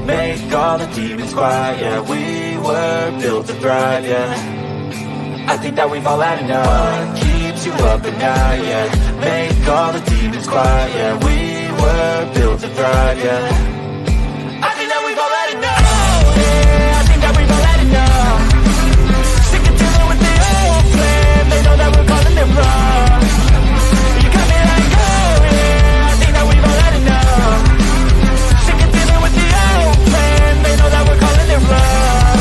Make all the demons quiet, yeah. We were built to thrive, yeah. I think that we've all had enough. What keeps you up at night, yeah. Make all the demons quiet, yeah. We were built to thrive, yeah. I think that we've all had enough. Yeah, I think that we've all had enough. Sick of dealing with the old plan. They know that we're calling them wrong. You got me like, oh yeah, I think that we've all had enough. They know that we're calling it wrong.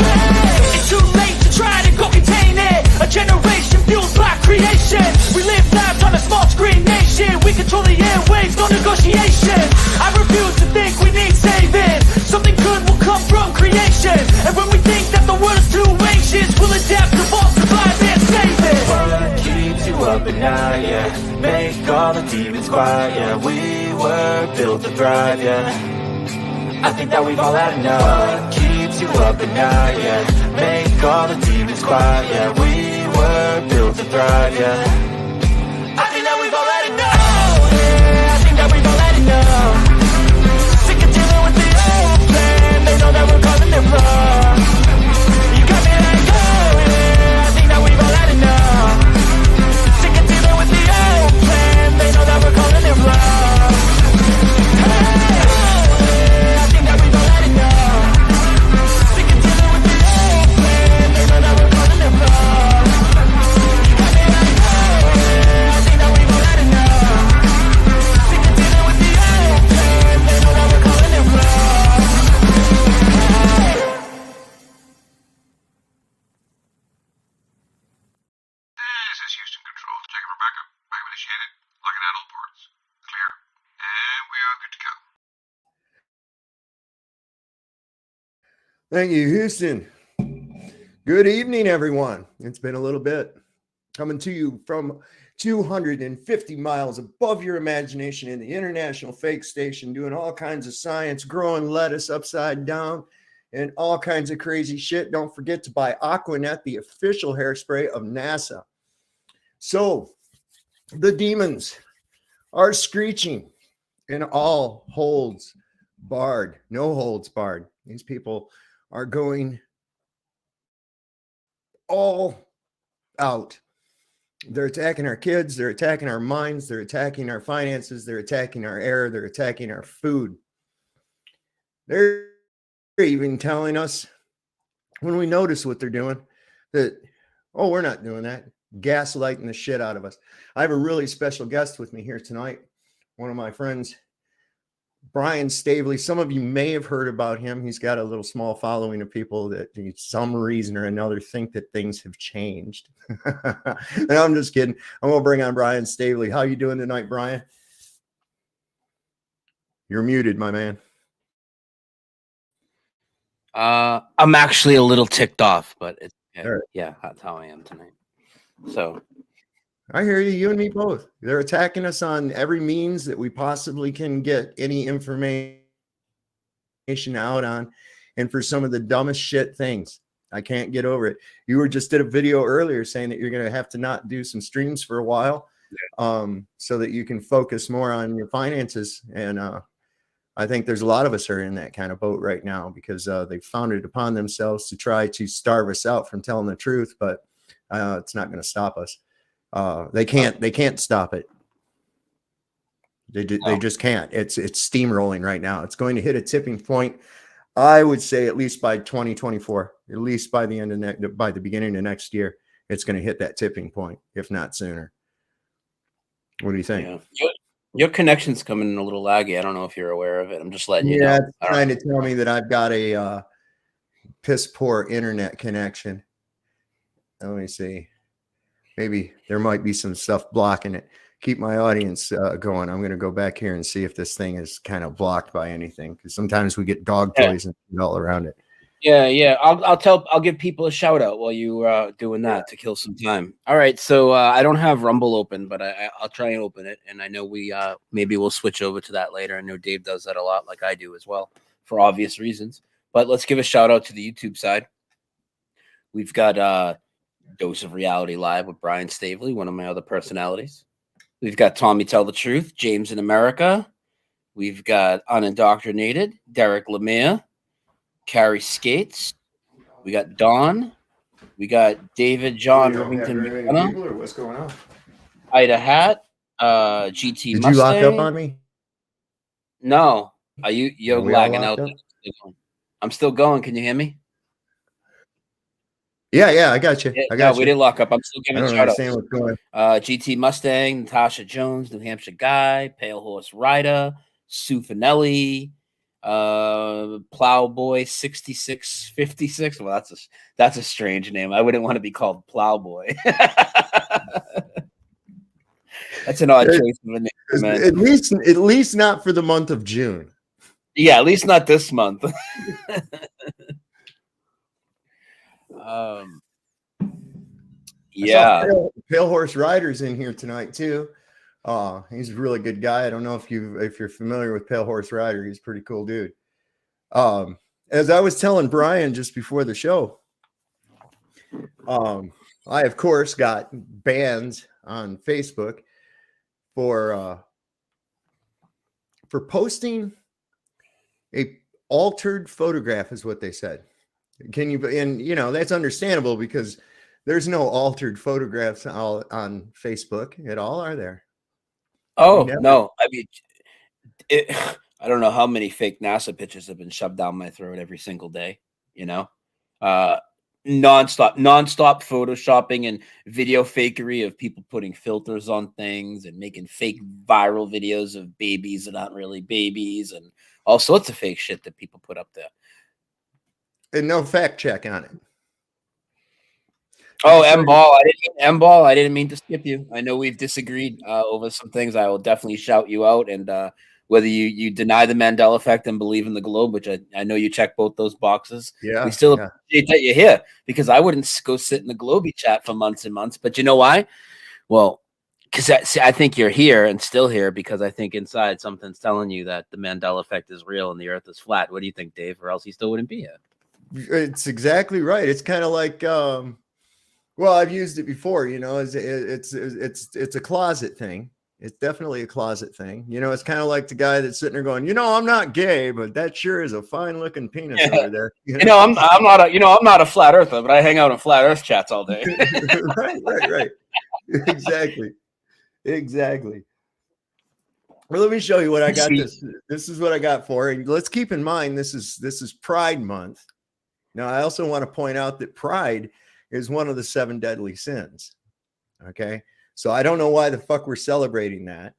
Hey, it's too late to try to go contain it. A generation fueled by creation. We live lives on a small screen nation. We control the airwaves, no negotiation. I refuse to think we need saving. Something good will come from creation. And when we think that the world is too anxious, we'll adapt, evolve, survive, and save it. What keeps you up at night, yeah. Make all the demons quiet, yeah. We were built to thrive, yeah. I think that we've all had enough. What keeps you up at night, yeah. Make all the demons quiet, yeah. We were built to thrive, yeah. I think that we've all had enough. Yeah, I think that we've all had enough. Sick of dealing with the old plan. They know that we're calling them wrong. You got me like, oh yeah, I think that we've all had enough. Sick of dealing with the old plan. They know that we're calling them wrong. Thank you, Houston. Good evening, everyone. It's been a little bit. Coming to you from 250 miles above your imagination in the International Fake Station, doing all kinds of science, growing lettuce upside down, and all kinds of crazy shit. Don't forget to buy Aquanet, the official hairspray of NASA. So, the demons are screeching in all holds barred, no holds barred. These people are going all out. They're attacking our kids. They're attacking our minds. They're attacking our finances. They're attacking our air. They're attacking our food. They're even telling us when we notice what they're doing that, oh, we're not doing that. Gaslighting the shit out of us. I have a really special guest with me here tonight. One of my friends, Brian Staveley. Some of you may have heard about him. He's got a little small following of people that, for some reason or another, think that things have changed. And I'm just kidding. I'm going to bring on Brian Staveley. How you doing tonight, Brian? You're muted, my man. I'm actually a little ticked off, but it's Right. Yeah, that's how I am tonight. So I hear you. You and me both. They're attacking us on every means that we possibly can get any information out on, and for some of the dumbest shit things. I can't get over it. You were just did a video earlier saying that you're going to have to not do some streams for a while, so that you can focus more on your finances. And I think there's a lot of us are in that kind of boat right now because they found it upon themselves to try to starve us out from telling the truth, but it's not going to stop us. They can't stop it. They just can't. It's steamrolling right now. It's going to hit a tipping point. I would say at least by 2024, at least by the beginning of next year, it's going to hit that tipping point, if not sooner. What do you think? Yeah. Your connection's coming in a little laggy. I don't know if you're aware of it. I'm just letting you know. Yeah, it's trying to tell me that I've got a piss poor internet connection. Let me see. Maybe there might be some stuff blocking it. keep my audience going. I'm going to go back here and see if this thing is kind of blocked by anything, because sometimes we get dog toys and all around it. Yeah. I'll give people a shout out while you doing that to kill some time. All right, so I don't have Rumble open, but I'll try and open it, and I know we maybe we'll switch over to that later. I know Dave does that a lot, like I do as well, for obvious reasons. But let's give a shout out to the YouTube side. We've got Dose of Reality Live with Brian Staveley, one of my other personalities. We've got Tommy Tell the Truth, James in America. We've got Unindoctrinated, Derek Lemire. Carrie Skates. We got Don. We got David John Rivington. What's going on? Ida Hat. GT Did Mustang. you lock up on me? No. Are you're we all lagging out? locked I'm still going. Can you hear me? Yeah, I got you. I got you. We didn't lock up. I'm still I giving don't shout outs. understand what's going. GT Mustang, Natasha Jones, New Hampshire Guy, Pale Horse Rider, Sue Finelli, Plowboy 6656. Well, that's a strange name. I wouldn't want to be called Plowboy. That's an odd choice of a name, man. At least not for the month of June. Yeah, at least not this month. Yeah. Pale Horse Rider's in here tonight too. He's a really good guy. I don't know if you're familiar with Pale Horse Rider. He's a pretty cool dude. As I was telling Brian just before the show, I of course got banned on Facebook for posting a altered photograph, is what they said. And that's understandable, because there's no altered photographs on Facebook at all, are there? Oh, no. I mean, I don't know how many fake NASA pictures have been shoved down my throat every single day, nonstop photoshopping and video fakery of people putting filters on things and making fake viral videos of babies that aren't really babies, and all sorts of fake shit that people put up there. And no fact check on it. Oh, M-Ball, I didn't mean to skip you. I know we've disagreed over some things. I will definitely shout you out. And whether you deny the Mandela effect and believe in the globe, which I know you check both those boxes. Yeah, we still appreciate that you're here, because I wouldn't go sit in the Globey chat for months and months. But you know why? Well, because I think you're here and still here because I think inside something's telling you that the Mandela effect is real and the earth is flat. What do you think, Dave? Or else you still wouldn't be here. It's exactly right. It's kind of like, well, I've used it before, it's a closet thing. It's definitely a closet thing. It's kind of like the guy that's sitting there going, I'm not gay, but that sure is a fine looking penis over there. I'm not a flat earther, but I hang out in flat earth chats all day. Right. Exactly. Well, let me show you what I got. This is what I got for you. Let's keep in mind, this is Pride Month. Now, I also want to point out that pride is one of the 7 deadly sins. Okay. So I don't know why the fuck we're celebrating that,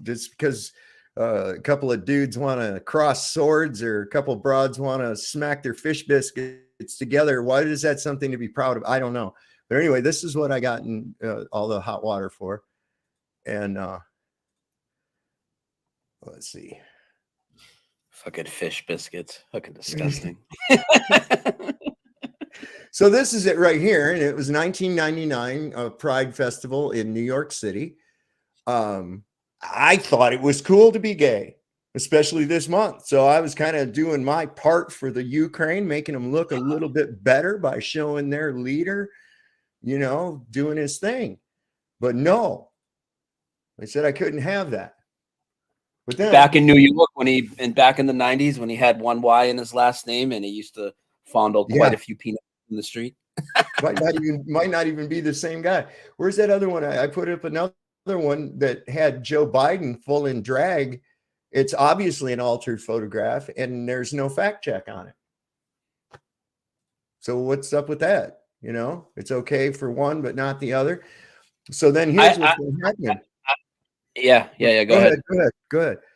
just because a couple of dudes want to cross swords or a couple of broads want to smack their fish biscuits together. Why is that something to be proud of? I don't know. But anyway, this is what I got in all the hot water for. And let's see. Fucking fish biscuits. Fucking disgusting. So this is it right here. And it was 1999 Pride Festival in New York City. I thought it was cool to be gay, especially this month. So I was kind of doing my part for the Ukraine, making them look a little bit better by showing their leader, doing his thing. But no, they said I couldn't have that. But then, back in New York, back in the 90s, when he had one Y in his last name and he used to fondle quite a few peanuts in the street. might not even be the same guy. Where's that other one? I put up another one that had Joe Biden full in drag. It's obviously an altered photograph and there's no fact check on it. So what's up with that? It's okay for one, but not the other. So then here's what's happening. Yeah. Go ahead.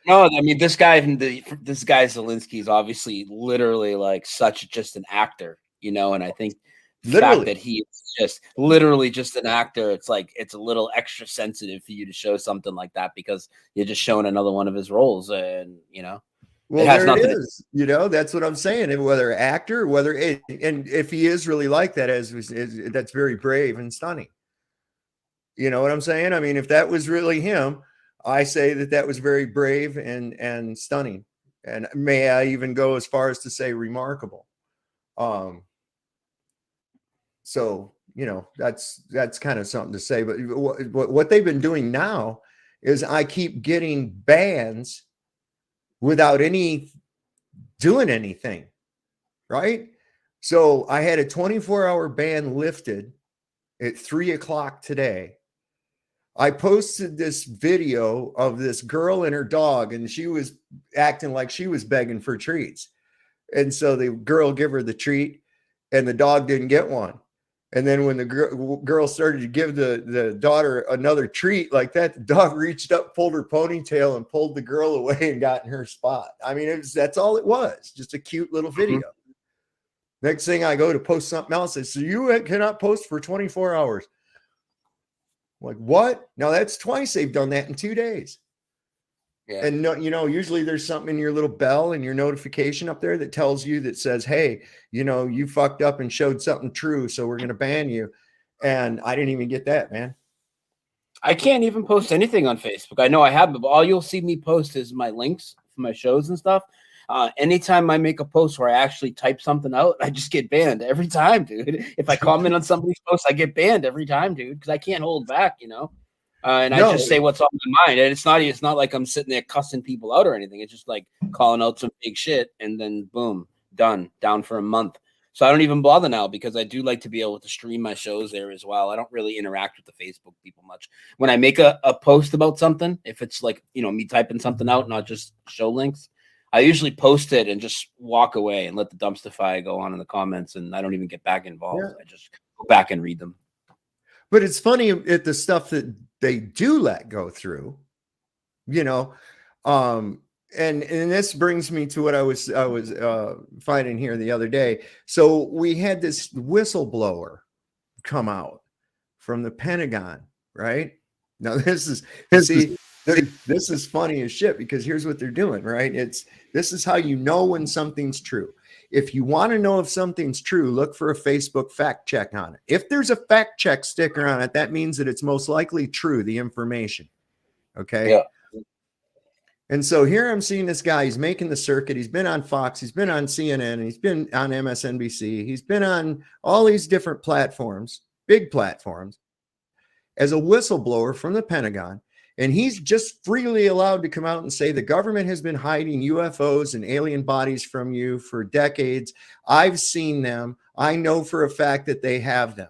No, I mean, this guy Zelensky is obviously literally like such just an actor, and I think fact Literally. that he is just literally just an actor. It's like it's a little extra sensitive for you to show something like that because you're just showing another one of his roles, and Well, it has there it nothing. is. That's what I'm saying. And whether actor, and if he is really like that, that's very brave and stunning. You know what I'm saying? I mean, if that was really him, I say that was very brave and stunning. And may I even go as far as to say remarkable. So, that's kind of something to say. But what they've been doing now is I keep getting bans without doing anything, right? So I had a 24-hour ban lifted at 3:00 today. I posted this video of this girl and her dog, and she was acting like she was begging for treats. And so the girl gave her the treat, and the dog didn't get one. And then when the girl started to give the daughter another treat like that, the dog reached up, pulled her ponytail, and pulled the girl away and got in her spot. I mean, that's all it was, just a cute little video. Next thing I go to post something else, I say, so you cannot post for 24 hours. I'm like, what? Now that's twice they've done that in 2 days. Yeah. And usually there's something in your little bell and your notification up there that tells you, that says, hey, you fucked up and showed something true, so we're going to ban you. And I didn't even get that, man. I can't even post anything on Facebook. I know I have, but all you'll see me post is my links for my shows and stuff. Anytime I make a post where I actually type something out, I just get banned every time, dude. If I comment on somebody's post, I get banned every time, dude, because I can't hold back, and I just say what's on my mind. And it's not like I'm sitting there cussing people out or anything. It's just like calling out some big shit, and then boom, done, down for a month. So I don't even bother now, because I do like to be able to stream my shows there as well. I don't really interact with the Facebook people much. When I make a post about something, if it's like, me typing something out, not just show links, I usually post it and just walk away and let the dumpster fire go on in the comments, and I don't even get back involved. Yeah. I just go back and read them. But it's funny at the stuff that they do let go through, and this brings me to what I was finding here the other day. So we had this whistleblower come out from the Pentagon, right? Now this is funny as shit, because here's what they're doing, right? This is how you know when something's true. If you want to know if something's true, look for a Facebook fact check on it. If there's a fact check sticker on it, that means that it's most likely true, the information. Okay. Yeah. And so here I'm seeing this guy, he's making the circuit. He's been on Fox, he's been on CNN, he's been on MSNBC, he's been on all these different platforms, big platforms, as a whistleblower from the Pentagon. And he's just freely allowed to come out and say the government has been hiding UFOs and alien bodies from you for decades. I've seen them. I know for a fact that they have them.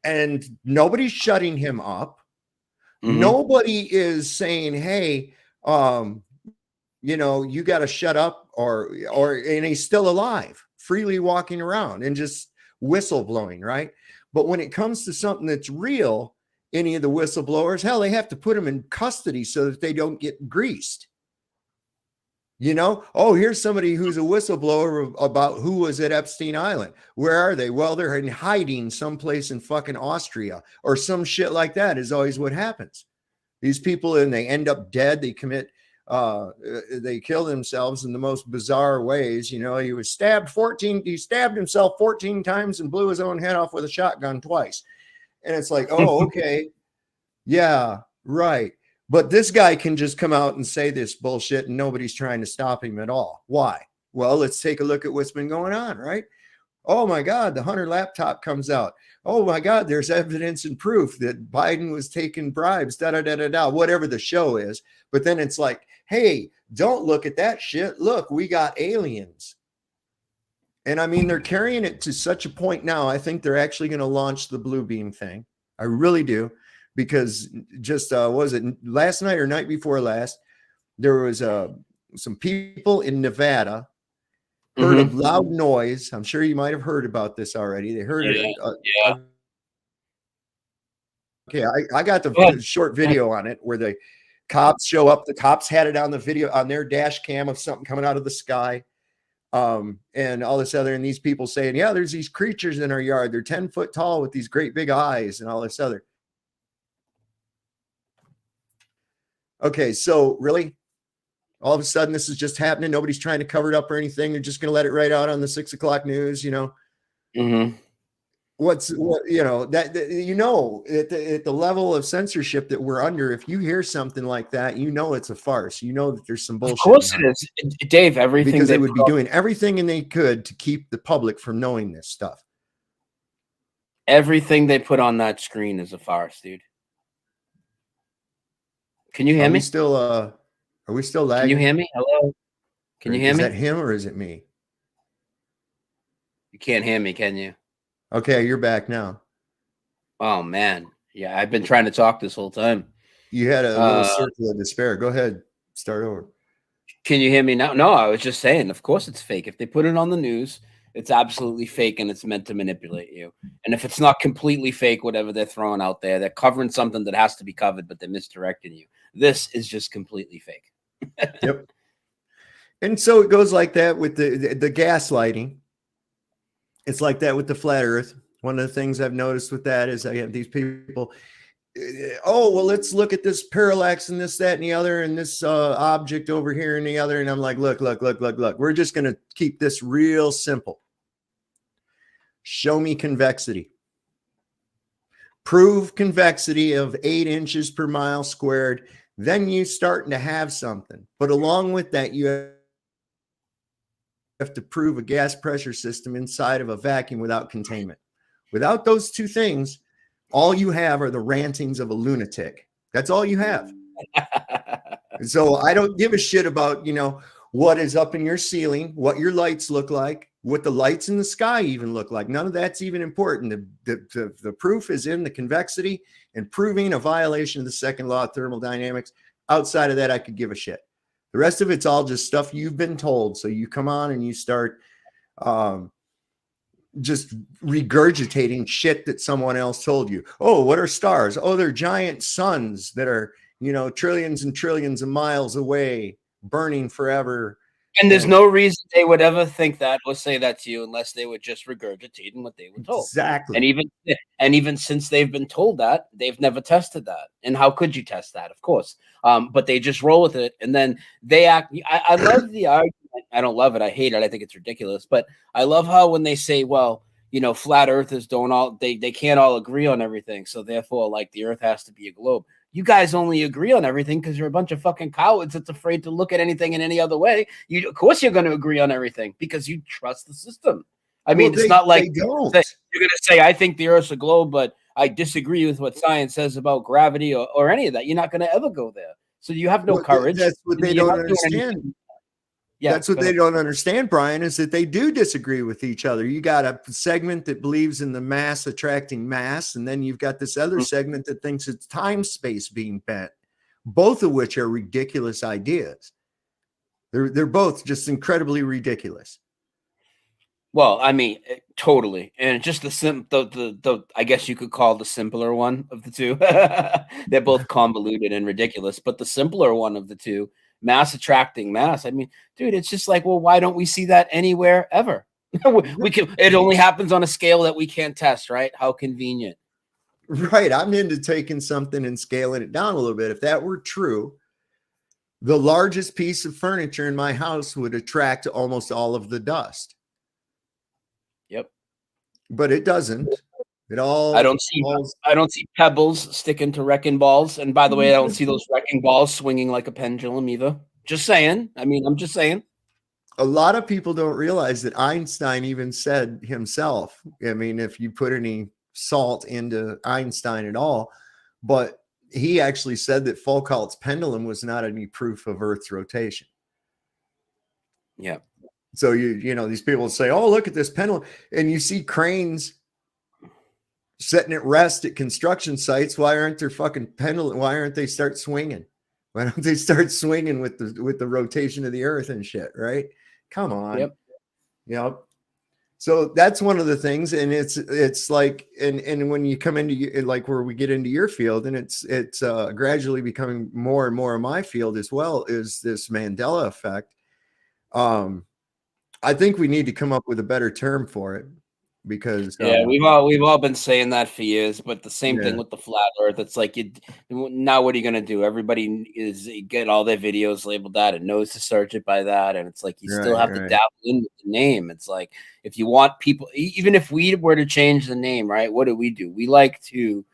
And nobody's shutting him up. Mm-hmm. Nobody is saying, hey, you got to shut up, and he's still alive, freely walking around and just whistleblowing, right? But when it comes to something that's real, any of the whistleblowers, hell, they have to put them in custody so that they don't get greased. Here's somebody who's a whistleblower about who was at Epstein Island. Where are they? Well, they're in hiding someplace in fucking Austria or some shit like that is always what happens. These people, and they end up dead. They they kill themselves in the most bizarre ways. He was he stabbed himself 14 times and blew his own head off with a shotgun twice. And it's like, oh, okay. Yeah, right. But this guy can just come out and say this bullshit and nobody's trying to stop him at all. Why? Well, let's take a look at what's been going on, right? Oh my God, the Hunter laptop comes out. Oh my God, there's evidence and proof that Biden was taking bribes, whatever the show is. But then it's like, hey, don't look at that shit. Look, we got aliens. And I mean, they're carrying it to such a point now. I think they're actually going to launch the blue beam thing. I really do. Because just, was it last night or night before last, there was some people in Nevada heard a loud noise. I'm sure you might have heard about this already. They heard it. Yeah. Okay, I got the short video on it where the cops show up. The cops had it on the video on their dash cam of something coming out of the sky. And all this other, and these people saying, yeah, there's these creatures in our yard. They're 10 foot tall with these great big eyes and all this other. Okay, so really, all of a sudden, this is just happening. Nobody's trying to cover it up or anything. They're just going to let it right out on the 6 o'clock news, you know. Mm-hmm. You know, at the level of censorship that we're under, if you hear something like that, you know it's a farce. You know that there's some bullshit. Of course it is, Dave. Everything because they would be doing everything they could to keep the public from knowing this stuff. Everything they put on that screen is a farce, dude. Can you hear me? Are we still lagging? Can you hear me? Hello? Can you hear me? Is that him or is it me? You can't hear me, can you? Okay, you're back now. Oh, man. Yeah, I've been trying to talk this whole time. You had a little circle of despair. Go ahead. Start over. Can you hear me now? No, I was just saying, of course it's fake. If they put it on the news, it's absolutely fake and it's meant to manipulate you. And if it's not completely fake, whatever they're throwing out there, they're covering something that has to be covered, but they're misdirecting you. This is just completely fake. Yep. And so it goes like that with the gaslighting. It's like that with the flat earth. One of the things I've noticed with that is I have these people, oh, well, let's look at this parallax and this, that, and the other, and this object over here and the other. And I'm like, look. We're just going to keep this real simple. Show me convexity. Prove convexity of 8 inches per mile squared. Then you're starting to have something. But along with that, you have to prove a gas pressure system inside of a vacuum without containment. Without those two things, all you have are the rantings of a lunatic. That's all you have. So I don't give a shit about, you know, what is up in your ceiling, what your lights look like, what the lights in the sky even look like. None of that's even important. The proof is in the convexity and proving a violation of the second law of thermodynamics. Outside of that, I could give a shit. The rest of it's all just stuff you've been told. So you come on and you start just regurgitating shit that someone else told you. Oh, what are stars? Oh, they're giant suns that are, you know, trillions and trillions of miles away, burning forever. And there's no reason they would ever think that or say that to you unless they were just regurgitating what they were told. Exactly. And even since they've been told that, they've never tested that. And how could you test that? Of course. But they just roll with it. And then they act. I love the argument. I don't love it. I hate it. I think it's ridiculous. But I love how when they say, well, you know, flat earthers they can't all agree on everything. So therefore, like, the earth has to be a globe. You guys only agree on everything because you're a bunch of fucking cowards that's afraid to look at anything in any other way. Of course, you're going to agree on everything because you trust the system. I mean, it's not like you're going to say, I think the earth's a globe, but I disagree with what science says about gravity or any of that. You're not going to ever go there. So you have no courage. That's what they don't understand. Yeah, that's what they don't understand, Brian, is that they do disagree with each other. You got a segment that believes in the mass attracting mass, and then you've got this other segment that thinks it's time space being bent, both of which are ridiculous ideas. They're both just incredibly ridiculous. Well, I mean, totally. And just the I guess you could call the simpler one of the two. They're both convoluted and ridiculous, but the simpler one of the two, mass attracting mass. I mean, dude, it's just like, well, why don't we see that anywhere ever? It only happens on a scale that we can't test, right? How convenient. Right. I'm into taking something and scaling it down a little bit. If that were true, the largest piece of furniture in my house would attract almost all of the dust. Yep. But it doesn't. I don't see pebbles sticking to wrecking balls. And by the way, I don't see those wrecking balls swinging like a pendulum either. Just saying. I mean, I'm just saying. A lot of people don't realize that Einstein even said himself, I mean, if you put any salt into Einstein at all, but he actually said that Foucault's pendulum was not any proof of Earth's rotation. Yeah. So you know, these people say, oh, look at this pendulum. And you see cranes sitting at rest at construction sites. Why aren't there fucking pendulum? Why aren't they start swinging? Why don't they start swinging with the rotation of the earth and shit? Right? Come on. Yep. Yep. So that's one of the things. And it's like, and when you come into like where we get into your field, and it's gradually becoming more and more of my field as well, is this Mandela effect. I think we need to come up with a better term for it because Yeah, we've all been saying that for years, but the same thing yeah, with the flat Earth. It's like now. What are you gonna do? Everybody is get all their videos labeled that and knows to search it by that, and it's like you still have to right. dabble in with the name. It's like if you want people, even if we were to change the name, right? What do? We like to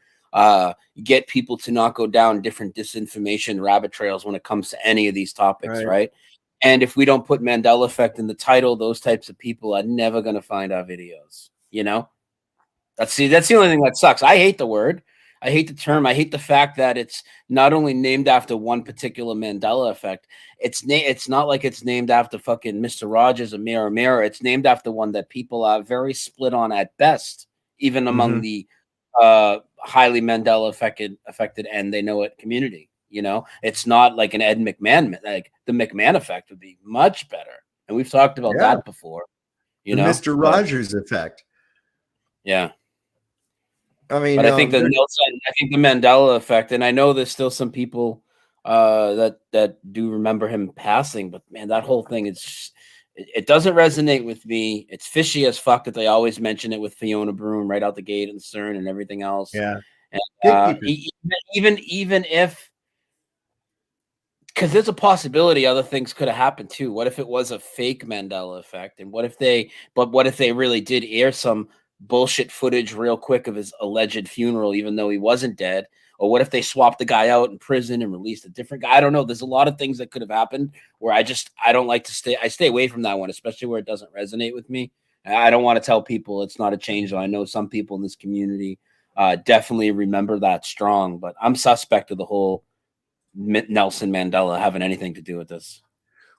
get people to not go down different disinformation rabbit trails when it comes to any of these topics, Right. right? And if we don't put Mandela effect in the title, those types of people are never gonna find our videos. You know, that's the only thing that sucks. I hate the word. I hate the term. I hate the fact that it's not only named after one particular Mandela effect. It's not like it's named after fucking Mr. Rogers or Mirror Mirror. It's named after one that people are very split on at best, even among the highly Mandela affected and they know it community. You know, it's not like an Ed McMahon. Like the McMahon effect would be much better, and we've talked about that before. You The know, Mr. Rogers effect. Yeah. I mean, But I think the Mandela effect, and I know there's still some people that do remember him passing, but man, that whole thing is it doesn't resonate with me. It's fishy as fuck that they always mention it with Fiona Broom right out the gate and CERN and everything else. yeah. And even if, because there's a possibility other things could have happened too. What if it was a fake Mandela effect? And what if they really did air some bullshit footage real quick of his alleged funeral, even though he wasn't dead? Or what if they swapped the guy out in prison and released a different guy? I don't know. There's a lot of things that could have happened where I don't like to I stay away from that one, especially where it doesn't resonate with me. I don't want to tell people it's not a change. I know some people in this community definitely remember that strong, but I'm suspect of the whole Nelson Mandela having anything to do with this.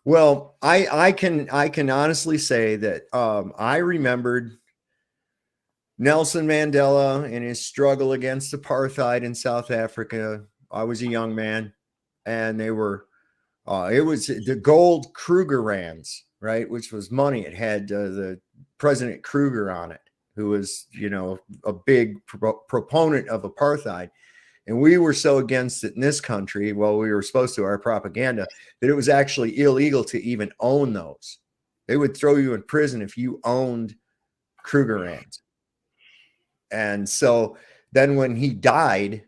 Well, I can honestly say that I remembered Nelson Mandela and his struggle against apartheid in South Africa. I was a young man, and they were it was the gold Krugerrands, right, which was money. It had the President Kruger on it, who was, you know, a big proponent of apartheid. And we were so against it in this country, well, we were supposed to, our propaganda, that it was actually illegal to even own those. They would throw you in prison if you owned Krugerrands. And so then when he died,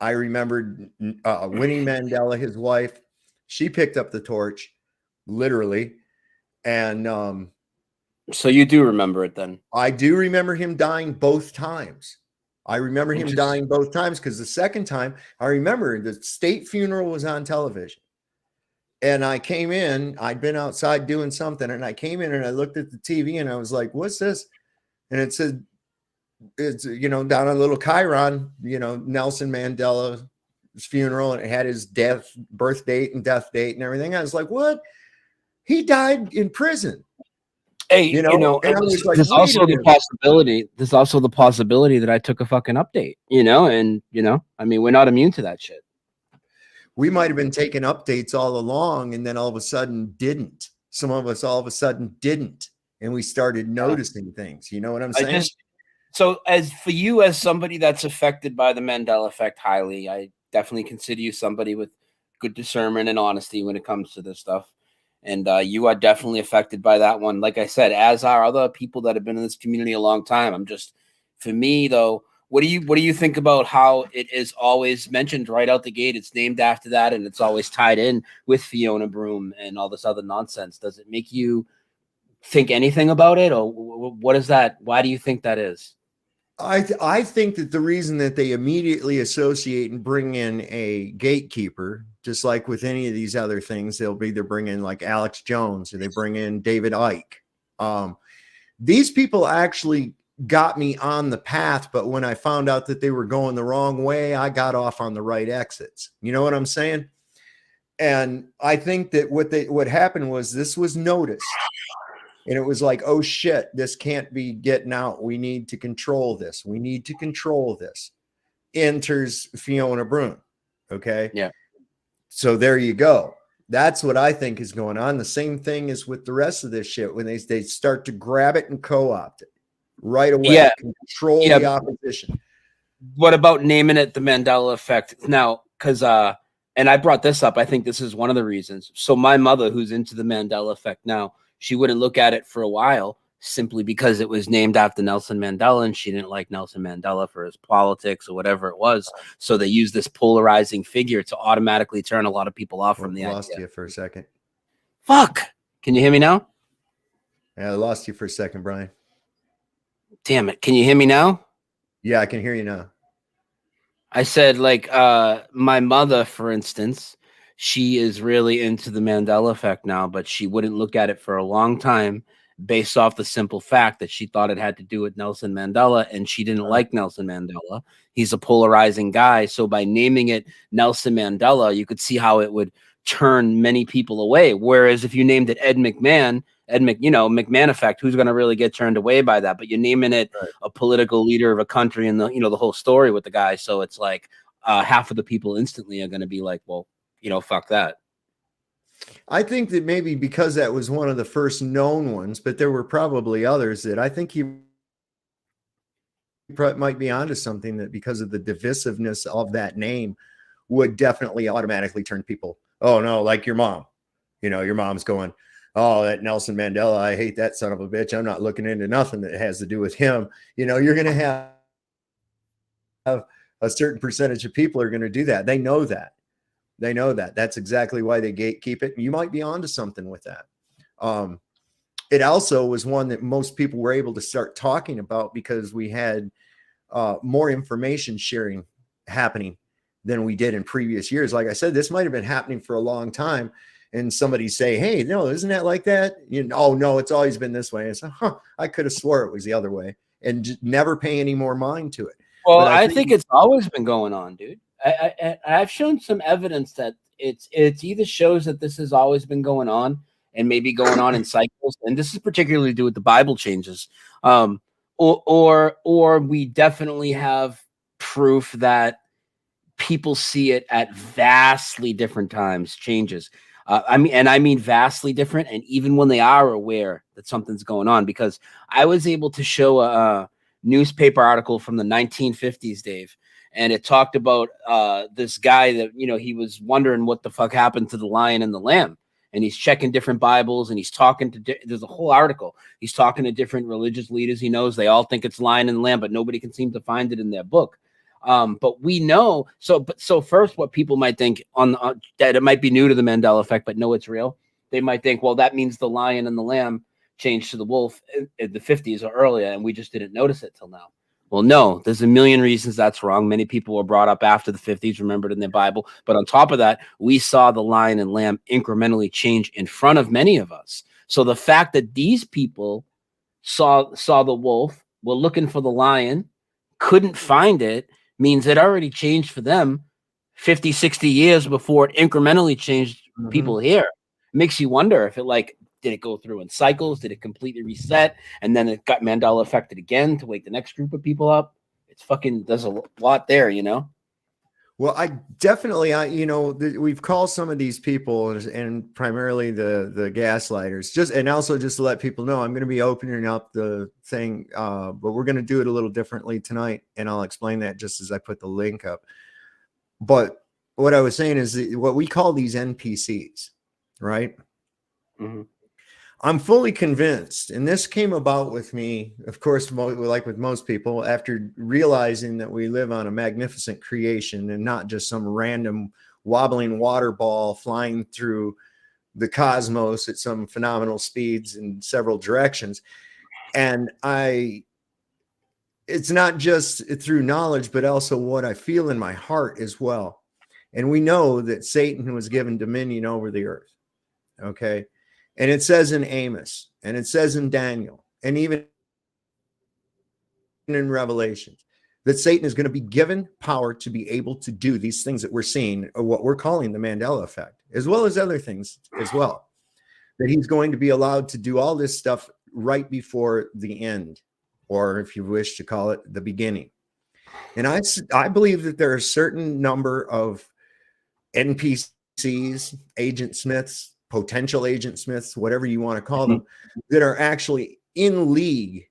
I remembered Winnie Mandela, his wife, she picked up the torch, literally. And so you do remember it then? I do remember him dying both times. I remember him dying both times because the second time, I remember the state funeral was on television. And I came in, I'd been outside doing something, and I came in and I looked at the TV and I was like, what's this? And it said, it's, you know, down on little Chiron, you know, Nelson Mandela's funeral, and it had his birth date and death date and everything. I was like, what? He died in prison. Hey, you know, there's also the possibility that I took a fucking update, you know, and, you know, I mean, we're not immune to that shit. We might have been taking updates all along, and then all of a sudden didn't. Some of us all of a sudden didn't, and we started noticing things. You know what I'm saying? So as for you, as somebody that's affected by the Mandela effect highly, I definitely consider you somebody with good discernment and honesty when it comes to this stuff. And you are definitely affected by that one. Like I said, as are other people that have been in this community a long time. For me though, what do you think about how it is always mentioned right out the gate? It's named after that, and it's always tied in with Fiona Broom and all this other nonsense. Does it make you think anything about it, or what is that? Why do you think that is? I think that the reason that they immediately associate and bring in a gatekeeper, just like with any of these other things, they'll either bring in like Alex Jones or they bring in David Icke. These people actually got me on the path, but when I found out that they were going the wrong way, I got off on the right exits. You know what I'm saying? And I think that what happened was this was noticed. And it was like, oh shit, this can't be getting out. We need to control this. We need to control this. Enters Fiona Broom. Okay. Yeah. So there you go. That's what I think is going on. The same thing is with the rest of this shit when they start to grab it and co-opt it right away. Yeah. Control the opposition. What about naming it the Mandela effect? Now, because and I brought this up, I think this is one of the reasons. So my mother, who's into the Mandela effect now, She wouldn't look at it for a while simply because it was named after Nelson Mandela, and she didn't like Nelson Mandela for his politics or whatever it was. So they used this polarizing figure to automatically turn a lot of people off from the Lost idea. you for a second. Fuck. Can you hear me now? Yeah, I lost you for a second, Brian. Damn it. Can you hear me now? Yeah, I can hear you now. I said, like, my mother, for instance, she is really into the Mandela effect now, but she wouldn't look at it for a long time based off the simple fact that she thought it had to do with Nelson Mandela, and she didn't like Nelson Mandela. He's a polarizing guy. So by naming it Nelson Mandela, you could see how it would turn many people away. Whereas if you named it Ed McMahon, McMahon effect, who's going to really get turned away by that? But you're naming it a political leader of a country and the whole story with the guy. So it's like half of the people instantly are going to be like, well, fuck that. I think that maybe because that was one of the first known ones, but there were probably others that I think you might be onto something, that because of the divisiveness of that name would definitely automatically turn people. Oh no, like your mom, your mom's going, oh, that Nelson Mandela, I hate that son of a bitch. I'm not looking into nothing that has to do with him. You're going to have a certain percentage of people are going to do that. They know that. That's exactly why they gatekeep it. You might be onto something with that. It also was one that most people were able to start talking about because we had more information sharing happening than we did in previous years. Like I said, this might have been happening for a long time. And somebody say, hey, no, isn't that like that? Oh, no, it's always been this way. And it's I could have swore it was the other way, and just never pay any more mind to it. Well, I think it's always been going on, dude. I've shown some evidence that it's either shows that this has always been going on and maybe going on in cycles. And this is particularly to do with the Bible changes. Or we definitely have proof that people see it at vastly different times, changes. I mean vastly different. And even when they are aware that something's going on, because I was able to show a newspaper article from the 1950s, Dave, and it talked about this guy that, he was wondering what the fuck happened to the lion and the lamb. And he's checking different Bibles, and he's talking to, there's a whole article. He's talking to different religious leaders he knows. They all think it's lion and lamb, but nobody can seem to find it in their book. But we know, so first, what people might think that it might be new to the Mandela effect, but no, it's real. They might think, well, that means the lion and the lamb changed to the wolf in the 50s or earlier, and we just didn't notice it till now. Well, no, there's a million reasons that's wrong. Many people were brought up after the 50s, remembered in their Bible. But on top of that, we saw the lion and lamb incrementally change in front of many of us. So the fact that these people saw the wolf, were looking for the lion, couldn't find it, means it already changed for them 50, 60 years before it incrementally changed people here. It makes you wonder if it did it go through in cycles? Did it completely reset? And then it got Mandela affected again to wake the next group of people up? It's fucking, there's a lot there, Well, I definitely, we've called some of these people and primarily the gaslighters, and also just to let people know, I'm going to be opening up the thing, but we're going to do it a little differently tonight. And I'll explain that just as I put the link up. But what I was saying is what we call these NPCs, right? Mm-hmm. I'm fully convinced, and this came about with me, of course, like with most people, after realizing that we live on a magnificent creation and not just some random wobbling water ball flying through the cosmos at some phenomenal speeds in several directions. And it's not just through knowledge, but also what I feel in my heart as well. And we know that Satan was given dominion over the earth. Okay. And it says in Amos, and it says in Daniel, and even in Revelation, that Satan is going to be given power to be able to do these things that we're seeing, or what we're calling the Mandela effect, as well as other things as well. That he's going to be allowed to do all this stuff right before the end, or if you wish to call it the beginning. And I believe that there are a certain number of NPCs, Agent Smiths, potential Agent Smiths, whatever you want to call them, that are actually in league,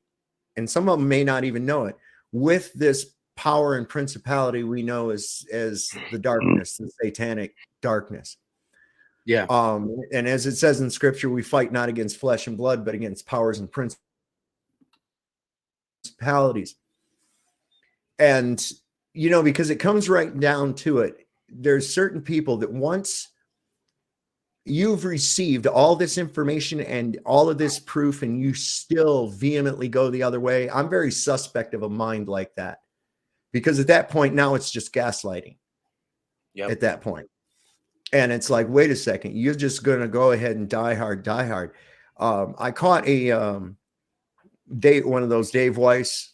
and some of them may not even know it, with this power and principality we know as the darkness, the satanic darkness. Yeah. And as it says in scripture, we fight not against flesh and blood, but against powers and principalities. And, you know, because it comes right down to it, there's certain people that once you've received all this information and all of this proof and you still vehemently go the other way, I'm very suspect of a mind like that. Because at that point, now it's just gaslighting. Yep. At that point. And it's like, wait a second, you're just going to go ahead and die hard, die hard. I caught one of those Dave Weiss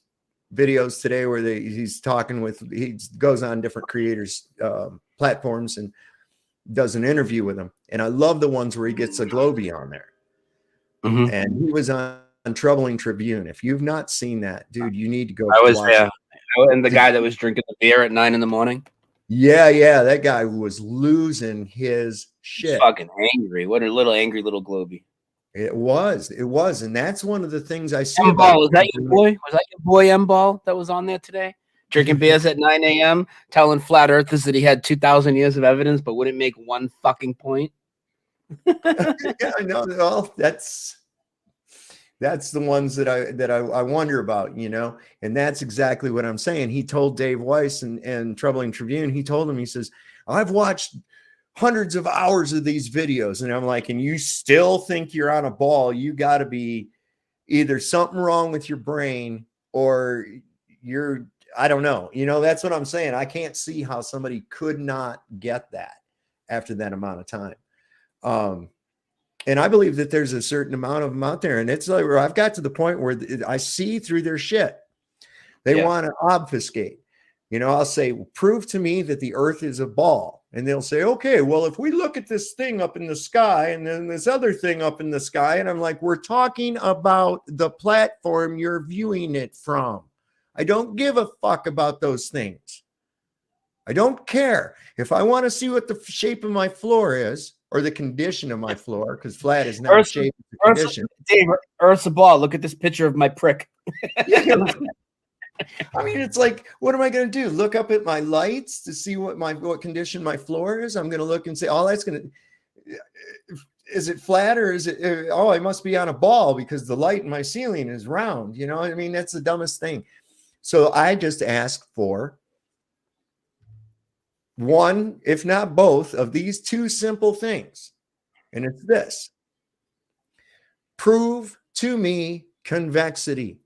videos today where he's talking with, he goes on different creators' platforms and does an interview with them. And I love the ones where he gets a Globey on there. Mm-hmm. And he was on Troubling Tribune. If you've not seen that, dude, you need to go. I was there. And the guy that was drinking the beer at 9 a.m. Yeah, that guy was losing his shit. He's fucking angry. What a little angry little Globey. It was, and that's one of the things I see. M-Ball, was that your boy? Was that your boy M-Ball that was on there today? Drinking beers at 9 a.m., telling flat earthers that he had 2,000 years of evidence, but wouldn't make one fucking point. Yeah, I know. Well, that's the ones that I wonder about, you know, and that's exactly what I'm saying. He told Dave Weiss and Troubling Tribune, he told him, he says, I've watched hundreds of hours of these videos. And I'm like, and you still think you're on a ball? You got to be either something wrong with your brain or you're, I don't know. You know, that's what I'm saying. I can't see how somebody could not get that after that amount of time. And I believe that there's a certain amount of them out there. And it's like, where I've got to the point where I see through their shit. They want to obfuscate. You know, I'll say, prove to me that the earth is a ball. And they'll say, okay, well, if we look at this thing up in the sky and then this other thing up in the sky, and I'm like, we're talking about the platform you're viewing it from. I don't give a fuck about those things. I don't care. If I want to see what the shape of my floor is, or the condition of my floor, because flat is not shape, it's a condition. Dave, Earth's a ball. Look at this picture of my prick. I mean, it's like, what am I going to do? Look up at my lights to see what condition my floor is? I'm going to look and say, oh, that's going to, is it flat or is it, oh, I must be on a ball because the light in my ceiling is round. You know, I mean, that's the dumbest thing. So I just ask for one, if not both, of these two simple things. And it's this: prove to me convexity.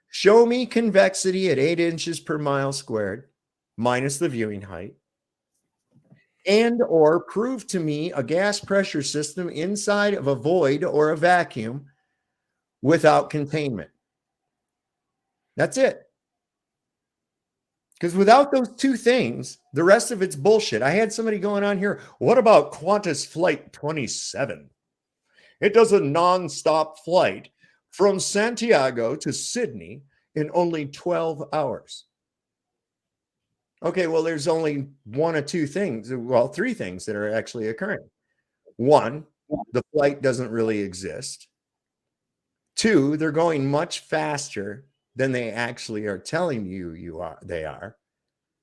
Show me convexity at 8 inches per mile squared, minus the viewing height. And or prove to me a gas pressure system inside of a void or a vacuum without containment. That's it. Because without those two things, the rest of it's bullshit. I had somebody going on here. What about Qantas Flight 27? It does a nonstop flight from Santiago to Sydney in only 12 hours. Okay, well, there's only one or two things, well, three things that are actually occurring. One, the flight doesn't really exist. Two, they're going much faster than they actually are telling you they are.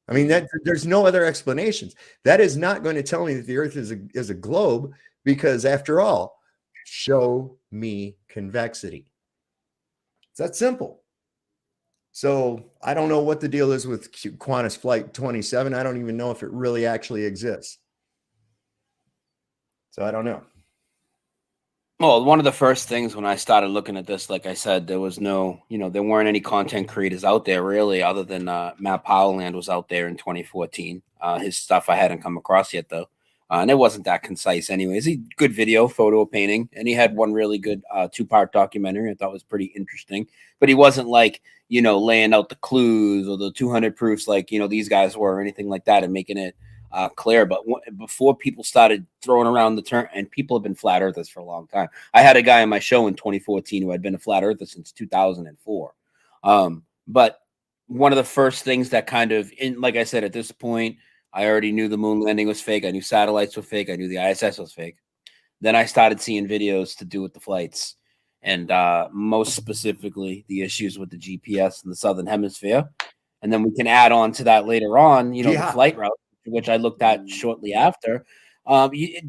I mean, there's no other explanations. That is not going to tell me that the earth is a globe, because after all, show me convexity. It's that simple. So I don't know what the deal is with Qantas Flight 27. I don't even know if it really actually exists. So I don't know. Well, one of the first things when I started looking at this, like I said, there was no, there weren't any content creators out there really, other than Matt Powerland was out there in 2014. His stuff I hadn't come across yet, though. And it wasn't that concise anyways. He good video, photo painting, and he had one really good 2-part documentary I thought was pretty interesting. But he wasn't like, laying out the clues or the 200 proofs like, these guys were or anything like that and making it clear. But before people started throwing around the term, and people have been flat earthers for a long time. I had a guy on my show in 2014 who had been a flat earther since 2004. But one of the first things that kind of, like I said, at this point, I already knew the moon landing was fake. I knew satellites were fake. I knew the ISS was fake. Then I started seeing videos to do with the flights, and most specifically the issues with the GPS in the Southern Hemisphere. And then we can add on to that later on, the flight route, which I looked at shortly after.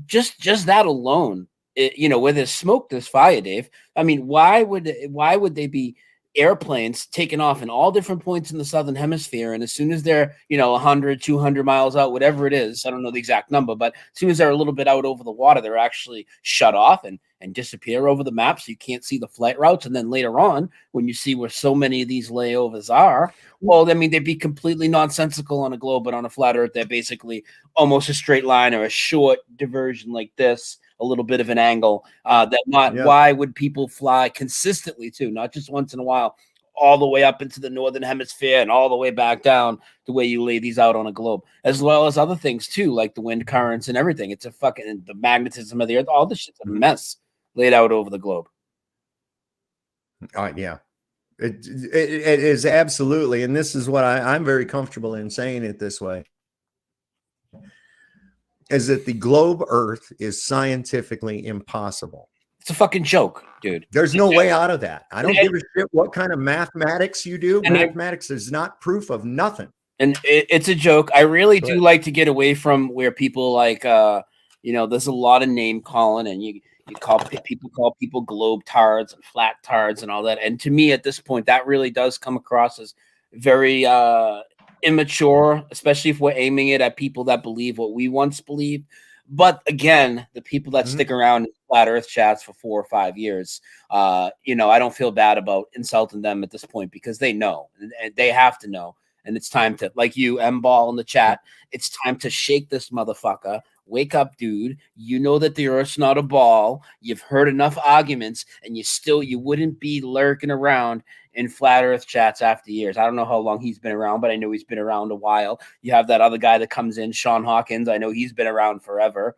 Just that alone, where there's smoke, there's fire, Dave. I mean, why would they be airplanes taking off in all different points in the southern hemisphere, and as soon as they're 100 200 miles out, whatever it is, I don't know the exact number, but as soon as they're a little bit out over the water, they're actually shut off and disappear over the map, so you can't see the flight routes. And then later on, when you see where so many of these layovers are, well, I mean, they'd be completely nonsensical on a globe, but on a flat earth, they're basically almost a straight line or a short diversion like this, a little bit of an angle. Why would people fly consistently too, not just once in a while, all the way up into the northern hemisphere and all the way back down the way you lay these out on a globe, as well as other things too, like the wind currents and everything. It's the magnetism of the earth. All this shit's a mess laid out over the globe. Yeah, it is absolutely. And this is what I'm very comfortable in saying it this way, is that the globe Earth is scientifically impossible. It's a fucking joke, dude. There's no way out of that. I don't give a shit what kind of mathematics you do. Mathematics is not proof of nothing. And it's a joke. I really do like to get away from where people like, there's a lot of name calling, and you call people globe tards and flat tards and all that. And to me, at this point, that really does come across as very immature, especially if we're aiming it at people that believe what we once believed. But again, the people that stick around in flat earth chats for 4 or 5 years, I don't feel bad about insulting them at this point, because they know, and they have to know. And it's time to, like you, M-Ball in the chat, it's time to shake this motherfucker. Wake up, dude. You know that the Earth's not a ball. You've heard enough arguments, and you wouldn't be lurking around in flat earth chats after years. I don't know how long he's been around, but I know he's been around a while. You have that other guy that comes in, Sean Hawkins. I know he's been around forever.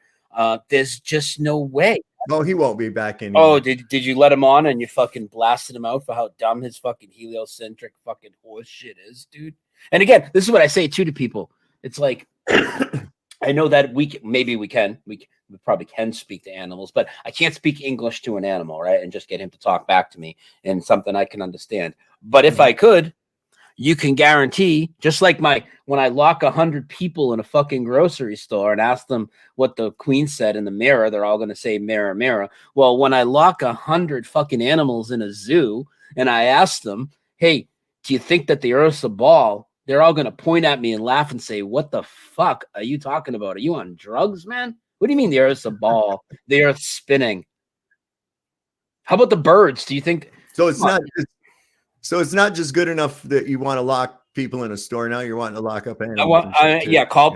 There's just no way. No, he won't be back anymore. Oh, did you let him on and you fucking blasted him out for how dumb his fucking heliocentric fucking horse shit is, dude? And again, this is what I say too to people. It's like, I know that we probably can speak to animals, but I can't speak English to an animal, right? And just get him to talk back to me in something I can understand. But if I could, you can guarantee, just like when I lock 100 people in a fucking grocery store and ask them what the queen said in the mirror, they're all going to say mirror, mirror. Well, when I lock 100 fucking animals in a zoo and I ask them, hey, do you think that the Earth's a ball? They're all going to point at me and laugh and say, what the fuck are you talking about? Are you on drugs, man? What do you mean the Earth's a ball? The Earth's spinning. How about the birds? Do you think? So it's not just good enough that you want to lock people in a store. Now you're wanting to lock up animals. Call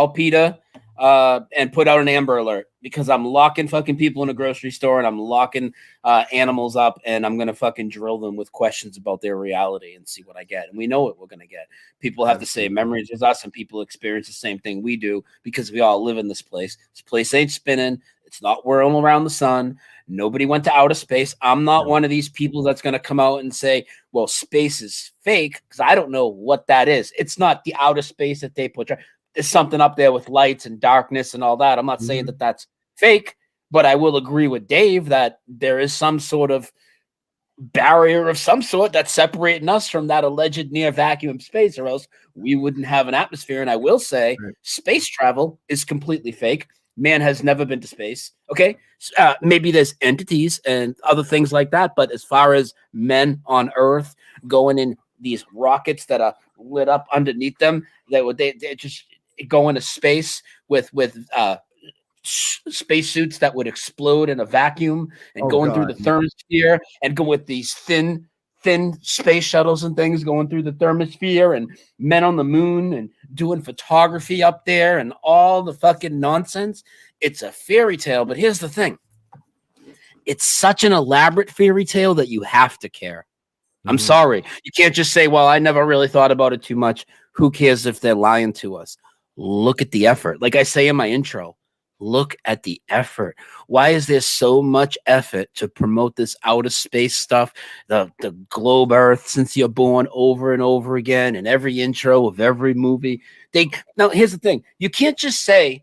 PETA and put out an Amber Alert, because I'm locking fucking people in a grocery store, and I'm locking animals up, and I'm going to fucking drill them with questions about their reality and see what I get. And we know what we're going to get. People have the same memories as us, and people experience the same thing we do, because we all live in this place. This place ain't spinning. It's not whirling around the sun. Nobody went to outer space. I'm not one of these people that's going to come out and say, well, space is fake, because I don't know what that is. It's not the outer space that they portray. There's something up there with lights and darkness and all that. I'm not saying that that's fake, but I will agree with Dave that there is some sort of barrier of some sort that's separating us from that alleged near vacuum space, or else we wouldn't have an atmosphere. And I will say space travel is completely fake. Man has never been to space. Okay. Maybe there's entities and other things like that. But as far as men on Earth going in these rockets that are lit up underneath them, they just go into space with spacesuits that would explode in a vacuum and going through the thermosphere, and go with these thin space shuttles and things going through the thermosphere, and men on the moon and doing photography up there and all the fucking nonsense. It's a fairy tale, but here's the thing. It's such an elaborate fairy tale that you have to care. I'm sorry. You can't just say, well, I never really thought about it too much. Who cares if they're lying to us? Look at the effort. Like I say in my intro, look at the effort. Why is there so much effort to promote this outer space stuff, the globe Earth since you're born, over and over again, in every intro of every movie? Now, here's the thing. You can't just say,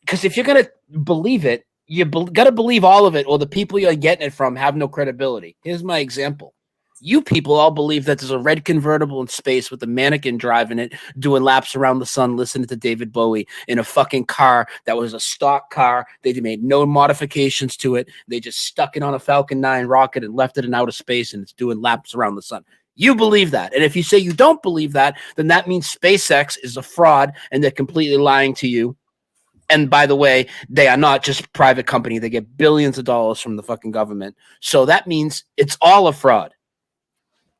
because if you're going to believe it, you got to believe all of it, or the people you're getting it from have no credibility. Here's my example. You people all believe that there's a red convertible in space with a mannequin driving it, doing laps around the sun, listening to David Bowie in a fucking car that was a stock car. They made no modifications to it. They just stuck it on a Falcon 9 rocket and left it in outer space, and it's doing laps around the sun. You believe that. And if you say you don't believe that, then that means SpaceX is a fraud and they're completely lying to you. And by the way, they are not just a private company. They get billions of dollars from the fucking government. So that means it's all a fraud.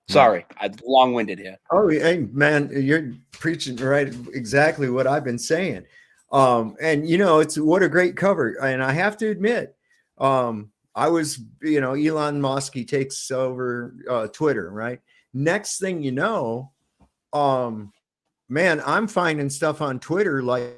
Sorry, I'm long-winded here. Oh, hey, man, you're preaching right exactly what I've been saying. And you know, it's what a great cover. And I have to admit, I was, you know, Elon Musk, he takes over Twitter, right? Next thing you know, man, I'm finding stuff on Twitter like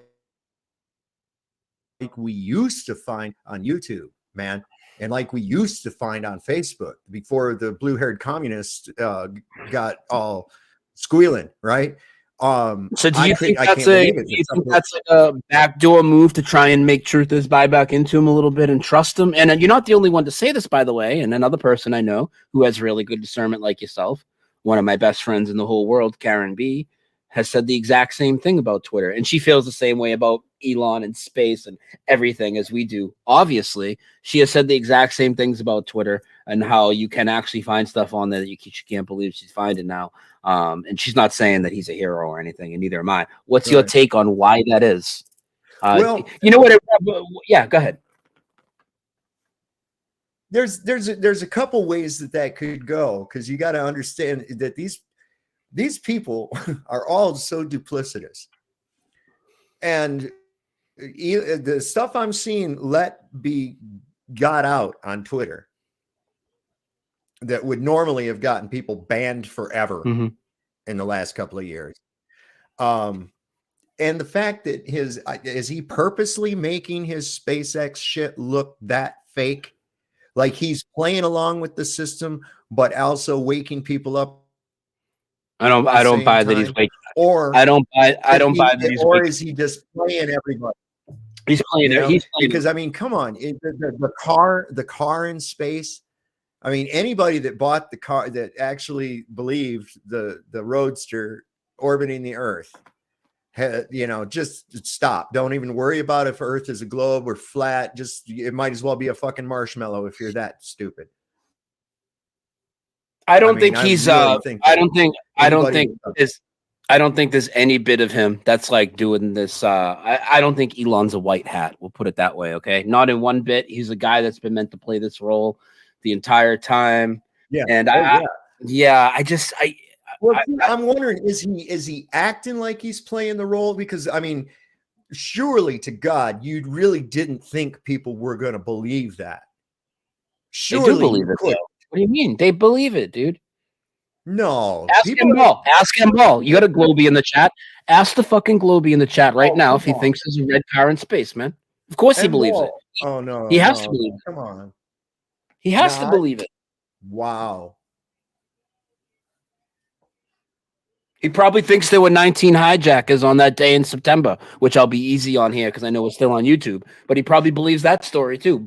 we used to find on YouTube, man. And like we used to find on Facebook before the blue-haired communists got all squealing, right? So do you think that's like a backdoor move to try and make truthers buy back into him a little bit and trust him? And you're not the only one to say this, by the way. And another person I know who has really good discernment like yourself, one of my best friends in the whole world, Karen B., has said the exact same thing about Twitter. And she feels the same way about Elon and space and everything as we do. Obviously, she has said the exact same things about Twitter and how you can actually find stuff on there that you can't believe she's finding now. And she's not saying that he's a hero or anything, and neither am I. What's your take on why that is? Well, you know what? Yeah, go ahead. There's a couple ways that could go, because you got to understand that these people are all so duplicitous, and the stuff I'm seeing got out on Twitter that would normally have gotten people banned forever in the last couple of years. And the fact that is he purposely making his SpaceX shit look that fake? Like he's playing along with the system, but also waking people up. I don't buy that he's waking. Or I don't buy that he's. Or is he just playing everybody? He's playing. You know? He's playing because I mean, come on, the car in space. I mean, anybody that bought the car that actually believed the Roadster orbiting the Earth, you know, just stop. Don't even worry about if Earth is a globe or flat. Just it might as well be a fucking marshmallow if you're that stupid. I don't think there's any bit of him that's like doing this. I don't think Elon's a white hat. We'll put it that way. Okay. Not in one bit. He's a guy that's been meant to play this role the entire time. Yeah. And I'm wondering, is he acting like he's playing the role? Because I mean, surely to God, you really didn't think people were going to believe that. Surely they do believe it. What do you mean? They believe it, dude. No. Ask him all. You got a Globey in the chat. Ask the fucking Globey in the chat right now if he thinks there's a red car in space, man. Of course he believes it. Oh no. He has to believe it. Come on. He has to believe it. Wow. He probably thinks there were 19 hijackers on that day in September, which I'll be easy on here because I know it's still on YouTube. But he probably believes that story too.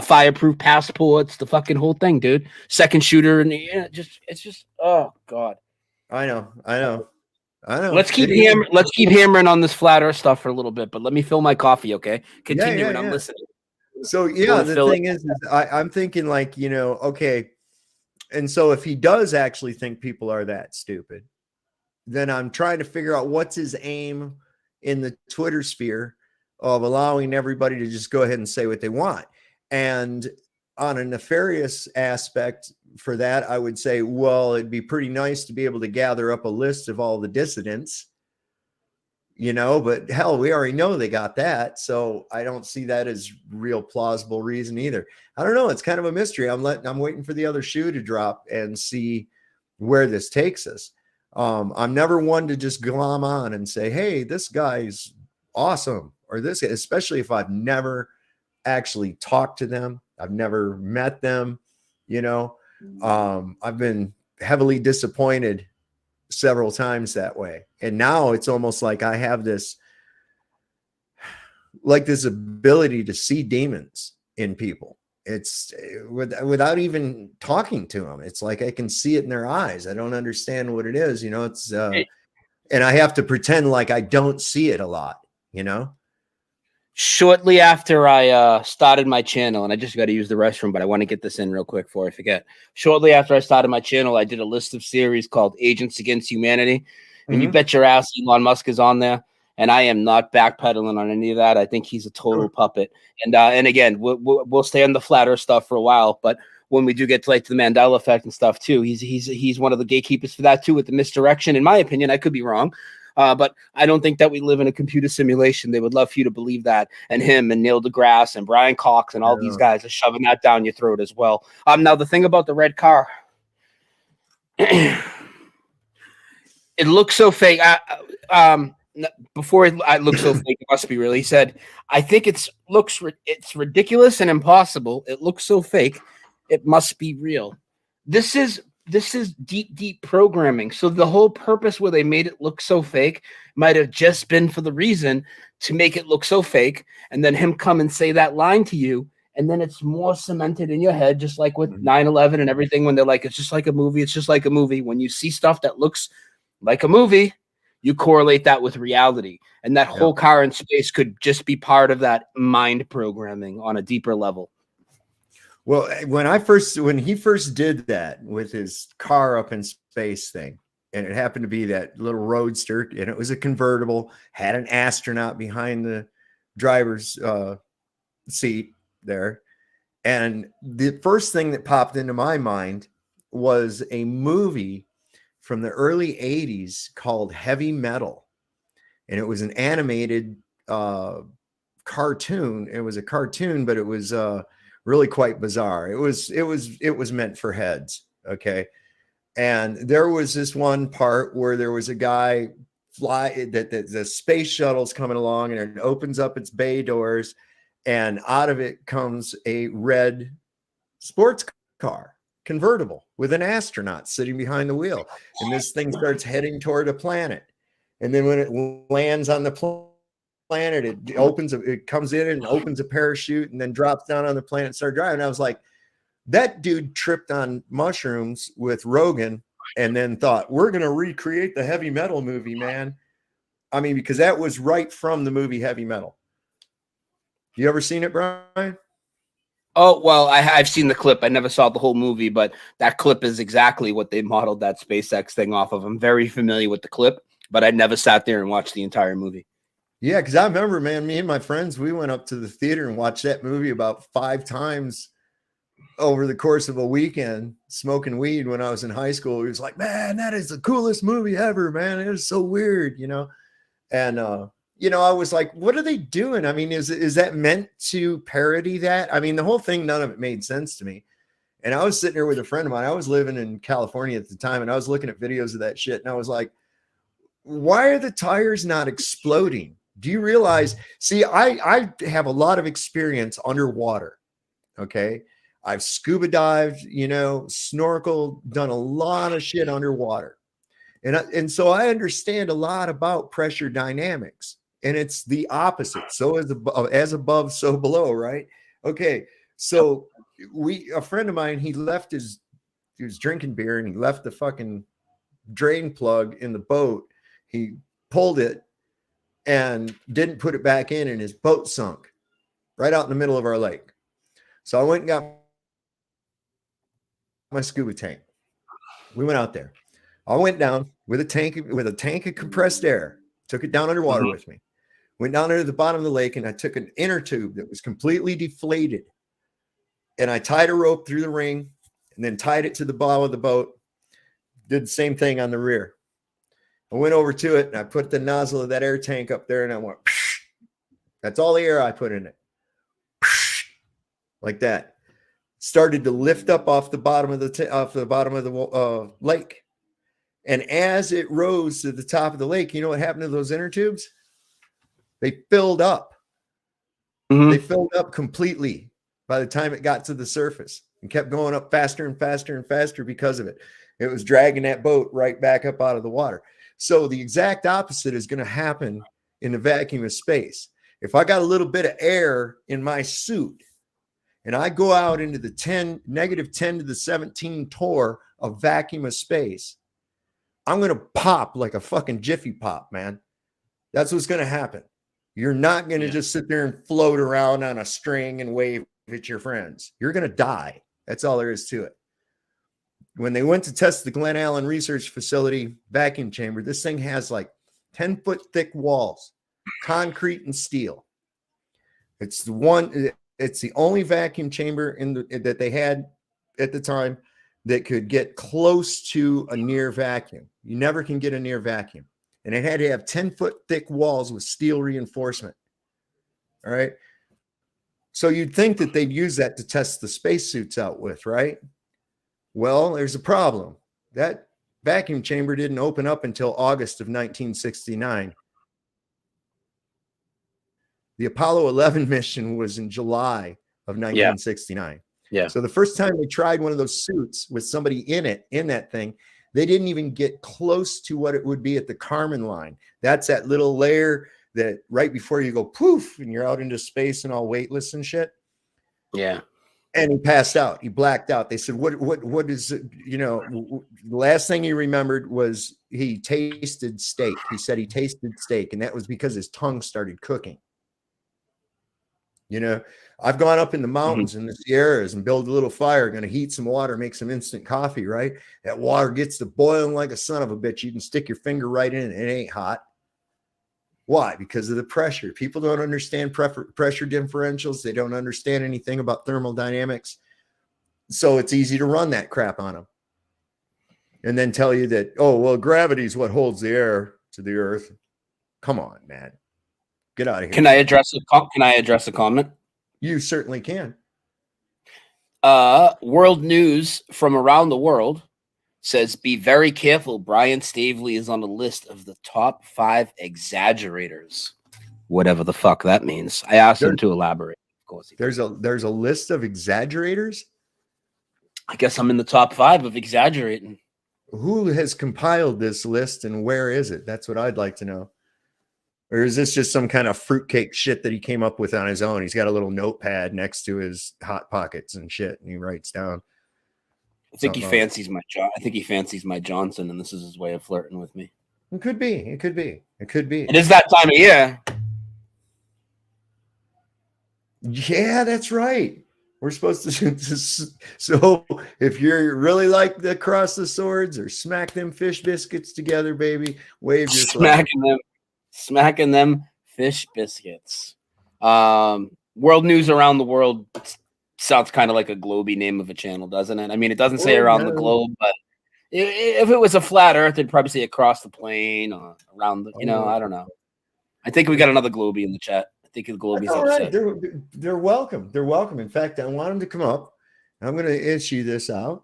Fireproof passports, the fucking whole thing, dude. Second shooter, and it's just oh god. I know. Let's keep hammering on this flat Earth stuff for a little bit, but let me fill my coffee, okay? Continue, and I'm listening. So yeah, the thing is I'm thinking like, you know, okay, and so if he does actually think people are that stupid, then I'm trying to figure out what's his aim in the Twitter sphere of allowing everybody to just go ahead and say what they want. And on a nefarious aspect for that, I would say, well, it'd be pretty nice to be able to gather up a list of all the dissidents, you know, but hell, we already know they got that. So I don't see that as real plausible reason either. I don't know. It's kind of a mystery. I'm waiting for the other shoe to drop and see where this takes us. I'm never one to just glom on and say, hey, this guy's awesome, or this, especially if I've never actually talked to them. I've never met them, you know. I've been heavily disappointed several times that way. And now it's almost like I have this ability to see demons in people. It's without even talking to them. It's like I can see it in their eyes. I don't understand what it is. It's and I have to pretend like I don't see it a lot, Shortly after I started my channel, and I just got to use the restroom, but I want to get this in real quick before I forget. Shortly after I started my channel, I did a list of series called Agents Against Humanity. And you bet your ass Elon Musk is on there. And I am not backpedaling on any of that. I think he's a total puppet. And again, we'll stay on the flat Earth stuff for a while. But when we do get to like the Mandela effect and stuff too, he's one of the gatekeepers for that too, with the misdirection. In my opinion, I could be wrong. But I don't think that we live in a computer simulation. They would love for you to believe that. And him and Neil deGrasse and Brian Cox and all these guys are shoving that down your throat as well. Now, the thing about the red car, it looks so fake. Before it looks so fake, it must be real. He said, I think it's ridiculous and impossible. It looks so fake. It must be real. This is deep programming. So the whole purpose where they made it look so fake might have just been for the reason to make it look so fake, and then him come and say that line to you, and then it's more cemented in your head, just like with 9/11 and everything, when they're like, it's just like a movie. It's just like a movie. When you see stuff that looks like a movie, you correlate that with reality. And that whole car in space could just be part of that mind programming on a deeper level. Well, when he first did that with his car up in space thing, and it happened to be that little roadster, and it was a convertible, had an astronaut behind the driver's seat there. And the first thing that popped into my mind was a movie from the early 80s called Heavy Metal. And it was an animated cartoon. It was a cartoon, but it was really quite bizarre. It was meant for heads. Okay. And there was this one part where there was a guy that the space shuttle's coming along, and it opens up its bay doors, and out of it comes a red sports car convertible with an astronaut sitting behind the wheel. And this thing starts heading toward a planet. And then when it lands on the planet, it comes in and opens a parachute and then drops down on the planet and starts driving. And I was like, that dude tripped on mushrooms with Rogan and then thought, we're going to recreate the Heavy Metal movie, man. I mean, because that was right from the movie Heavy Metal. You ever seen it, Brian? Oh, well, I've seen the clip. I never saw the whole movie, but that clip is exactly what they modeled that SpaceX thing off of. I'm very familiar with the clip, but I never sat there and watched the entire movie. Yeah, because I remember, man, me and my friends, we went up to the theater and watched that movie about 5 times over the course of a weekend, smoking weed when I was in high school. He was like, man, that is the coolest movie ever, man. It was so weird, And, I was like, what are they doing? I mean, is that meant to parody that? I mean, the whole thing, none of it made sense to me. And I was sitting there with a friend of mine. I was living in California at the time, and I was looking at videos of that shit. And I was like, why are the tires not exploding? Do you realize? See, I have a lot of experience underwater. Okay. I've scuba dived, snorkeled, done a lot of shit underwater. And so I understand a lot about pressure dynamics, and it's the opposite. So as above, so below, right? Okay. So a friend of mine, he was drinking beer, and he left the fucking drain plug in the boat. He pulled it and didn't put it back in, and his boat sunk right out in the middle of our lake. So I went and got my scuba tank. We went out there. I went down with a tank of compressed air, took it down underwater with me, went down there to the bottom of the lake, and I took an inner tube that was completely deflated, and I tied a rope through the ring and then tied it to the bottom of the boat, did the same thing on the rear. I went over to it and I put the nozzle of that air tank up there, and I went, psh. That's all the air I put in it. Psh. Like that. Started to lift up off the bottom of the lake. And as it rose to the top of the lake, you know what happened to those inner tubes? They filled up. They filled up completely by the time it got to the surface, and kept going up faster and faster and faster because of it. It was dragging that boat right back up out of the water. So the exact opposite is going to happen in the vacuum of space. If I got a little bit of air in my suit and I go out into the -10 to the 17 torr of vacuum of space, I'm going to pop like a fucking Jiffy Pop, man. That's what's going to happen. You're not going to just sit there and float around on a string and wave at your friends. You're going to die. That's all there is to it. When they went to test the Glen Allen Research Facility vacuum chamber, this thing has like 10-foot thick walls, concrete and steel. It's the only vacuum chamber that they had at the time that could get close to a near vacuum. You never can get a near vacuum. And it had to have 10-foot thick walls with steel reinforcement. All right. So you'd think that they'd use that to test the spacesuits out with, right? Well, there's a problem. That vacuum chamber didn't open up until August of 1969. The Apollo 11 mission was in July of 1969. Yeah. So the first time they tried one of those suits with somebody in that thing, they didn't even get close to what it would be at the Kármán line. That's that little layer that right before you go poof and you're out into space and all weightless and shit. Yeah. And he passed out. He blacked out. They said, what is it? You know, the last thing he remembered was he tasted steak. He said he tasted steak, and that was because his tongue started cooking. You know, I've gone up in the mountains in the Sierras and build a little fire, going to heat some water, make some instant coffee, right? That water gets to boiling like a son of a bitch. You can stick your finger right in it. It ain't hot. Why? Because of the pressure. People don't understand pressure differentials. They don't understand anything about thermodynamics. So it's easy to run that crap on them. And then tell you that, oh, well, gravity is what holds the air to the earth. Come on, man. Get out of here. Can I address a comment? You certainly can. World news from around the world says, be very careful. Brian Staveley is on the list of the top 5 exaggerators. Whatever the fuck that means. I asked him to elaborate. Of course, there's a list of exaggerators. I guess I'm in the top 5 of exaggerating. Who has compiled this list and where is it? That's what I'd like to know. Or is this just some kind of fruitcake shit that he came up with on his own? He's got a little notepad next to his hot pockets and shit, and he writes down. I think he fancies my Johnson, and this is his way of flirting with me. It could be. It could be. It could be. It is that time of year. Yeah, that's right. We're supposed to. So if you're really like the cross the swords or smack them fish biscuits together, baby, wave your flag. Smacking them fish biscuits. World news around the world sounds kind of like a globy name of a channel, doesn't it? I mean, it doesn't say around the globe, but if it was a flat Earth, it'd probably say across the plane or around the. You know, I don't know. I think we got another globy in the chat. I think the globy's upset. Right. They're welcome. They're welcome. In fact, I want them to come up. I'm going to issue this out.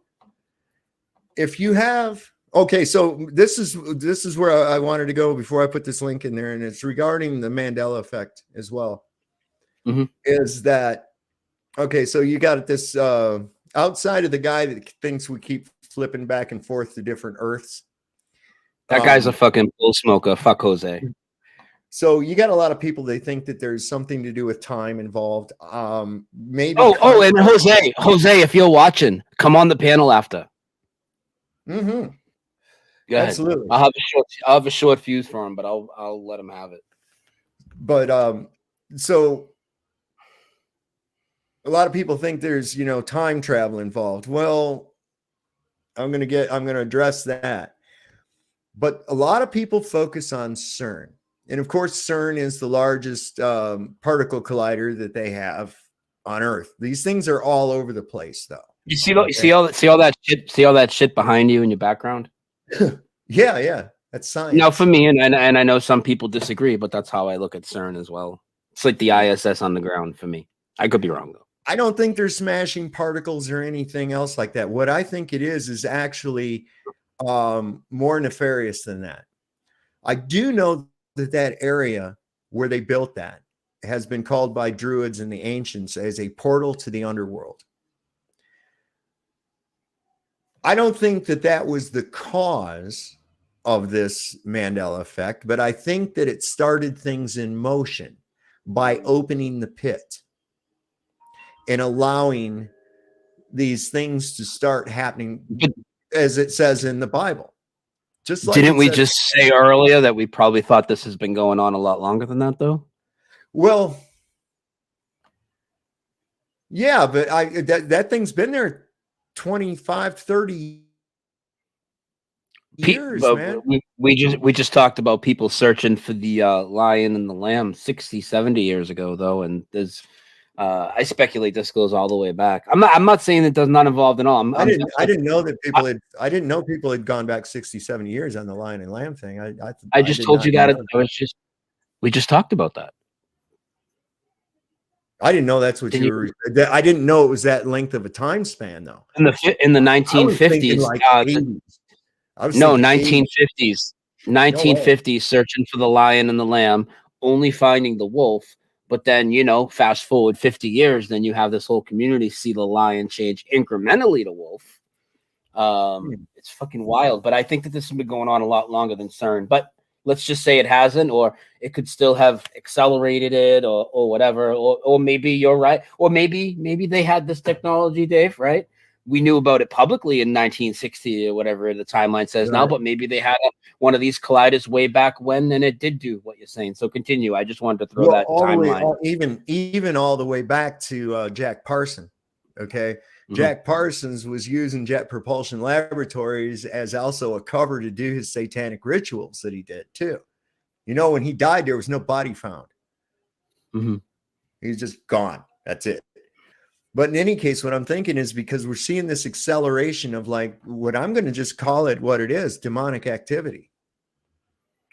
If you have. Okay, so this is where I wanted to go before I put this link in there, and it's regarding the Mandela effect as well. Is that okay? So you got this outside of the guy that thinks we keep flipping back and forth to different Earths. That guy's a fucking bull smoker. Fuck Jose. So you got a lot of people. They think that there's something to do with time involved. Maybe. Oh, and Jose, if you're watching, come on the panel after. Go ahead. Absolutely. I'll have a short fuse for him, but I'll let him have it. But so a lot of people think there's time travel involved. Well, I'm going to address that. But a lot of people focus on CERN. And of course, CERN is the largest particle collider that they have on Earth. These things are all over the place, though. You see all that shit behind you in your background? Yeah, that's science. Now, for me, and I know some people disagree, but that's how I look at CERN as well. It's like the ISS on the ground for me. I could be wrong though. I don't think they're smashing particles or anything else like that. What I think it is actually more nefarious than that. I do know that area where they built that has been called by Druids and the ancients as a portal to the underworld. I don't think that was the cause of this Mandela effect, but I think that it started things in motion by opening the pit. and allowing these things to start happening as it says in the Bible. Just like didn't we just say earlier that we probably thought this has been going on a lot longer than that, though? Well, yeah, but that thing's been there 25, 30 years, man. We just talked about people searching for the lion and the lamb 60, 70 years ago, though, and there's I speculate this goes all the way back. I'm not saying it does not involve at all. I didn't know that people had gone back 60, 70 years on the lion and lamb thing. I just told you that. We just talked about that. I didn't know that's what you were. I didn't know it was that length of a time span, though. In the 1950s, no, 1950s, 1950s, searching for the lion and the lamb, only finding the wolf. But then, fast forward 50 years, then you have this whole community see the lion change incrementally to wolf. It's fucking wild. But I think that this has been going on a lot longer than CERN. But let's just say it hasn't, or it could still have accelerated it, or whatever, or maybe you're right, or maybe they had this technology, Dave, right? We knew about it publicly in 1960 or whatever the timeline says now, but maybe they had one of these colliders way back when, and it did do what you're saying. So continue. I just wanted to throw that timeline. Even all the way back to Jack Parson. Okay. Jack Parsons was using Jet Propulsion Laboratories as also a cover to do his satanic rituals that he did too. When he died, there was no body found. He's just gone. That's it. But in any case, what I'm thinking is because we're seeing this acceleration of what I'm going to just call it what it is, demonic activity.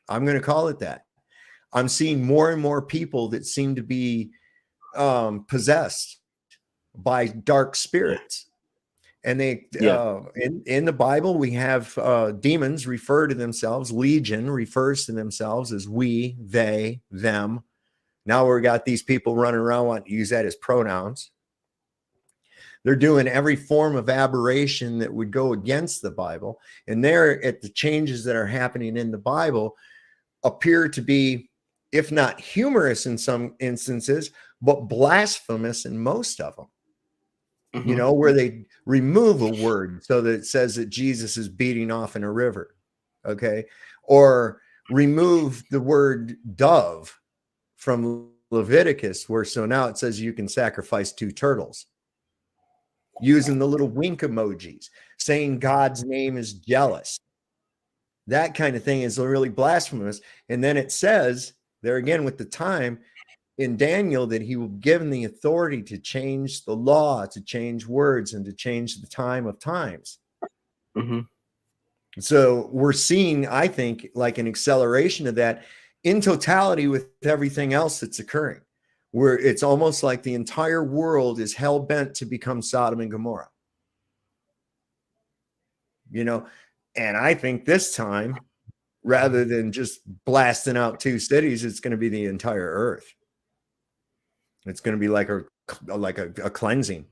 I'm going to call it that. I'm seeing more and more people that seem to be possessed by dark spirits. And they in the Bible, we have demons refer to themselves. Legion refers to themselves as we, they, them. Now we've got these people running around wanting to use that as pronouns. They're doing every form of aberration that would go against the Bible. And the changes that are happening in the Bible appear to be, if not humorous in some instances, but blasphemous in most of them. Where they remove a word so that it says that Jesus is beating off in a river. Okay. Or remove the word dove from Leviticus, so now it says you can sacrifice 2 turtles. Using the little wink emojis, saying God's name is jealous. That kind of thing is really blasphemous. And then it says there again with the time in Daniel that he will be given the authority to change the law, to change words, and to change the time of times. So we're seeing, I think, like an acceleration of that in totality with everything else that's occurring, where it's almost like the entire world is hell-bent to become Sodom and Gomorrah. And I think this time, rather than just blasting out 2 cities, it's going to be the entire earth. It's going to be like a cleansing,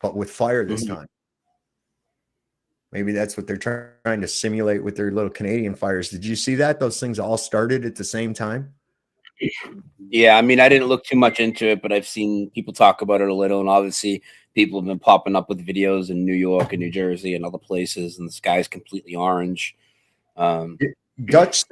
but with fire this time. Maybe that's what they're trying to simulate with their little Canadian fires. Did you see that? Those things all started at the same time? Yeah, I mean, I didn't look too much into it, but I've seen people talk about it a little, and obviously people have been popping up with videos in New York and New Jersey and other places, and the sky's completely orange. Dutch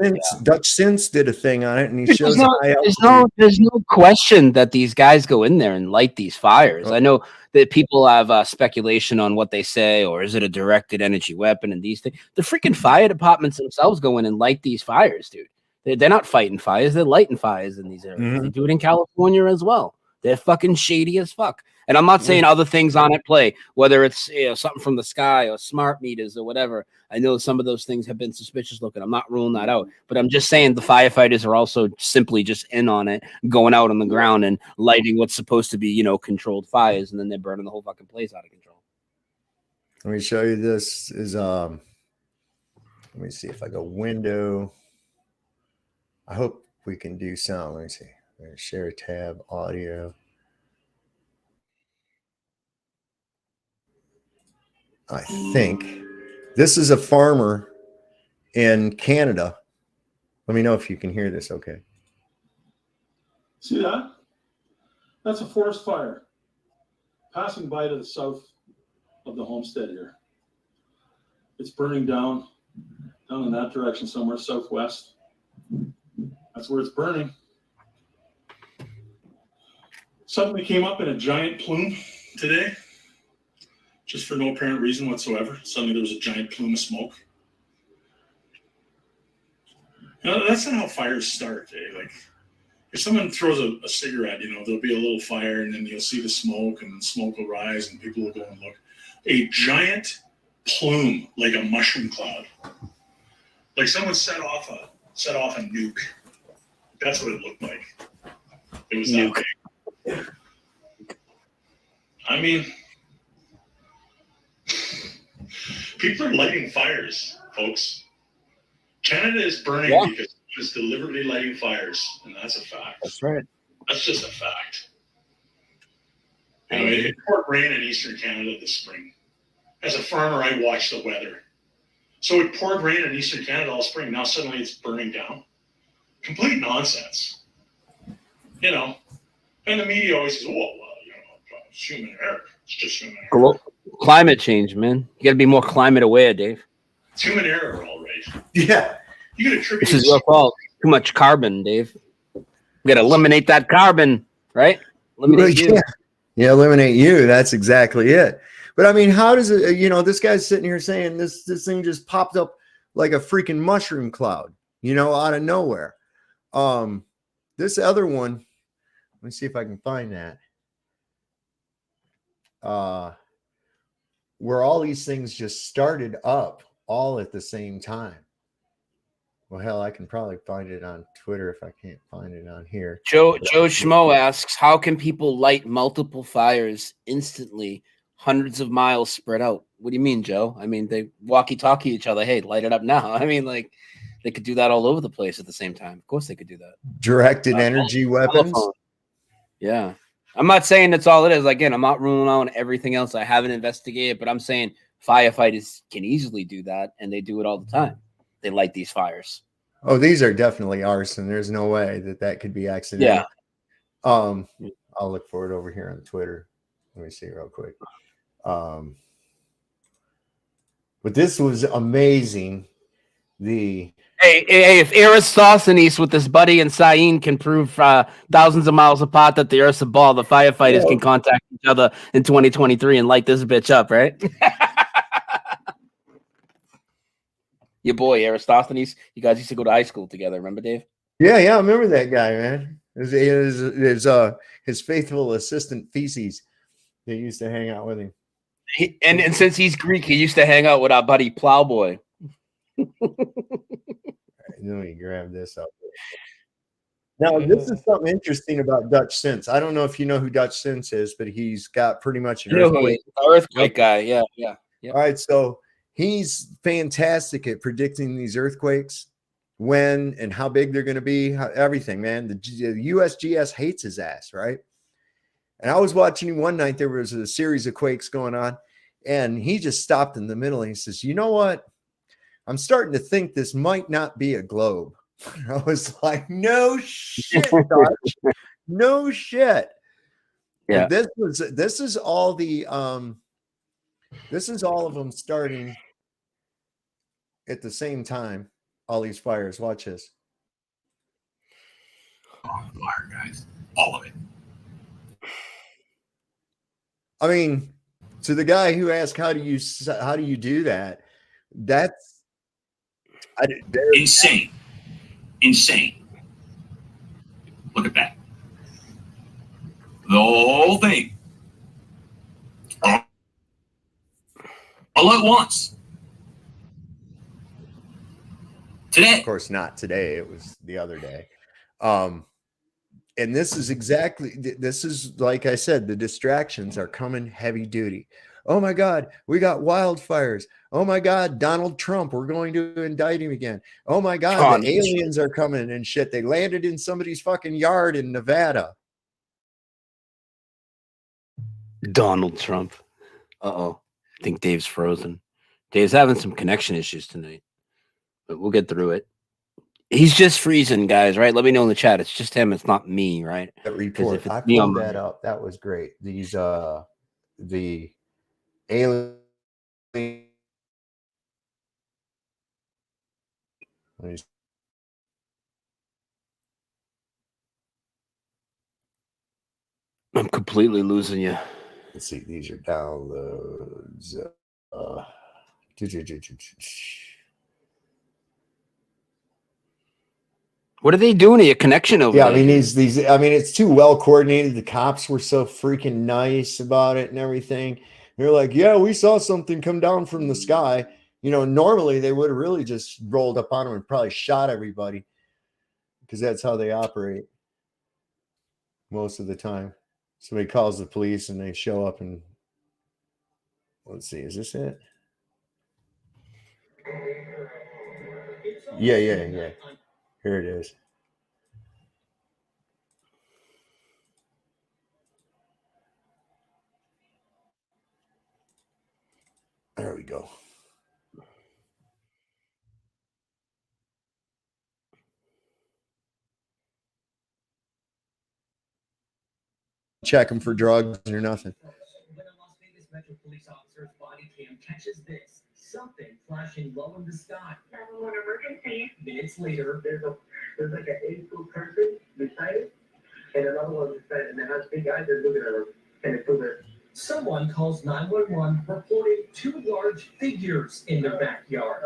Sense did a thing on it, and he shows there's no question that these guys go in there and light these fires. I know that people have speculation on what they say, or is it a directed energy weapon, and these things. The freaking fire departments themselves go in and light these fires, dude. They're not fighting fires, they're lighting fires in these areas. They do it in California as well. They're fucking shady as fuck. And I'm not saying other things on at play, whether it's something from the sky or smart meters or whatever. I know some of those things have been suspicious looking. I'm not ruling that out. But I'm just saying the firefighters are also simply just in on it, going out on the ground and lighting what's supposed to be, controlled fires, and then they're burning the whole fucking place out of control. Let me show you this is let me see if I go window. I hope we can do sound. Let me see. Share tab, audio. I think this is a farmer in Canada. Let me know if you can hear this. Okay. See that? That's a forest fire. passing by to the south of the homestead here. It's burning down in that direction somewhere, southwest. That's where it's burning. Suddenly came up in a giant plume today, just for no apparent reason whatsoever. Suddenly there was a giant plume of smoke. You know, that's not how fires start, eh? Like, if someone throws a cigarette, you know, there'll be a little fire, and then you'll see the smoke, and the smoke will rise, and people will go and look. A giant plume, like a mushroom cloud, like someone set off a nuke. That's what it looked like. It was that big. I mean, people are lighting fires, folks. Canada is burning because it's deliberately lighting fires, and that's a fact. That's right. That's just a fact. You know, it poured rain in eastern Canada this spring. As a farmer, I watch the weather. So it poured rain in eastern Canada all spring. Now suddenly it's burning down. Complete nonsense. You know, and the media always says, "Oh, well, you know, it's human error. It's just human error." Climate change, man. You got to be more climate aware, Dave. It's human error, all right. Yeah. You could attribute This is your fault. Too much carbon, Dave. We got to eliminate that carbon, right? Eliminate you. Yeah, eliminate you. That's exactly it. But I mean, how does it, you know, this guy's sitting here saying this thing just popped up like a freaking mushroom cloud, you know, out of nowhere. This other one, let me see if I can find that. Where all these things just started up all at the same time. Well, hell, I can probably find it on Twitter if I can't find it on here. Joe Schmo asks, how can people light multiple fires instantly, hundreds of miles spread out? What do you mean, Joe? I mean, they walkie-talkie each other. Hey, light it up now. I mean, like, they could do that all over the place at the same time. Of course they could do that. Directed energy weapons. Yeah. I'm not saying that's all it is. Again, I'm not ruling out everything else I haven't investigated, but I'm saying firefighters can easily do that, and they do it all the time. They light these fires. Oh, these are definitely arson. There's no way that could be accidental. Yeah. I'll look for it over here on Twitter. Let me see real quick. But this was amazing. Hey, if Eratosthenes with his buddy and Saeed can prove thousands of miles apart that the Earth's a ball, the firefighters can contact each other in 2023 and light this bitch up, right? Your boy Eratosthenes, you guys used to go to high school together, remember, Dave? Yeah, I remember that guy, man. His faithful assistant Theses. They used to hang out with him. And since he's Greek, he used to hang out with our buddy Plowboy. Let me grab this up. Now, this is something interesting about Dutch Sense. I don't know if you know who Dutch Sense is, but he's got pretty much an earthquake guy. Yeah. Yep. All right, so he's fantastic at predicting these earthquakes, when and how big they're going to be, everything, man. The USGS hates his ass, right? And I was watching him one night. There was a series of quakes going on, and he just stopped in the middle and he says, "You know what? I'm starting to think this might not be a globe." I was like, "No shit, Dutch. No shit." Yeah. And this is all of them starting at the same time. All these fires. Watch this. Fire, guys. All of it. I mean, to the guy who asked, how do you do that? That's insane. Look at that. The whole thing. All at once. Today. Of course, not today. It was the other day. And this is like I said, the distractions are coming heavy duty. Oh my God, we got wildfires. Oh my God, Donald Trump, we're going to indict him again. Oh my God, the aliens are coming and shit. They landed in somebody's fucking yard in Nevada. Donald Trump. Uh-oh. I think Dave's frozen. Dave's having some connection issues tonight, but we'll get through it. He's just freezing, guys, right? Let me know in the chat. It's just him. It's not me, right? That report. I pulled that up. That was great. These the alien. I'm completely losing you. Let's see, these are downloads. What are they doing to your connection over Yeah, there? I mean dude? these. I mean, it's too well coordinated. The cops were so freaking nice about it and everything. They're like, "Yeah, we saw something come down from the sky." You know, normally they would have really just rolled up on them and probably shot everybody because that's how they operate most of the time. Somebody calls the police and they show up and let's see, is this it? Yeah. Here it is. There we go. Check them for drugs or nothing. When a Las Vegas Metro police officer's body cam catches this, something flashing low in the sky. 911 emergency. Minutes later, there's like an 8-foot person beside it, and another one beside it, and it has big eyes. They're looking at her, and it's over. Someone calls 911 reporting 2 large figures in their backyard.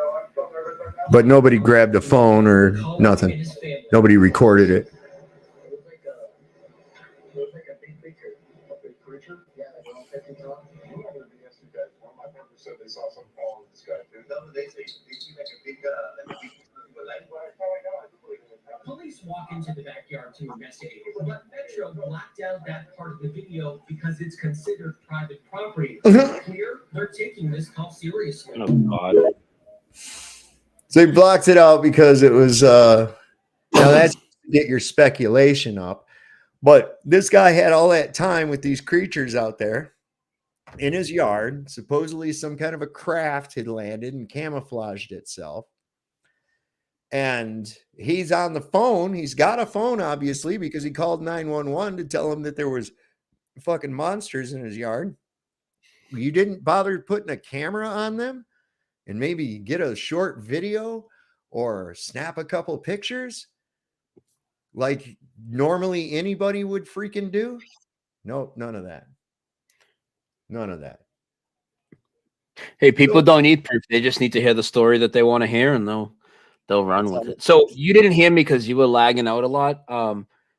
But nobody grabbed a phone or nothing. Nobody recorded it. It was like a big creature. Yeah, they were all catching on. One of my members said they saw something fall in the sky too. No, they see like a big light. Police walk into the backyard to investigate, but Metro blacked out that part of the video because it's considered private property. It's clear they're taking this call seriously. Oh God! So they blocked it out because it was now that's to get your speculation up. But this guy had all that time with these creatures out there in his yard. Supposedly some kind of a craft had landed and camouflaged itself. And he's on the phone. He's got a phone, obviously, because he called 911 to tell him that there was fucking monsters in his yard. You didn't bother putting a camera on them and maybe get a short video or snap a couple pictures like normally anybody would freaking do? Nope, none of that. None of that. Hey, people don't need proof; they just need to hear the story that they want to hear, and they'll run with it. So you didn't hear me because you were lagging out a lot.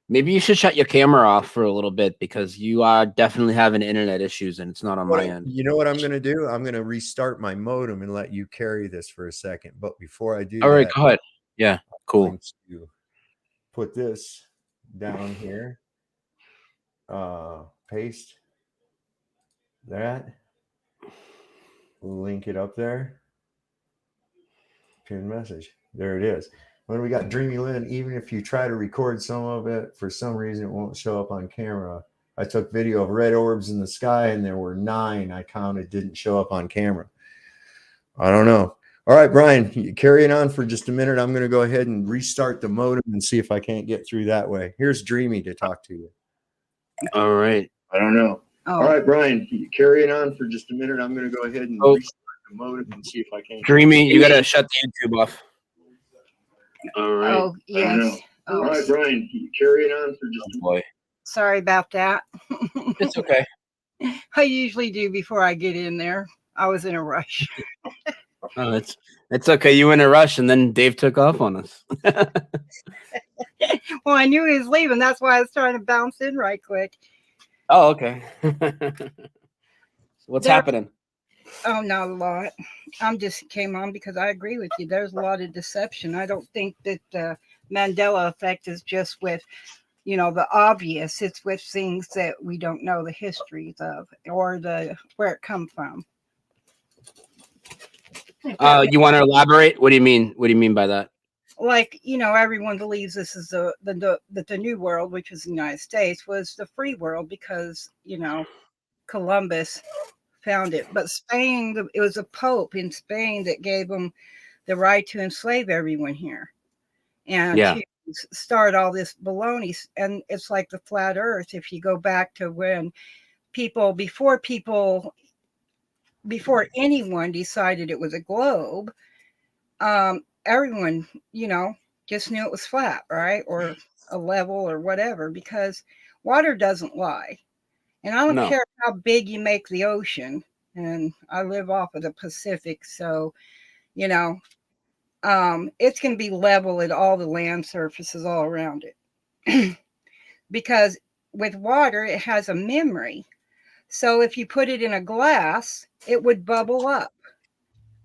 Maybe you should shut your camera off for a little bit because you are definitely having internet issues, and it's not on my end. You know what I'm going to do? I'm going to restart my modem and let you carry this for a second. But before I do, All right, go ahead. Yeah, cool. I'm going to put this down here. Paste that. Link it up there. Pin message. There it is. When we got Dreamy Lynn, even if you try to record some of it, for some reason it won't show up on camera. I took video of red orbs in the sky, and there were 9 I counted didn't show up on camera. I don't know. All right, Brian, carrying on for just a minute. I'm going to go ahead and restart the modem and see if I can't get through that way. Here's Dreamy to talk to you. All right. I don't know. Oh. All right, Brian, carrying on for just a minute. I'm going to go ahead and restart the modem and see if I can. Dreamy, you got to shut the YouTube off. All right. Oh, yes. All right, Brian, carrying on for just a boy. Sorry about that. It's okay. I usually do before I get in there. I was in a rush. Oh, it's okay. You were in a rush, and then Dave took off on us. Well, I knew he was leaving. That's why I was trying to bounce in right quick. Oh, okay. What's happening? Oh, not a lot. I'm just came on because I agree with you. There's a lot of deception. I don't think that the Mandela effect is just with, the obvious. It's with things that we don't know the histories of or where it come from. You want to elaborate? What do you mean? What do you mean by that? Like, everyone believes this is the new world, which is the United States, was the free world because, Columbus found it. But Spain, it was a pope in Spain that gave them the right to enslave everyone here and to start all this baloney. And it's like the flat earth. If you go back to when before anyone decided it was a globe, everyone, just knew it was flat, right? Or a level or whatever, because water doesn't lie. And I don't No. care how big you make the ocean. And I live off of the Pacific, so, it's going to be level at all the land surfaces all around it. Because with water, it has a memory. So if you put it in a glass, it would bubble up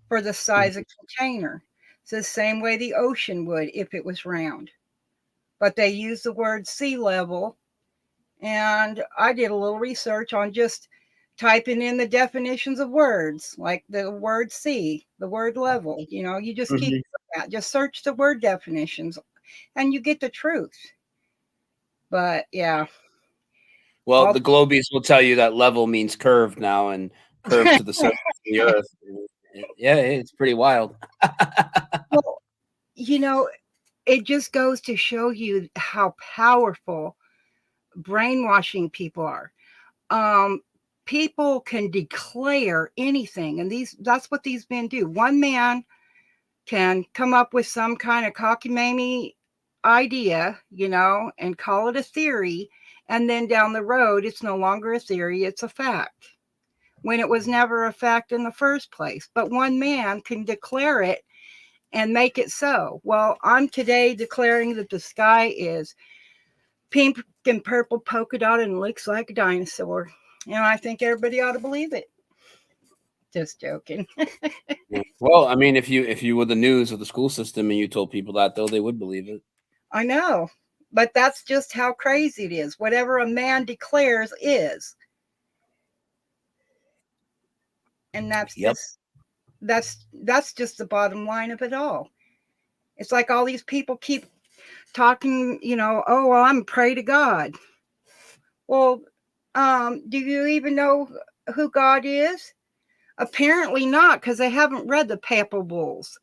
for the size of container. It's the same way the ocean would if it was round. But they use the word sea level. And I did a little research on just typing in the definitions of words, like the word sea, the word level. You just keep that. Just search the word definitions and you get the truth. But yeah. Well, the globies will tell you that level means curved now, and curved to the surface of the earth. Yeah, it's pretty wild. Well, it just goes to show you how powerful brainwashing people are. People can declare anything, and that's what these men do. One man can come up with some kind of cockamamie idea, and call it a theory, and then down the road it's no longer a theory, it's a fact, when it was never a fact in the first place. But one man can declare it and make it so. Well, I'm today declaring that the sky is pink and purple polka dot and looks like a dinosaur. And I think everybody ought to believe it. Just joking. Well, I mean, if you were the news or the school system and you told people that, though, they would believe it. I know, but that's just how crazy it is. Whatever a man declares is. And that's just the bottom line of it all. It's like all these people keep talking, oh, well, I'm pray to God. Well, do you even know who God is? Apparently not, because they haven't read the papal bulls.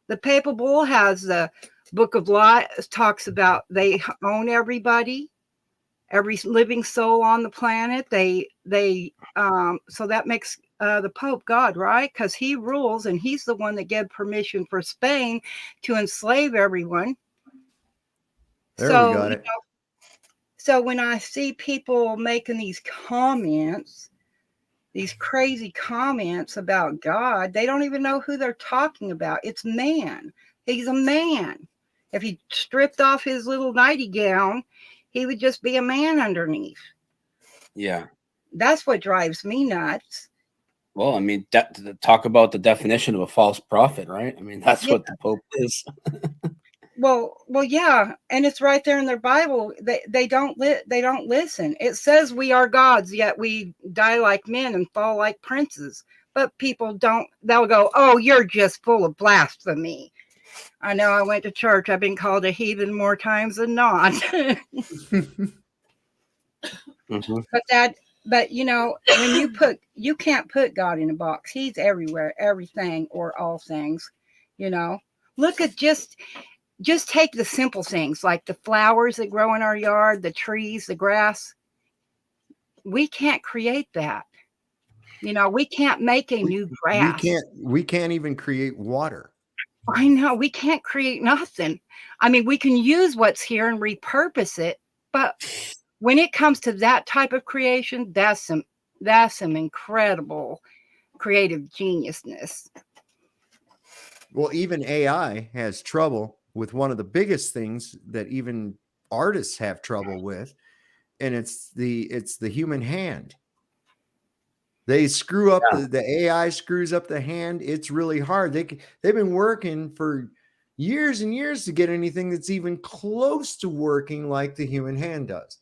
The papal bull has the Book of Law, talks about they own everybody, every living soul on the planet. So that makes the Pope God, right? Because he rules, and he's the one that gave permission for Spain to enslave everyone. We got it. So when I see people making these comments, these crazy comments about God, they don't even know who they're talking about. It's man. He's a man. If he stripped off his little nightgown, he would just be a man underneath. Yeah. That's what drives me nuts. Well, I mean, talk about the definition of a false prophet, right? I mean, that's what the Pope is. Well, yeah, and it's right there in their Bible. They don't listen. It says we are gods, yet we die like men and fall like princes. But people don't. They'll go, "Oh, you're just full of blasphemy." I know. I went to church. I've been called a heathen more times than not. But when you can't put God in a box. He's everywhere, everything, or all things. Look at just take the simple things like the flowers that grow in our yard, the trees, the grass. We can't create that. We can't make a new grass. We can't even create water. I know. We can't create nothing. I mean, we can use what's here and repurpose it. But when it comes to that type of creation, that's some incredible creative geniusness. Well, even AI has trouble with one of the biggest things that even artists have trouble with, and it's the human hand. They screw up the AI screws up the hand. It's really hard. They've been working for years and years to get anything that's even close to working like the human hand does.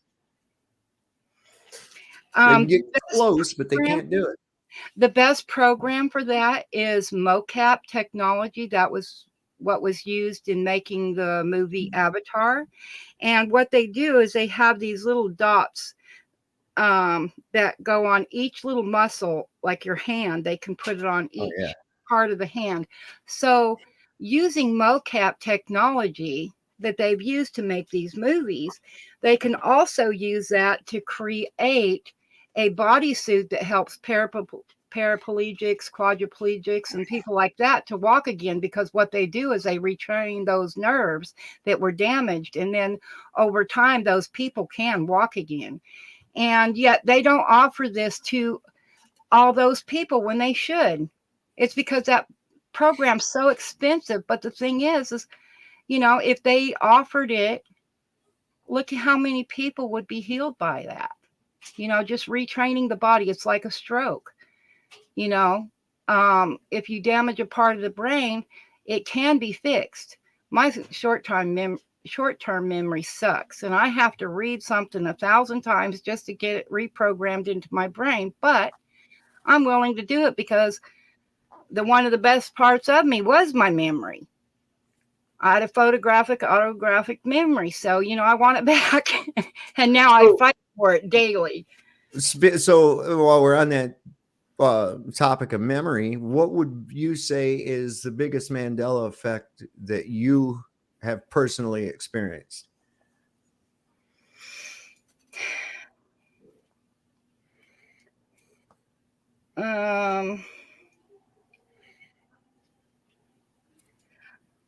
They can get close, but they can't do it. The best program for that is mocap technology. That was what was used in making the movie Avatar. And what they do is they have these little dots that go on each little muscle, like your hand. They can put it on each part of the hand. So using mocap technology that they've used to make these movies, they can also use that to create a bodysuit that helps paraplegics, quadriplegics, and people like that to walk again, because what they do is they retrain those nerves that were damaged. And then over time, those people can walk again. And yet they don't offer this to all those people when they should. It's because that program's so expensive. But the thing is, if they offered it, look at how many people would be healed by that. Just retraining the body. It's like a stroke. If you damage a part of the brain, it can be fixed. My short-term memory sucks, and I have to read something 1,000 times just to get it reprogrammed into my brain. But I'm willing to do it because one of the best parts of me was my memory. I had a autographic memory, so I want it back, and now I fight for it daily. So while we're on that topic of memory, what would you say is the biggest Mandela effect that you have personally experienced?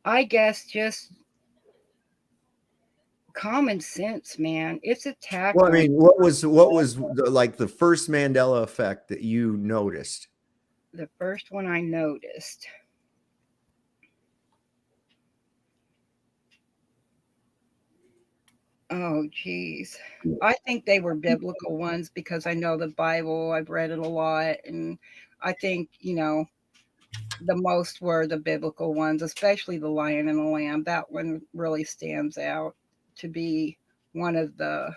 I guess just common sense, man. It's attack. Well, I mean, what was the first Mandela effect that you noticed? The first one I noticed. Oh, geez. I think they were biblical ones because I know the Bible. I've read it a lot. And I think, the most were the biblical ones, especially the Lion and the Lamb. That one really stands out to be one of the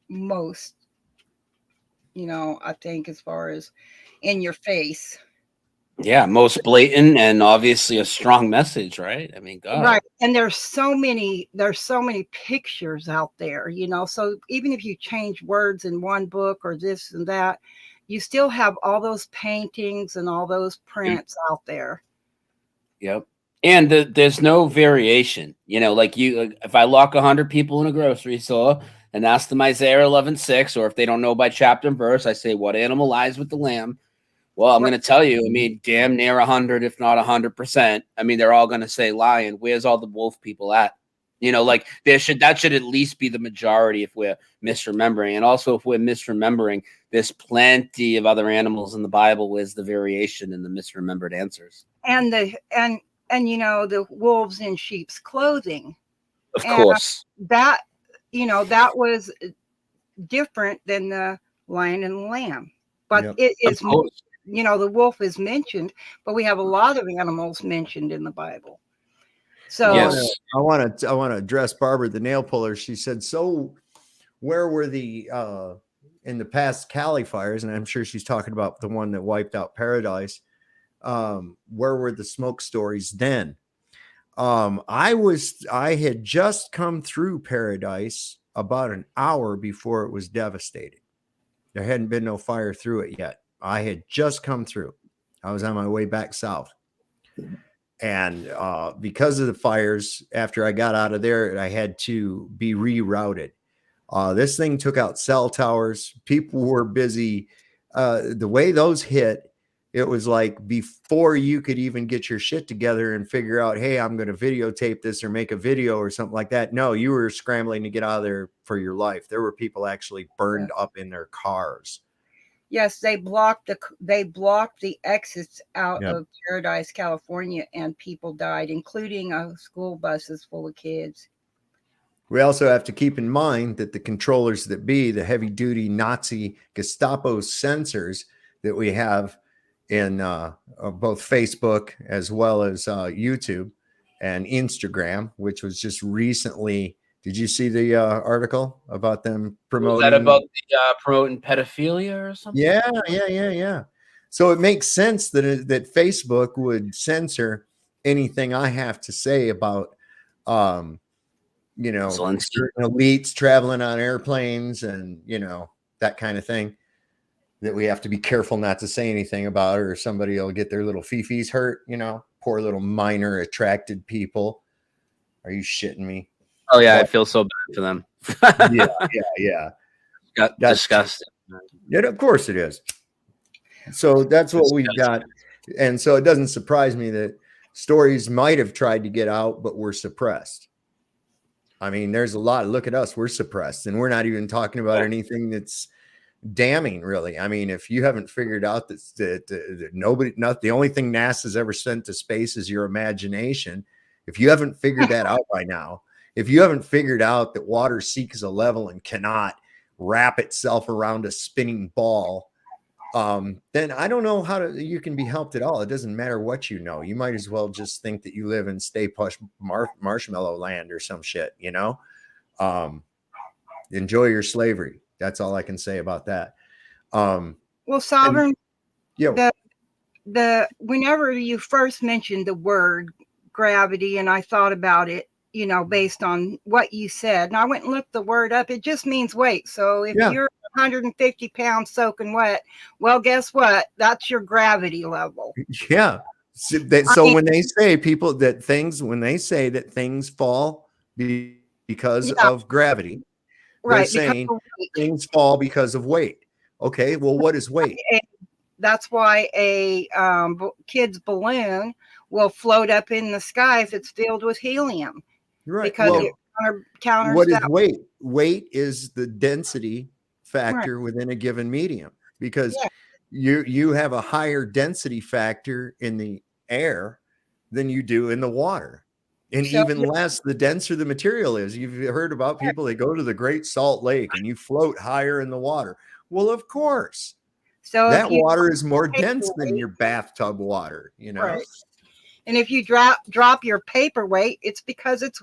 most, I think, as far as in your face. Yeah, most blatant and obviously a strong message, right? I mean, God. Right. And there's so many pictures out there, so even if you change words in one book or this and that, you still have all those paintings and all those prints out there. Yep. And there's no variation, if I lock 100 people in a grocery store and ask them Isaiah 11:6, or if they don't know by chapter and verse, I say, what animal lies with the lamb? Well, I'm going to tell you, damn near 100, if not 100%. They're all going to say lion. Where's all the wolf people at? That should at least be the majority if we're misremembering. And also, if we're misremembering, there's plenty of other animals in the Bible. Where's the variation in the misremembered answers? And the wolves in sheep's clothing. Of course. That was different than the lion and the lamb. But it is, the wolf is mentioned, but we have a lot of animals mentioned in the Bible. So yes. I want to address Barbara, the nail puller. She said, so where were the in the past Cali fires, and I'm sure she's talking about the one that wiped out Paradise, where were the smoke stories then? I had just come through Paradise about an hour before it was devastated. There hadn't been no fire through it yet. I had just come through. I was on my way back south. And because of the fires, after I got out of there, I had to be rerouted. This thing took out cell towers. People were busy. The way those hit, it was like before you could even get your shit together and figure out, hey, I'm going to videotape this or make a video or something like that. No, you were scrambling to get out of there for your life. There were people actually burned up in their cars. Yes, they blocked the exits out of Paradise, California, and people died, including school buses full of kids. We also have to keep in mind that the controllers that be the heavy-duty Nazi Gestapo censors that we have in both Facebook as well as YouTube and Instagram, which was just recently. Did you see the article about them promoting? Was that about the promoting pedophilia or something? Yeah. So it makes sense that Facebook would censor anything I have to say about, certain elites traveling on airplanes and, that kind of thing, that we have to be careful not to say anything about, or somebody will get their little fifis hurt, poor little minor attracted people. Are you shitting me? Oh yeah, I feel so bad for them. Yeah. Got disgusting. Yeah, of course it is. So that's what we've got. And so it doesn't surprise me that stories might have tried to get out, but were suppressed. I mean, there's a lot. Look at us. We're suppressed. And we're not even talking about anything that's damning, really. I mean, if you haven't figured out that nobody, not the only thing NASA's ever sent to space is your imagination. If you haven't figured that out by now, if you haven't figured out that water seeks a level and cannot wrap itself around a spinning ball, then I don't know how you can be helped at all. It doesn't matter what you know. You might as well just think that you live in Stay Puft Marshmallow Land or some shit, you know? Enjoy your slavery. That's all I can say about that. Well, Sovereign, Yeah. the whenever you first mentioned the word gravity, and I thought about it, you know, based on what you said, and I went and looked the word up. It just means weight. So if you're 150 pounds soaking wet, well, guess what? That's your gravity level. Yeah. So when they say people that things, when they say that things fall because of gravity, they're saying things fall because of weight. Okay. Well, what is weight? That's why a kid's balloon will float up in the sky if it's filled with helium. Right. Because well, it counters what is that. weight? Weight is the density factor within a given medium, because you have a higher density factor in the air than you do in the water, and even less the denser the material is. You've heard about people that go to the Great Salt Lake and you float higher in the water. Well, of course. So that water is more dense than your bathtub water, you know. Right. And if you drop your paperweight, it's because it's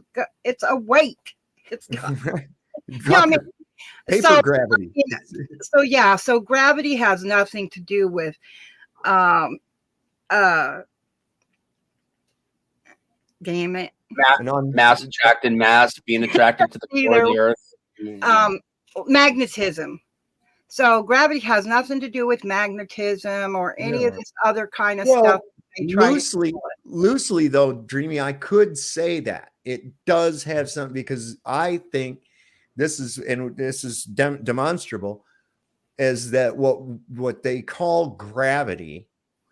a weight. It's paper gravity. So gravity has nothing to do with damn it. Mass attracting mass, being attracted to the core of the earth. Magnetism. So gravity has nothing to do with magnetism or any of this other kind of stuff. Loosely though, Dreamy, I could say that it does have something, because I think this is demonstrable, is that what they call gravity,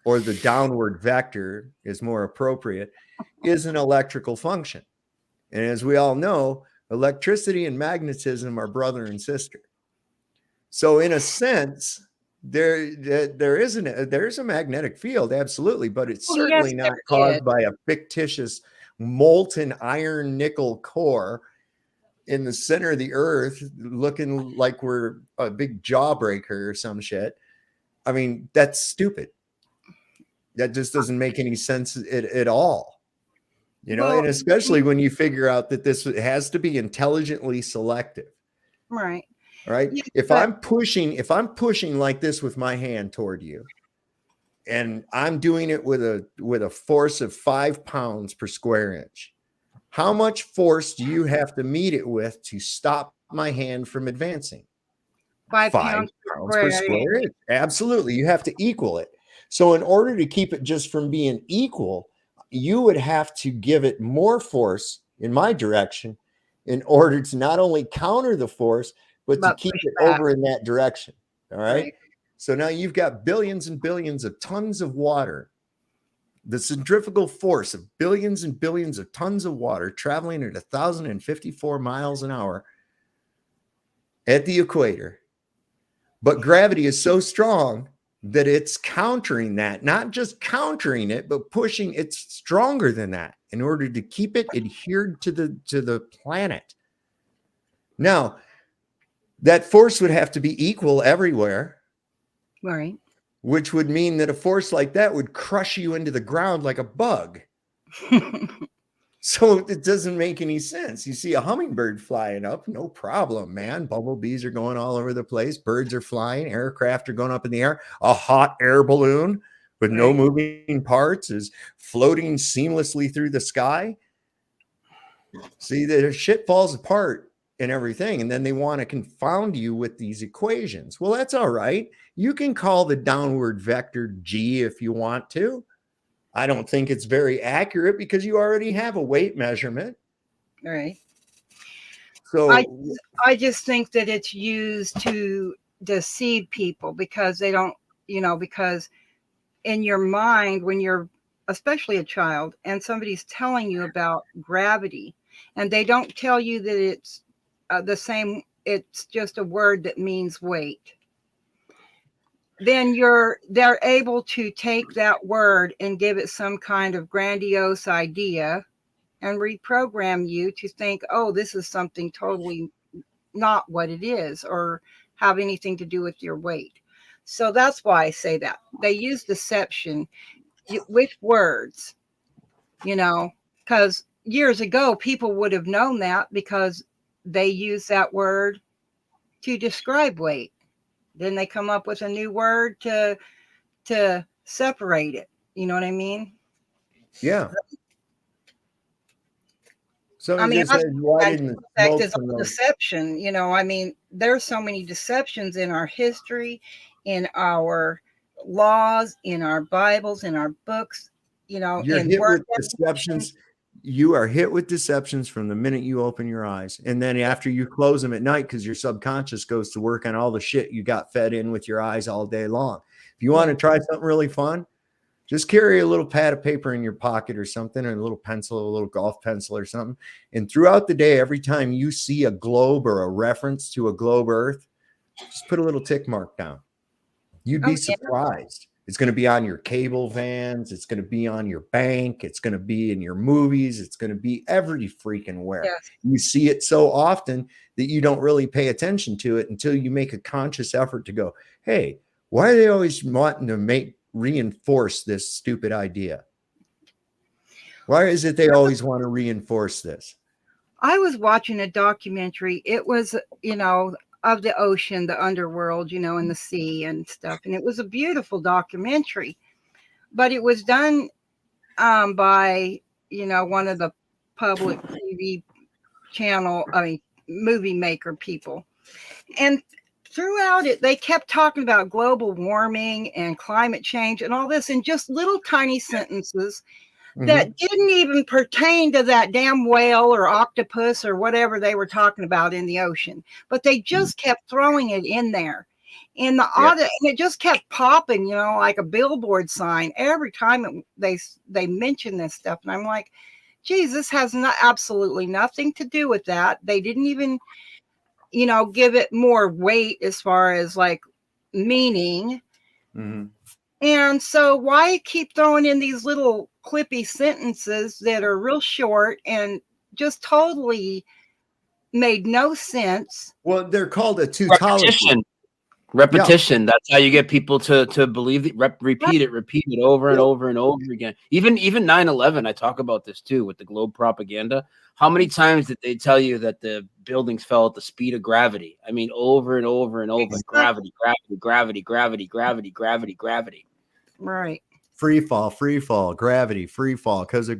or the downward vector is more appropriate, is an electrical function. And as we all know, electricity and magnetism are brother and sister. So in a sense, there's a magnetic field, absolutely, but it's certainly not caused by a fictitious molten iron nickel core in the center of the earth looking like we're a big jawbreaker or some shit. I mean, that's stupid. That just doesn't make any sense at all, you know. And especially when you figure out that this has to be intelligently selective, right? Yeah, if I'm pushing like this with my hand toward you, and I'm doing it with a force of 5 pounds per square inch, how much force do you have to meet it with to stop my hand from advancing? 5 pounds per square inch. Absolutely. You have to equal it. So in order to keep it just from being equal, you would have to give it more force in my direction in order to not only counter the force, but to keep it over in that direction. All right. So now you've got billions and billions of tons of water, the centrifugal force of billions and billions of tons of water traveling at 1,054 miles an hour at the equator. But gravity is so strong that it's countering that, not just countering it, but pushing. It's stronger than that in order to keep it adhered to the planet. Now, that force would have to be equal everywhere. Right. Which would mean that a force like that would crush you into the ground like a bug. So it doesn't make any sense. You see a hummingbird flying up, no problem, man. Bumblebees are going all over the place. Birds are flying. Aircraft are going up in the air. A hot air balloon with no moving parts is floating seamlessly through the sky. See, the shit falls apart and everything, and then they want to confound you with these equations. Well, that's all right. You can call the downward vector G if you want to. I don't think it's very accurate because you already have a weight measurement. Right. So I just think that it's used to deceive people because they don't, because in your mind, when you're especially a child and somebody's telling you about gravity and they don't tell you that it's the same, it's just a word that means weight, then they're able to take that word and give it some kind of grandiose idea and reprogram you to think, oh, this is something totally not what it is or have anything to do with your weight. So that's why I say that. They use deception with words, because years ago, people would have known that because they use that word to describe weight. Then they come up with a new word to separate it. You know what I mean? Yeah. So I mean, just said, why didn't the fact smoke is from those? deception. I mean, there's so many deceptions in our history, in our laws, in our Bibles, in our books. You're in hit word with deceptions. You are hit with deceptions from the minute you open your eyes. And then after you close them at night, because your subconscious goes to work on all the shit you got fed in with your eyes all day long. If you want to try something really fun, just carry a little pad of paper in your pocket or something, or a little pencil, a little golf pencil or something. And throughout the day, every time you see a globe or a reference to a globe Earth, just put a little tick mark down. You'd be surprised. It's going to be on your cable vans. It's going to be on your bank. It's going to be in your movies. It's going to be every freaking where. Yes. You see it so often that you don't really pay attention to it until you make a conscious effort to go, hey, why are they always wanting to reinforce this stupid idea? Why is it they always want to reinforce this? I was watching a documentary. It was, of the ocean, the underworld, and the sea and stuff. And it was a beautiful documentary, but it was done by, one of the public TV movie maker people. And throughout it, they kept talking about global warming and climate change and all this in just little tiny sentences that didn't even pertain to that damn whale or octopus or whatever they were talking about in the ocean. But they just kept throwing it in there. And and it just kept popping, like a billboard sign every time they mention this stuff. And I'm like, geez, this has absolutely nothing to do with that. They didn't even, give it more weight as far as like meaning. And so why keep throwing in these little clippy sentences that are real short and just totally made no sense? Well, they're called a tautology. Repetition. That's how you get people to believe it, repeat it over and over and over again. Even 9/11, I talk about this too with the globe propaganda. How many times did they tell you that the buildings fell at the speed of gravity? I mean, over and over and over. Exactly. Gravity. Right. Free fall, gravity, free fall because of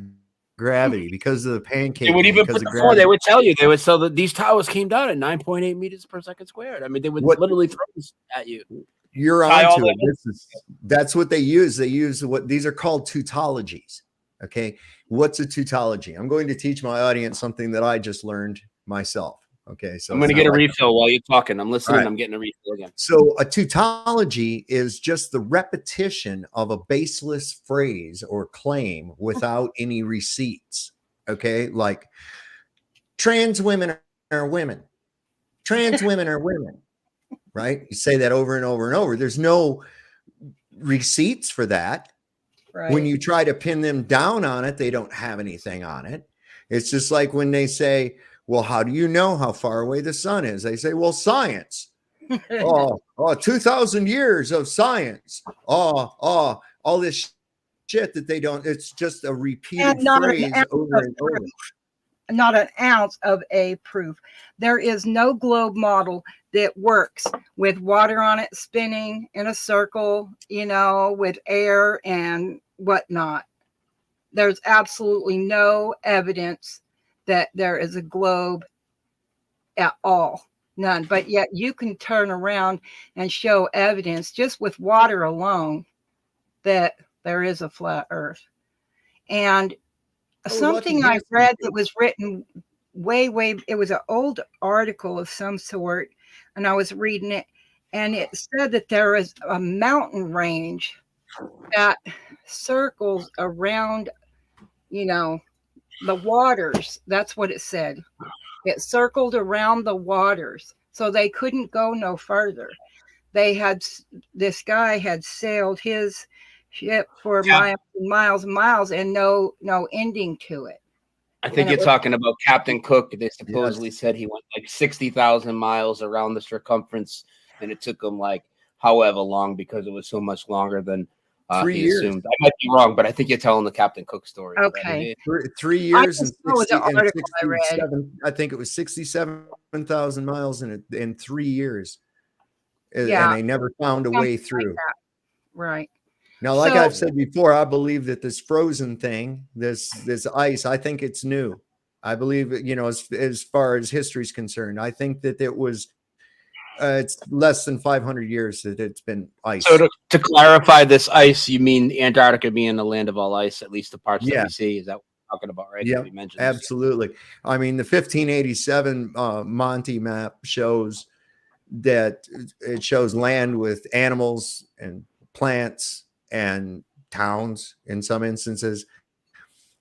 gravity, because of the pancake. They would even put they would tell you, so that these towers came down at 9.8 meters per second squared. I mean, they would literally throw this at you. You're onto it. That's what they use. They use these are called tautologies. Okay. What's a tautology? I'm going to teach my audience something that I just learned myself. Okay. So I'm going to get a refill while you're talking. I'm listening. Right. I'm getting a refill again. So a tautology is just the repetition of a baseless phrase or claim without any receipts. Okay. Like trans women are women. Trans women are women. Right. You say that over and over and over. There's no receipts for that. Right. When you try to pin them down on it, they don't have anything on it. It's just like when they say, well, how do you know how far away the sun is? They say, well, science. 2,000 years of science. All this shit that they don't. It's just a repeated phrase over and over. Not an ounce of a proof. There is no globe model that works with water on it spinning in a circle, with air and whatnot. There's absolutely no evidence that there is a globe at all. None. But yet you can turn around and show evidence just with water alone that there is a flat earth. And something I read that was written way, it was an old article of some sort, and I was reading it, and it said that there is a mountain range that circles around, the waters. That's what it said. It circled around the waters, so they couldn't go no further. This guy had sailed his ship for miles and miles and miles, and no ending to it. I think you're talking about Captain Cook. They supposedly said he went like 60,000 miles around the circumference, and it took him like however long because it was so much longer than 3 he years. assumed. I might be wrong, but I think you're telling the Captain Cook story. Okay. 3 years and just know the article I read. 67. I think it was 67,000 miles in 3 years. Yeah. And they never found a way through. Like that. Right. Now, like So- I've said before, I believe that this frozen thing, this ice, I think it's new. I believe, as far as history is concerned, I think that it was, it's less than 500 years that it's been ice. So to clarify this ice, you mean Antarctica being the land of all ice, at least the parts that Yeah. we see? Is that what you're talking about, right? Yeah, That we mentioned absolutely. I mean, the 1587 Monty map shows that it shows land with animals and plants and towns in some instances.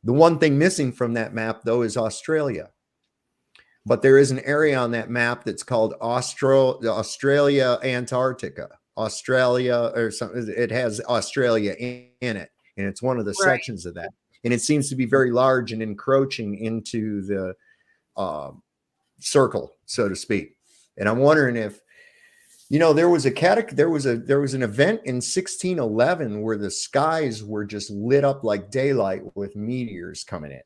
The one thing missing from that map, though, is Australia. But there is an area on that map that's called Australia Antarctica. Australia, or something, it has Australia in it, and it's one of the sections of that. And it seems to be very large and encroaching into the circle, so to speak. And I'm wondering if, there was an event in 1611 where the skies were just lit up like daylight with meteors coming in,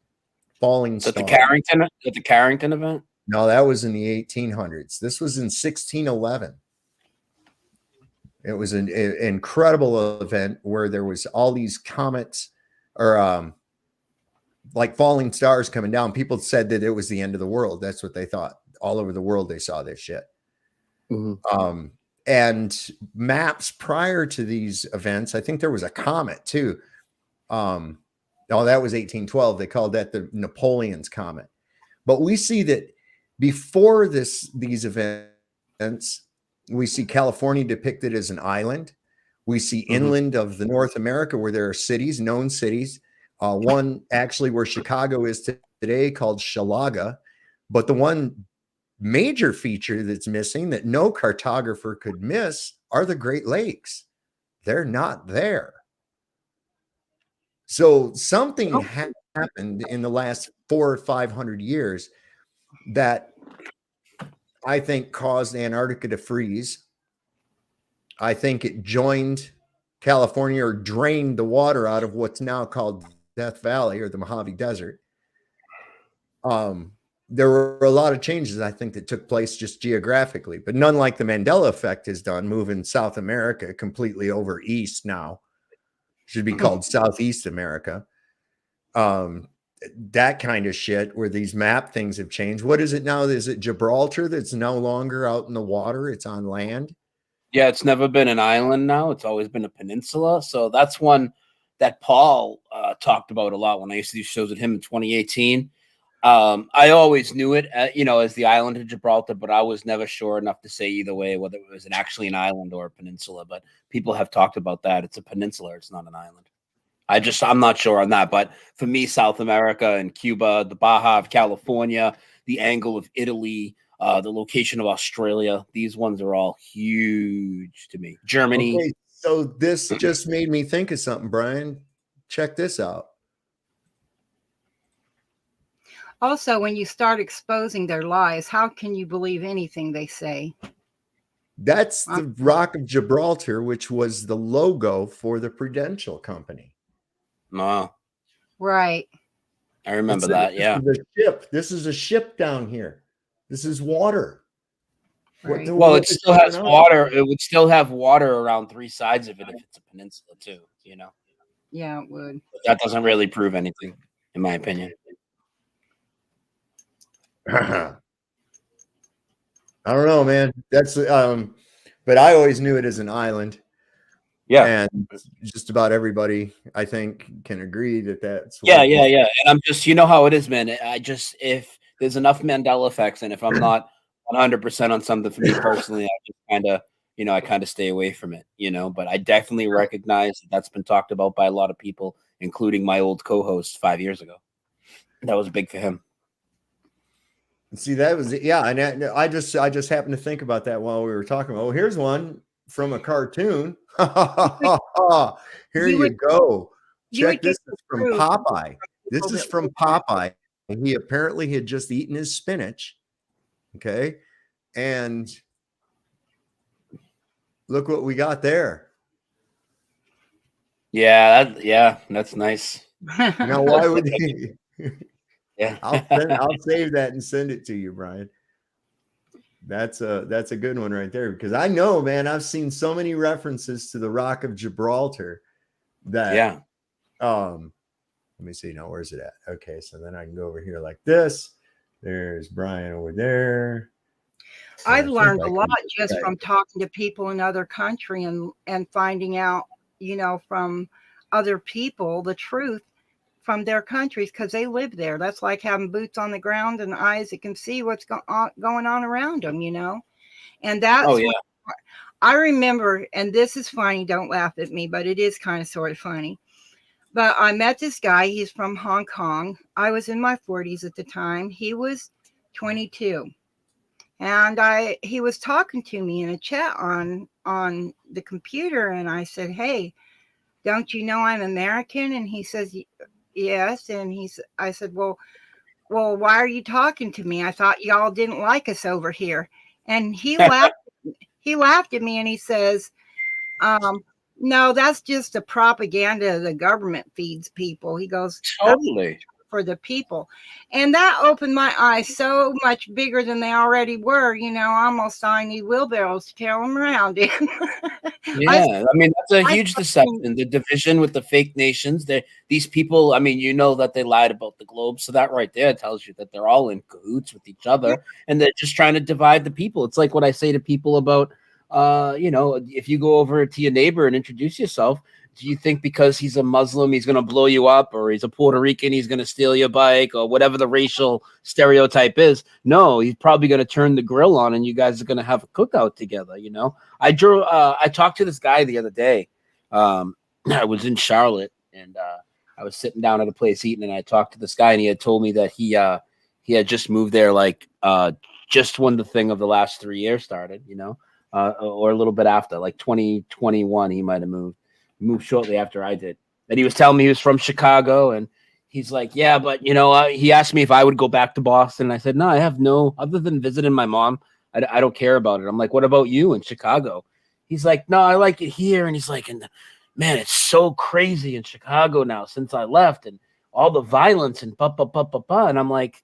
falling stars. At the Carrington event? No, that was in the 1800s. This was in 1611. It was an incredible event where there was all these comets or like falling stars coming down. People said that it was the end of the world. That's what they thought. All over the world, they saw this shit. Mm-hmm. And maps prior to these events, I think there was a comet too. That was 1812. They called that the Napoleon's comet. But we see that before these events, we see California depicted as an island. We see inland of the North America where there are cities, known cities. One actually where Chicago is today called Shalaga. But the one major feature that's missing that no cartographer could miss are the Great Lakes. They're not there. So something happened in the last 400 or 500 years that I think caused Antarctica to freeze. I think it joined California or drained the water out of what's now called Death Valley or the Mojave Desert. There were a lot of changes, I think, that took place just geographically, but none like the Mandela effect has done, moving South America completely over east now. Should be called Southeast America. That kind of shit where these map things have changed. What is it now? Is it Gibraltar that's no longer out in the water? It's on land? Yeah, it's never been an island now. It's always been a peninsula. So that's one that Paul talked about a lot when I used to do shows with him in 2018. I always knew it, as the island of Gibraltar, but I was never sure enough to say either way whether it was actually an island or a peninsula. But people have talked about that. It's a peninsula. It's not an island. I'm not sure on that. But for me, South America and Cuba, the Baja of California, the angle of Italy, the location of Australia, these ones are all huge to me. Germany. Okay, so this just made me think of something, Brian. Check this out. Also, when you start exposing their lies, how can you believe anything they say? That's the Rock of Gibraltar, which was the logo for the Prudential Company. Wow. Right. I remember that. Yeah. This is a ship down here. This is water. Right. Well, it still has water. It would still have water around three sides of it if it's a peninsula too, Yeah, it would. But that doesn't really prove anything, in my opinion. I don't know, man. That's but I always knew it as an island. Yeah, and just about everybody, I think, can agree that that's yeah. And I'm just, how it is, man. If there's enough Mandela effects, and if I'm not 100% on something for me personally, I just kind of you know, I kind of stay away from it, you know, but I definitely recognize that that's been talked about by a lot of people, including my old co-host 5 years ago. That was big for him. See, that was, yeah. And I just happened to think about that while we were talking. Oh, here's one from a cartoon. Here you go. Check this. Is from Popeye. This is from Popeye. And he apparently had just eaten his spinach. Okay. And look what we got there. Yeah, that's nice. Now, why would he? Yeah. I'll save that and send it to you, Brian. That's a good one right there, because I know, man, I've seen so many references to the Rock of Gibraltar that, yeah. Let me see now, where's it at? Okay, so then I can go over here like this. There's Brian over there. So I've learned a lot just from talking to people in other countries and finding out, you know, from other people the truth from their countries, because they live there. That's like having boots on the ground and eyes that can see what's going on around them, you know. And that's what I remember. And this is funny, don't laugh at me, but it is kind of sort of funny. But I met this guy. He's from Hong Kong. I was in my 40s at the time. He was 22. And he was talking to me in a chat on the computer. And I said, hey, don't you know I'm American? And he says, yes. And I said, well, why are you talking to me? I thought y'all didn't like us over here. And he laughed. He laughed at me and he says, no, that's just the propaganda the government feeds people. He goes, totally for the people. And that opened my eyes so much bigger than they already were. You know, almost I need wheelbarrows to carry them around in. Yeah, I mean, that's a huge deception. The division with the fake nations. These people, I mean, you know that they lied about the globe. So that right there tells you that they're all in cahoots with each other. And they're just trying to divide the people. It's like what I say to people about, you know, if you go over to your neighbor and introduce yourself, do you think because he's a Muslim, he's going to blow you up, or he's a Puerto Rican, he's going to steal your bike, or whatever the racial stereotype is? No, he's probably going to turn the grill on and you guys are going to have a cookout together. You know, I talked to this guy the other day. I was in Charlotte and I was sitting down at a place eating, and I talked to this guy, and he had told me that he had just moved there, like just when the thing of the last 3 years started, you know, or a little bit after, like 2021, he might have moved shortly after I did. And he was telling me he was from Chicago, and he's like, yeah, but you know, he asked me if I would go back to Boston. And I said, no, I have no, other than visiting my mom, I don't care about it. I'm like, what about you in Chicago? He's like, no, I like it here. And he's like, and man, it's so crazy in Chicago now since I left, and all the violence and and I'm like,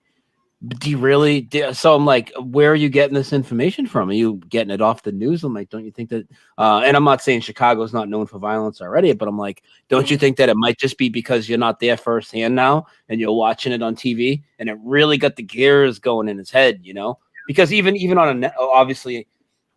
do you really? So I'm like, where are you getting this information from? Are you getting it off the news? I'm like, don't you think that? And I'm not saying Chicago's not known for violence already, but I'm like, don't you think that it might just be because you're not there firsthand now and you're watching it on TV, and it really got the gears going in his head, you know? Because even on a net, obviously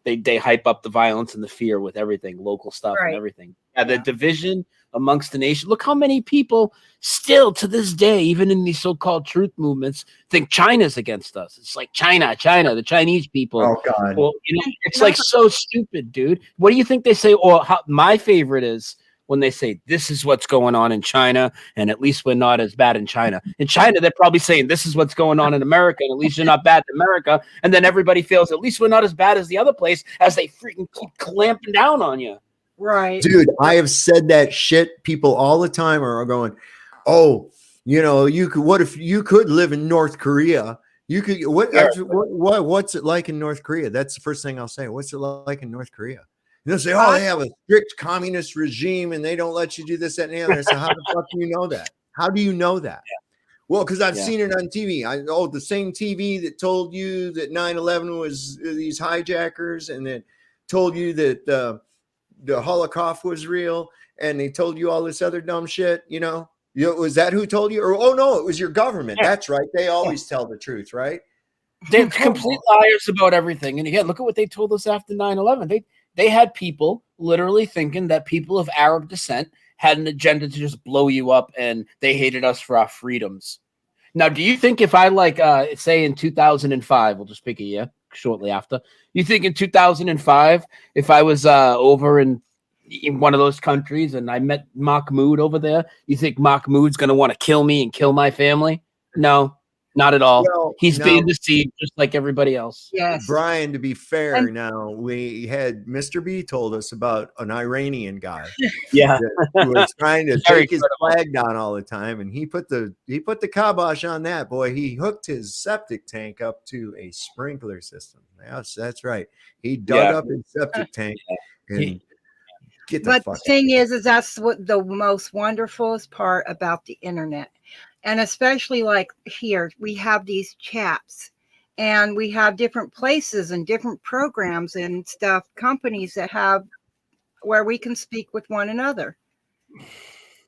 they hype up the violence and the fear with everything, local stuff and everything. Yeah, the division amongst the nation. Look how many people still to this day, even in these so-called truth movements, think China's against us. It's like China, the Chinese people. Oh God! Well, you know, it's like so stupid, dude. What do you think they say? Or my favorite is when they say this is what's going on in China, and at least we're not as bad in China. In China, they're probably saying this is what's going on in America, and at least you're not bad in America. And then everybody feels at least we're not as bad as the other place, as they freaking keep clamping down on you. Right. Dude, I have said that shit. People all the time are going, oh, you know, you could, what if you could live in North Korea? You could, what's it like in North Korea? That's the first thing I'll say. What's it like in North Korea? And they'll say, oh, they have a strict communist regime and they don't let you do this, that, and the other. I said, how the fuck do you know that? How do you know that? Well, because I've seen it on TV. I know the same TV that told you that 9/11 was these hijackers, and that told you that the Holocaust was real, and they told you all this other dumb shit, you know? Was that who told you? Or, oh, no, it was your government. Yeah. That's right. They always tell the truth, right? They're complete liars about everything. And again, look at what they told us after 9/11. They had people literally thinking that people of Arab descent had an agenda to just blow you up, and they hated us for our freedoms. Now, do you think if I say in 2005, we'll just pick a year, shortly after. You think in 2005, if I was over in one of those countries and I met Mahmoud over there, you think Mahmoud's going to want to kill me and kill my family? No, not at all. Well, He's no. being deceived just like everybody else. Yes. Brian, to be fair, And- now we had Mr. B told us about an Iranian guy Yeah. that was trying to Very take his credible. flag down all the time, and he put the kibosh on that. Boy, he hooked his septic tank up to a sprinkler system. Yes, that's right. He dug Yeah. up his septic tank and get the But fuck the thing is that's what the most wonderfulest part about the internet. And especially like here, we have these chats and we have different places and different programs and stuff, companies that have where we can speak with one another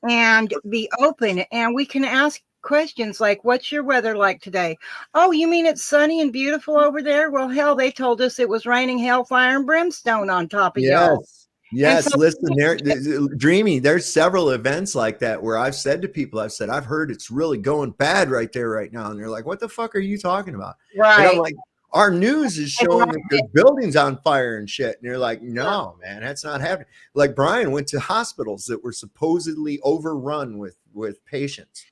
and be open. And we can ask questions like, what's your weather like today? Oh, you mean it's sunny and beautiful over there? Well, hell, they told us it was raining hellfire and brimstone on top of y'all. Yes, so- listen, Dreamy, there's several events like that where I've said to people, I've heard it's really going bad right there right now. And they're like, what the fuck are you talking about? And I'm Right. like, our news is showing that the building's on fire and shit. And you're like, no, man, that's not happening. Like Brian went to hospitals that were supposedly overrun with patients.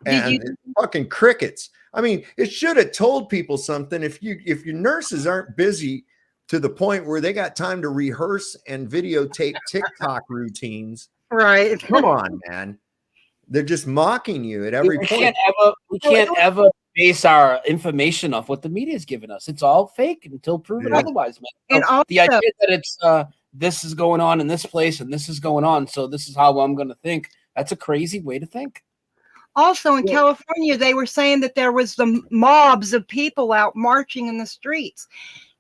And it's fucking crickets. I mean, it should have told people something. If your nurses aren't busy to the point where they got time to rehearse and videotape TikTok routines. Right. Come on, man. They're just mocking you at every We point. can't ever base our information off what the media is giving us. It's all fake until proven Yeah. otherwise, man. And So also, the idea that it's this is going on in this place and this is going on, so this is how I'm going to think. That's a crazy way to think. also in California, they were saying that there was the mobs of people out marching in the streets.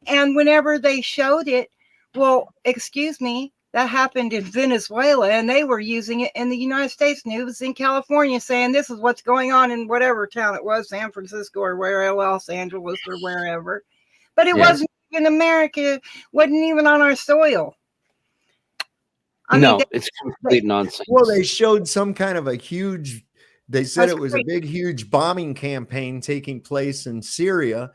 And whenever they showed it, well, excuse me, that happened in Venezuela and they were using it in the United States news in California saying this is what's going on in whatever town it was, San Francisco or wherever, Los Angeles or wherever. But it wasn't even America, wasn't even on our soil. It's complete nonsense. Well, they showed some kind of they said That's it was great. a big, huge bombing campaign taking place in Syria.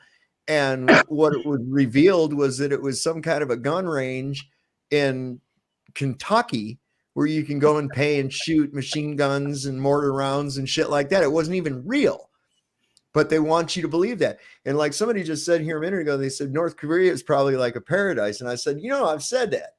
And what it was revealed was that it was some kind of a gun range in Kentucky where you can go and pay and shoot machine guns and mortar rounds and shit like that. It wasn't even real, but they want you to believe that. And like somebody just said here a minute ago, they said North Korea is probably like a paradise. And I said, I've said that.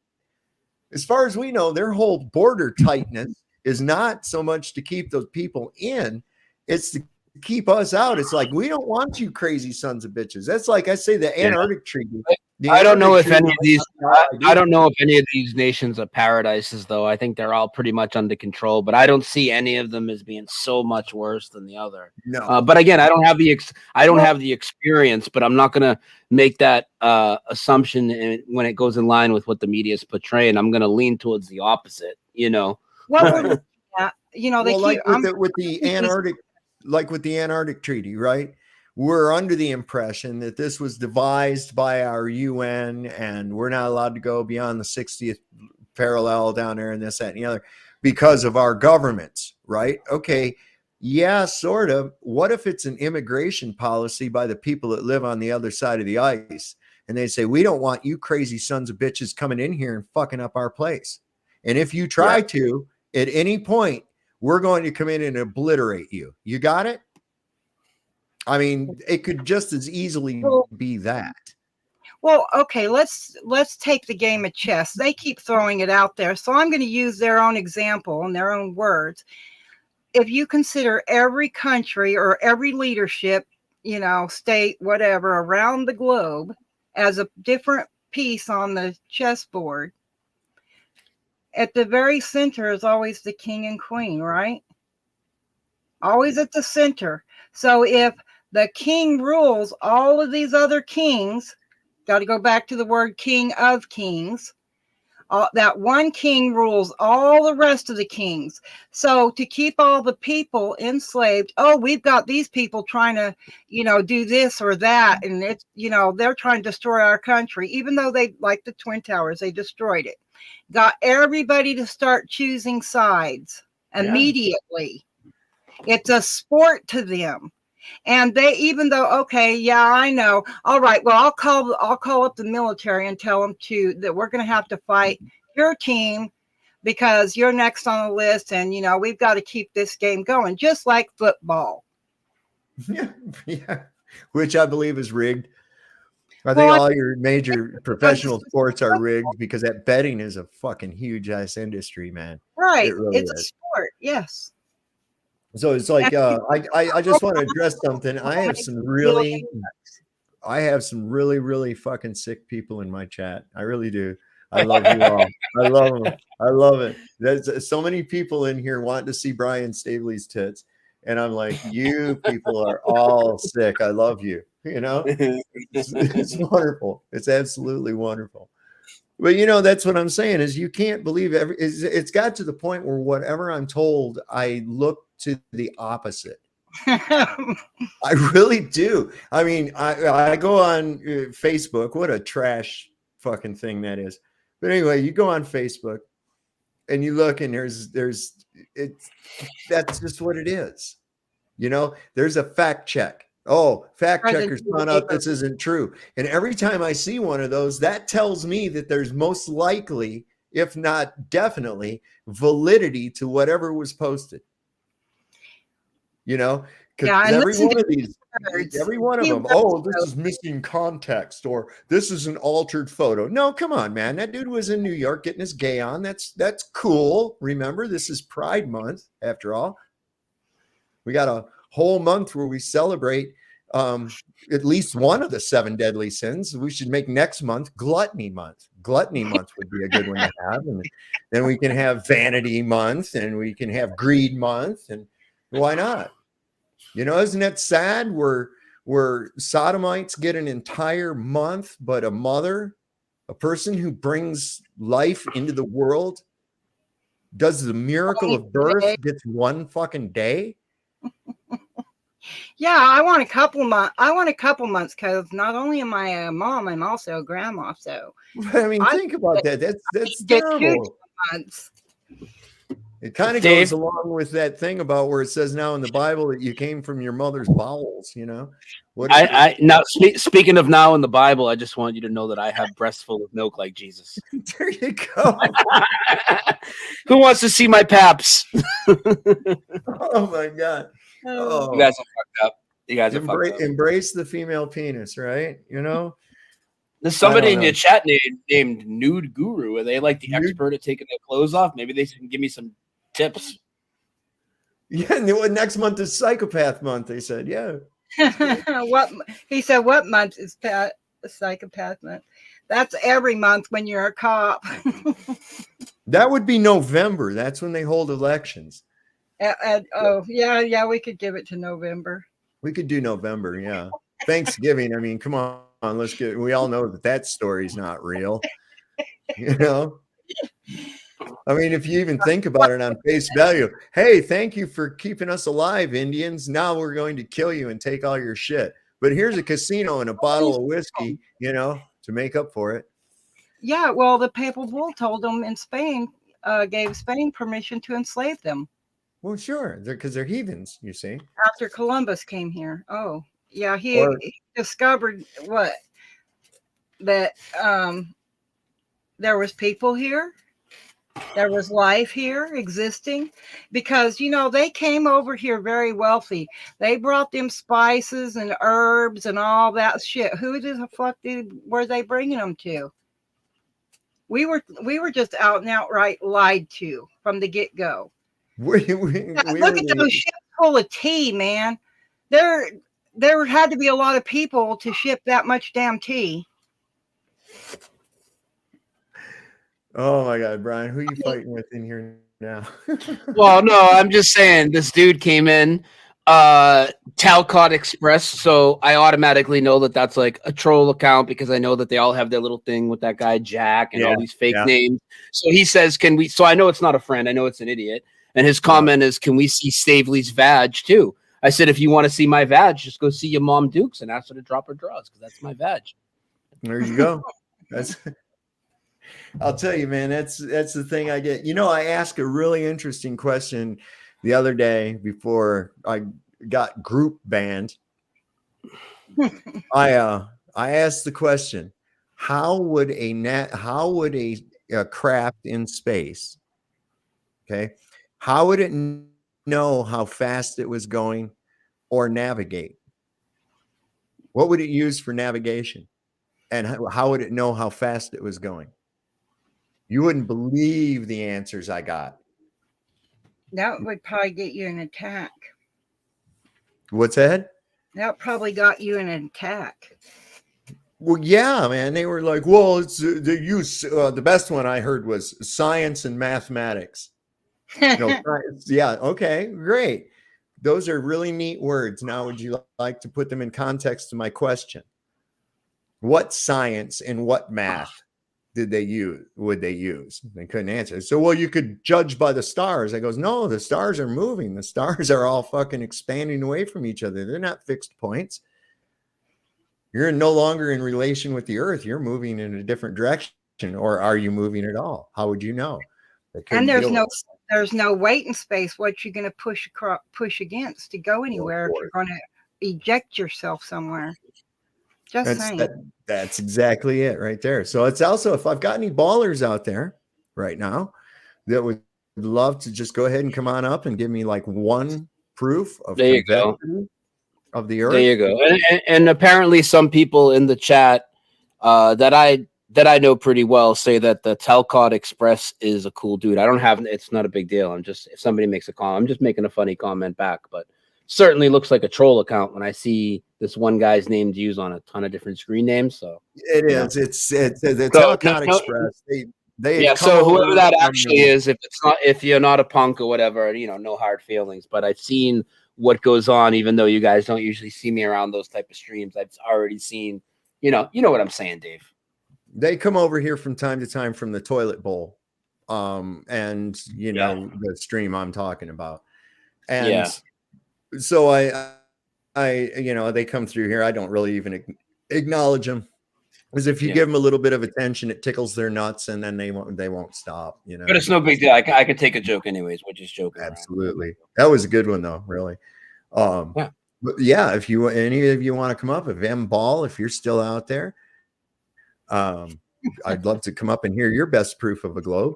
As far as we know, their whole border tightness is not so much to keep those people in, it's to keep us out. It's like, we don't want you crazy sons of bitches. That's like I say, the Antarctic Treaty. I don't know if any of these. I don't know if any of these nations are paradises, though. I think they're all pretty much under control, but I don't see any of them as being so much worse than the other. No, But again, I don't have the experience, but I'm not going to make that assumption when it goes in line with what the media is portraying. I'm going to lean towards the opposite. What we're, they well, keep like with the Antarctic, like with the Antarctic Treaty, right? We're under the impression that this was devised by our UN and we're not allowed to go beyond the 60th parallel down there and this, that, and the other because of our governments, right? Okay. Yeah, sort of. What if it's an immigration policy by the people that live on the other side of the ice? And they say, we don't want you crazy sons of bitches coming in here and fucking up our place. And if you try to, at any point, we're going to come in and obliterate you. You got it? I mean, it could just as easily be that. Well, okay, let's take the game of chess. They keep throwing it out there. So I'm going to use their own example and their own words. If you consider every country or every leadership, state, whatever, around the globe as a different piece on the chessboard, at the very center is always the king and queen, right? Always at the center. So if the king rules all of these other kings, got to go back to the word king of kings, that one king rules all the rest of the kings. So to keep all the people enslaved, we've got these people trying to, do this or that. And it's, they're trying to destroy our country, even though they, like the Twin Towers, they destroyed it. Got everybody to start choosing sides immediately. It's a sport to them. And they, even though, okay, yeah, I know. All right, well, I'll call up the military and tell them that we're going to have to fight your team because you're next on the list, and we've got to keep this game going, just like football. Yeah, which I believe is rigged. I think all your major professional sports are rigged because that betting is a fucking huge ass industry, man. Right, It really it's is. a sport, yes. So it's like I just want to address something. I have some really really fucking sick people in my chat. I really do. I love you all. I love them. I love it. There's so many people in here wanting to see Brian Staveley's tits. And I'm like, you people are all sick. I love you. It's wonderful. It's absolutely wonderful. But that's what I'm saying is you can't believe it's got to the point where whatever I'm told, I look to the opposite. I really do. I mean, I go on Facebook. What a trash fucking thing that is. But anyway, you go on Facebook and you look and that's just what it is. There's a fact check. Oh, fact checkers found out this isn't true. And every time I see one of those, that tells me that there's most likely, if not definitely, validity to whatever was posted. Because every one of them, oh, this is missing context, or this is an altered photo. No, come on, man. That dude was in New York getting his gay on. That's cool. Remember, this is Pride Month, after all. We got a whole month where we celebrate at least one of the 7 deadly sins. We should make next month Gluttony Month. Gluttony Month would be a good one to have. And then we can have Vanity Month, and we can have Greed Month. And why not? Isn't that sad where sodomites get an entire month, but a person who brings life into the world, does the miracle of birth, gets 1 fucking day? Yeah, I want a couple months because not only am I a mom, I'm also a grandma. So I mean, think about that. That's terrible. Months. It kind of goes along with that thing about where it says now in the Bible that you came from your mother's bowels. Now speaking of now in the Bible, I just want you to know that I have breasts full of milk like Jesus. There you go. Who wants to see my paps? Oh my God. Oh. You guys are fucked up. You guys are fucked up. Embrace the female penis, right? There's somebody in your chat named Nude Guru. Are they like the expert at taking their clothes off? Maybe they can give me some tips. Yeah, next month is Psychopath Month. They said, yeah. What month is Psychopath Month? That's every month when you're a cop. That would be November. That's when they hold elections. Yeah, we could give it to November. We could do November, yeah. Thanksgiving. I mean, come on, we all know that story's not real. I mean, if you even think about it on face value, hey, thank you for keeping us alive, Indians. Now we're going to kill you and take all your shit. But here's a casino and a bottle of whiskey, to make up for it. Yeah, well, the papal bull told them in Spain, gave Spain permission to enslave them. Well, sure, because they're heathens, you see. After Columbus came here. Oh, yeah, he discovered that there was people here. There was life here existing because, they came over here very wealthy. They brought them spices and herbs and all that shit. Who the fuck were they bringing them to? We were just out and outright lied to from the get-go. Look at those ships full of tea, man. There had to be a lot of people to ship that much damn tea. Oh my God, Brian, who are you fighting with in here now? Well, no, I'm just saying this dude came in, Talcott Express, so I automatically know that that's like a troll account because I know that they all have their little thing with that guy Jack and all these fake names. So he says, "Can we?" So I know it's not a friend. I know it's an idiot. And his comment is, "Can we see Staveley's vag too?" I said, "If you want to see my vag, just go see your mom Dukes and ask her to drop her drawers because that's my vag." There you go. I'll tell you, man, that's the thing I get. I asked a really interesting question the other day before got group banned. I asked the question, how would a craft in space, okay, how would it know how fast it was going or navigate? What would it use for navigation? And how would it know how fast it was going? You wouldn't believe the answers I got. That would probably get you an attack. What's that? That probably got you an attack. Well, yeah, man. They were like, well, it's the use. The best one I heard was science and mathematics. No, science. Yeah. Okay, great. Those are really neat words. Now, would you like to put them in context to my question? What science and what math would they use? They couldn't answer. So, well, you could judge by the stars. I goes, no, the stars are moving. The stars are all fucking expanding away from each other. They're not fixed points. You're no longer in relation with the earth. You're moving in a different direction. Or are you moving at all? How would you know? And there's no weight in space. What you going to push against to go anywhere if you're going to eject yourself somewhere? Just saying. That's exactly it right there. So it's also, if I've got any ballers out there right now that would love to just go ahead and come on up and give me like one proof of there you go. Of the earth. There you go. And apparently some people in the chat that I know pretty well say that the Telcott Express is a cool dude. It's not a big deal. I'm just, if somebody makes a call, I'm just making a funny comment back, but certainly looks like a troll account when I see this one guy's name used on a ton of different screen names. So it is. It's the Telcott Express. They so whoever that actually is, if you're not a punk or whatever, no hard feelings. But I've seen what goes on, even though you guys don't usually see me around those type of streams. I've already seen, you know what I'm saying, Dave. They come over here from time to time from the toilet bowl, and the stream I'm talking about, and so I they come through here. I don't really even acknowledge them, because if you give them a little bit of attention, it tickles their nuts, and then they won't stop. But it's no big deal. I could take a joke anyways. We're just joking. Absolutely, around. That was a good one though. Really. But yeah, if any of you want to come up, if M Ball, if you're still out there. I'd love to come up and hear your best proof of a globe,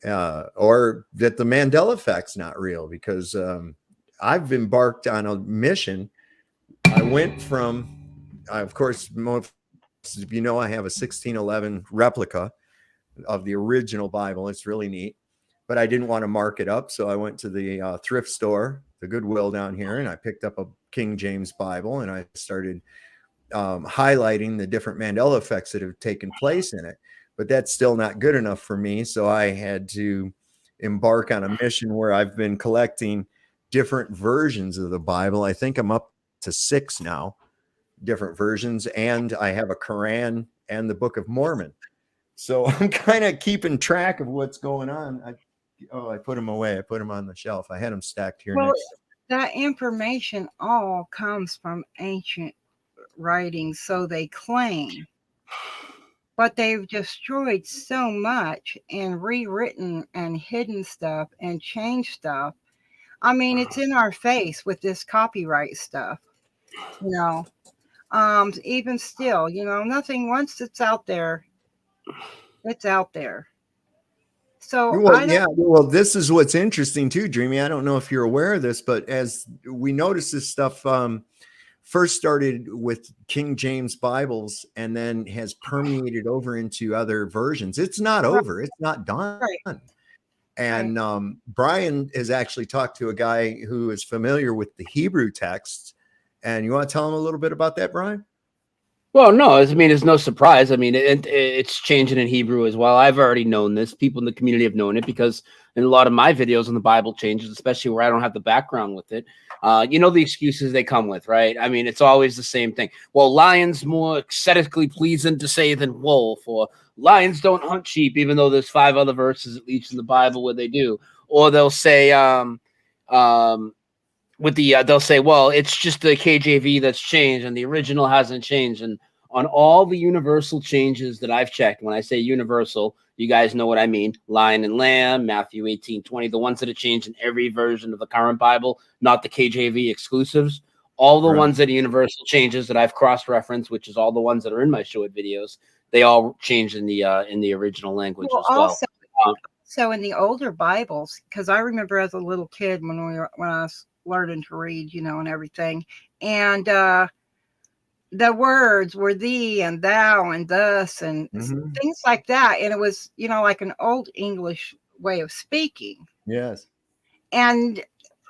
or that the Mandela effect's not real, because I've embarked on a mission. I went from, of course, most of you know, I have a 1611 replica of the original Bible. It's really neat, but I didn't want to mark it up, so I went to the thrift store, the Goodwill down here, and I picked up a King James Bible, and I started highlighting the different Mandela effects that have taken place in it. But that's still not good enough for me. So I had to embark on a mission where I've been collecting different versions of the Bible. I think I'm up to 6 now, different versions. And I have a Quran and the Book of Mormon. So I'm kind of keeping track of what's going on. I put them away. I put them on the shelf. I had them stacked here. Well, that information all comes from ancient writings, so they claim, but they've destroyed so much and rewritten and hidden stuff and changed stuff. I mean, it's in our face with this copyright stuff, even still, nothing, once it's out there, it's out there. So well, this is what's interesting too, Dreamy. I don't know if you're aware of this, but as we notice, this stuff first started with King James Bibles and then has permeated over into other versions. It's not over. It's not done. Right. And Brian has actually talked to a guy who is familiar with the Hebrew texts. And you want to tell him a little bit about that, Brian? Well, no, I mean, it's no surprise. I mean, it's changing in Hebrew as well. I've already known this. People in the community have known it, because in a lot of my videos on the Bible changes, especially where I don't have the background with it, the excuses they come with, right? I mean, it's always the same thing. Well, lion's more aesthetically pleasing to say than wolf, or lions don't hunt sheep, even though there's 5 other verses at least in the Bible where they do. Or they'll say, they'll say, well, it's just the KJV that's changed and the original hasn't changed, and on all the universal changes that I've checked. When I say universal, you guys know what I mean. Lion and Lamb, Matthew 18:20, the ones that are changed in every version of the current Bible, not the KJV exclusives. All the ones that are universal changes that I've cross-referenced, which is all the ones that are in my short videos, they all changed in the original language as well. Also, so in the older Bibles, because I remember as a little kid when I was learning to read, and everything, and the words were thee and thou and thus and things like that, and it was like an old English way of speaking. Yes. And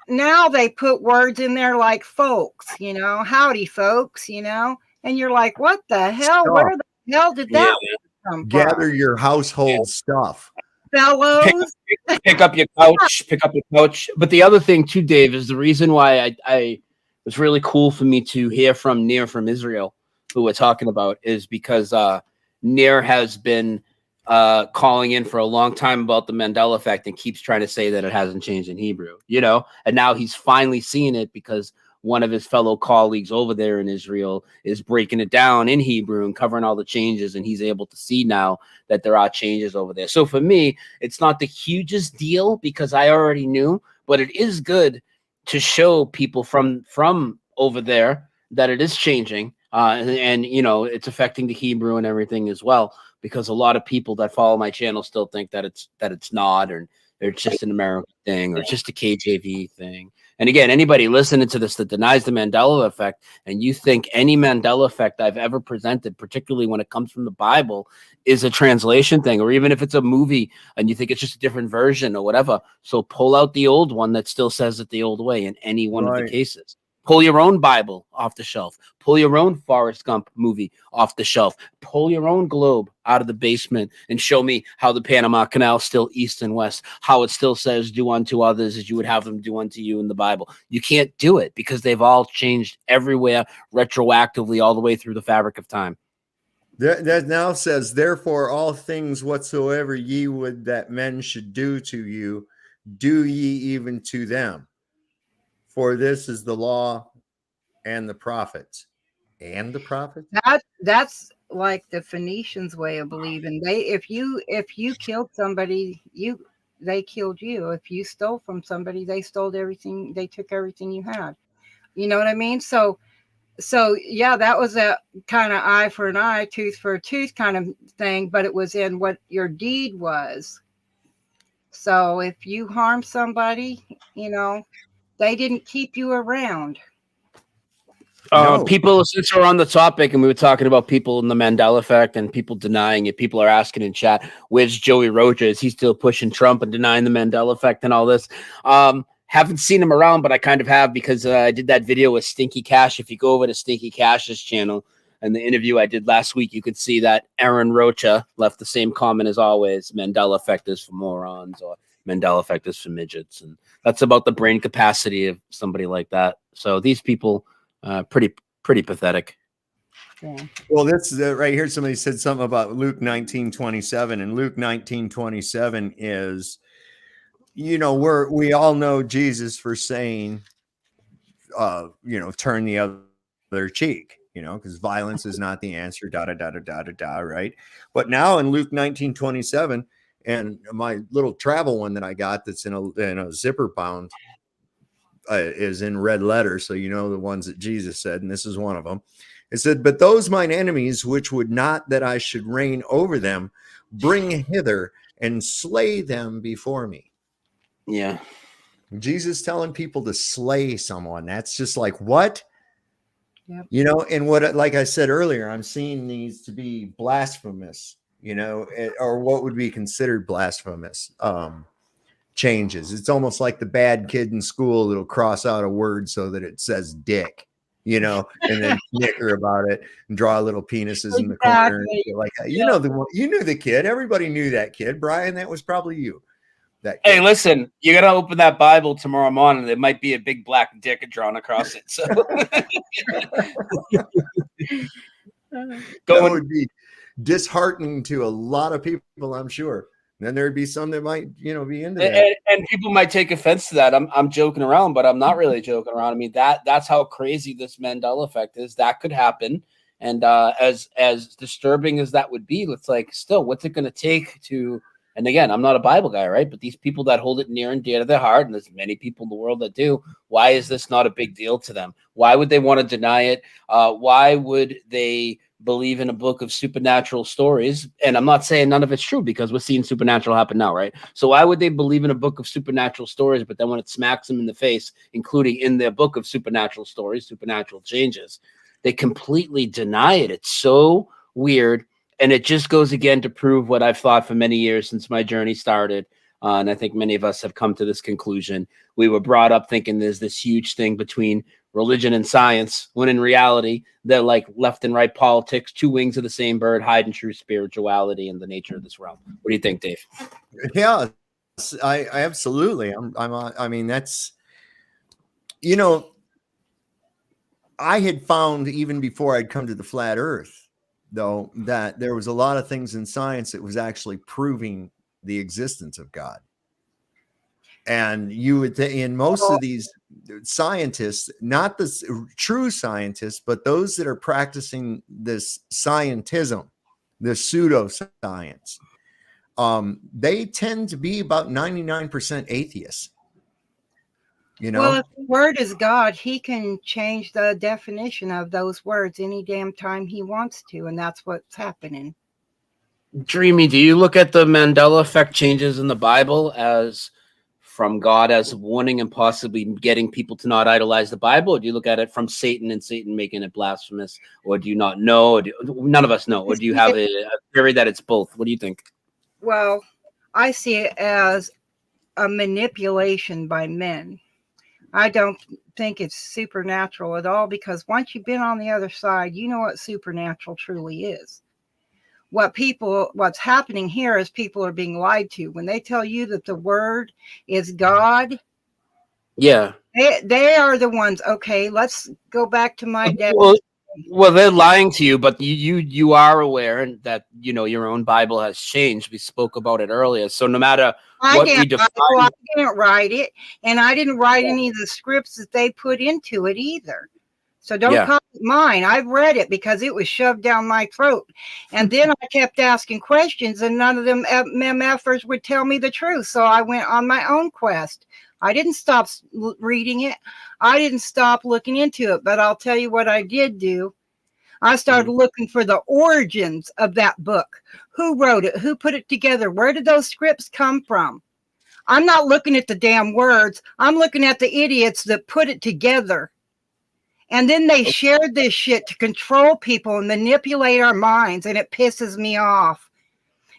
now they put words in there like folks, howdy folks, and you're like, what the hell? Stop. Where the hell did that come from? Gather your household stuff. Fellows. Pick up your couch. But the other thing too, Dave, is the reason why I was really cool for me to hear from Nir from Israel, who we're talking about, is because Nir has been calling in for a long time about the Mandela effect and keeps trying to say that it hasn't changed in Hebrew, and now he's finally seeing it because one of his fellow colleagues over there in Israel is breaking it down in Hebrew and covering all the changes, and he's able to see now that there are changes over there. So for me, it's not the hugest deal because I already knew, but it is good to show people from over there that it is changing, and it's affecting the Hebrew and everything as well, because a lot of people that follow my channel still think that it's not, or it's just an American thing, or it's just a KJV thing. And again, anybody listening to this that denies the Mandela effect, and you think any Mandela effect I've ever presented, particularly when it comes from the Bible, is a translation thing, or even if it's a movie and you think it's just a different version or whatever, so pull out the old one that still says it the old way in any one of the cases. Pull your own Bible off the shelf. Pull your own Forrest Gump movie off the shelf. Pull your own globe out of the basement and show me how the Panama Canal is still east and west, how it still says do unto others as you would have them do unto you in the Bible. You can't do it because they've all changed everywhere retroactively all the way through the fabric of time. That now says, therefore, all things whatsoever ye would that men should do to you, do ye even to them. For this is the law and the prophets. And the prophets? That's like the Phoenicians' way of believing. If you killed somebody, they killed you. If you stole from somebody, they stole everything. They took everything you had. You know what I mean? So yeah, that was a kind of eye for an eye, tooth for a tooth kind of thing, but it was in what your deed was. So if you harm somebody, they didn't keep you around. No. People, since we're on the topic and we were talking about people in the Mandela effect and people denying it, people are asking in chat, where's Joey Rocha? Is he still pushing Trump and denying the Mandela effect and all this? Haven't seen him around, but I kind of have because I did that video with Stinky Cash. If you go over to Stinky Cash's channel and the interview I did last week, you could see that Aaron Rocha left the same comment as always. Mandela effect is for morons, or Mandela effect is for midgets. And that's about the brain capacity of somebody like that. So these people, pretty pathetic. Yeah. Well, that's right here. Somebody said something about Luke 19:27, and Luke 19:27 is, we all know Jesus for saying, turn the other cheek, because violence is not the answer, right? But now in Luke 19:27, and my little travel one that I got that's in a zipper bound is in red letters, so the ones that Jesus said, and this is one of them. It said, but those mine enemies which would not that I should reign over them, bring hither and slay them before me. Yeah. Jesus telling people to slay someone. That's just like, what? Yep. And what, like I said earlier, I'm seeing these to be blasphemous, or what would be considered blasphemous changes. It's almost like the bad kid in school that'll cross out a word so that it says dick, and then snicker about it and draw little penises in the corner. Like, you knew the kid. Everybody knew that kid. Brian, that was probably you. Hey, listen, you got to open that Bible tomorrow morning. There might be a big black dick drawn across it. So that would be disheartening to a lot of people, I'm sure. And then there'd be some that might, be into that. And people might take offense to that. I'm joking around, but I'm not really joking around. I mean, that's how crazy this Mandela effect is. That could happen. And as disturbing as that would be, it's like, still, what's it going to take to? And again, I'm not a Bible guy, right? But these people that hold it near and dear to their heart, and there's many people in the world that do. Why is this not a big deal to them? Why would they want to deny it? Why would they believe in a book of supernatural stories? And I'm not saying none of it's true, because we're seeing supernatural happen now, right? So why would they believe in a book of supernatural stories, but then when it smacks them in the face, including in their book of supernatural stories, supernatural changes, they completely deny it? It's so weird. And it just goes again to prove what I've thought for many years since my journey started. And I think many of us have come to this conclusion. We were brought up thinking there's this huge thing between religion and science, when in reality, they're like left and right politics, two wings of the same bird, hiding true spirituality and the nature of this realm. What do you think, Dave? Yeah, I absolutely. I mean, that's, you know, I had found even before I'd come to the flat earth, though, that there was a lot of things in science that was actually proving the existence of God. And you would in most of these scientists, not the true scientists, but those that are practicing this scientism, this pseudoscience, they tend to be about 99% atheists. You know, well, if the word is God, he can change the definition of those words any damn time he wants to, and that's what's happening. Dreamy, do you look at the Mandela effect changes in the Bible as from God as warning and possibly getting people to not idolize the Bible? Or do you look at it from Satan and Satan making it blasphemous? Or do you not know? None of us know. Or do you have a theory that it's both? What do you think? Well, I see it as a manipulation by men. I don't think it's supernatural at all, because once you've been on the other side, you know what supernatural truly is. What's happening here is people are being lied to. When they tell you that the word is God, yeah, they are the ones. Okay, let's go back to my dad. Well, they're lying to you, but you are aware that, you know, your own Bible has changed. We spoke about it earlier. So no matter what we define, I didn't write it, and I didn't write any of the scripts that they put into it either. So don't call it mine. I've read it because it was shoved down my throat. And then I kept asking questions, and none of them MFers would tell me the truth. So I went on my own quest. I didn't stop reading it. I didn't stop looking into it. But I'll tell you what I did do. I started looking for the origins of that book. Who wrote it? Who put it together? Where did those scripts come from? I'm not looking at the damn words. I'm looking at the idiots that put it together. And then they shared this shit to control people and manipulate our minds. And it pisses me off,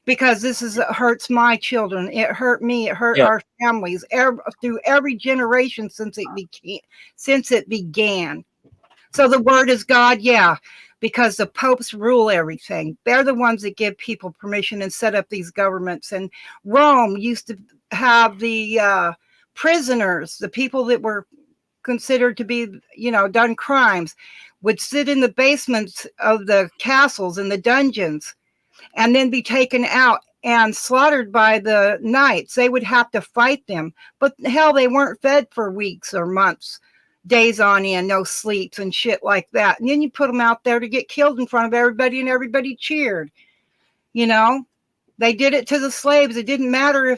because it hurts my children. It hurt me. It hurt our families through every generation since it began. So the word is God. Yeah. Because the popes rule everything. They're the ones that give people permission and set up these governments. And Rome used to have the prisoners, the people that were considered to be, you know, done crimes, would sit in the basements of the castles and the dungeons, and then be taken out and slaughtered by the knights. They would have to fight them. But hell, they weren't fed for weeks or months, days on end, no sleeps and shit like that. And then you put them out there to get killed in front of everybody, and everybody cheered. You know, they did it to the slaves. It didn't matter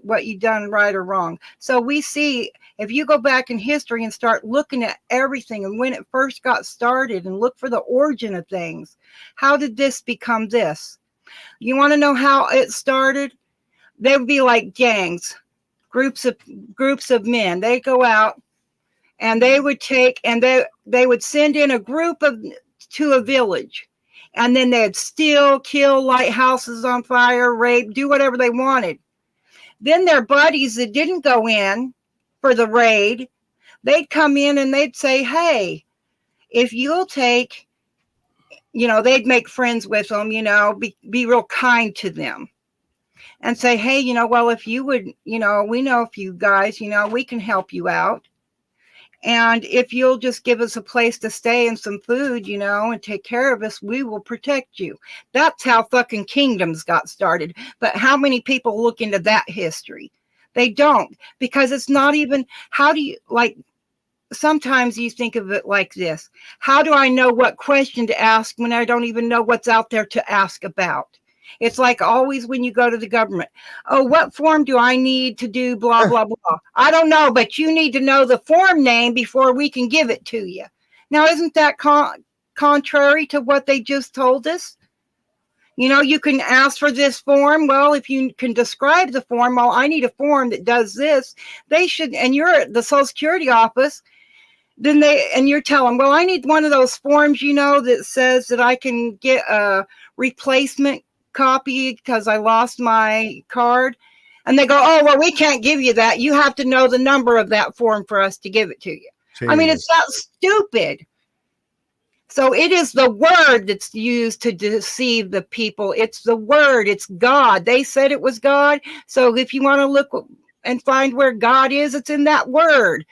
what you done right or wrong. So we see, if you go back in history and start looking at everything and when it first got started and look for the origin of things, how did this become this? You want to know how it started? They would be like gangs, groups of men. They go out and they would take, and they would send in a group to a village. And then they'd steal, kill, light houses on fire, rape, do whatever they wanted. Then their buddies that didn't go in for the raid, they'd come in and they'd say, hey, if you'll take, you know, they'd make friends with them, you know, be real kind to them. And say, hey, you know, well, if you would, you know, we know a few guys, you know, we can help you out. And if you'll just give us a place to stay and some food, you know, and take care of us, we will protect you. That's how fucking kingdoms got started. But how many people look into that history? They don't, because it's not even, how do you, like, sometimes you think of it like this. How do I know what question to ask when I don't even know what's out there to ask about? It's like always when you go to the government. Oh, what form do I need to do? Blah, blah, blah. I don't know, but you need to know the form name before we can give it to you. Now, isn't that contrary to what they just told us? You know, you can ask for this form. Well, if you can describe the form, well, I need a form that does this. They should, and you're at the Social Security office, then you're telling, well, I need one of those forms, you know, that says that I can get a replacement copy because I lost my card. And they go, oh, well, we can't give you that. You have to know the number of that form for us to give it to you. I mean, it's that stupid. So it is the word that's used to deceive the people. It's the word. It's God. They said it was God. So if you want to look and find where God is, it's in that word.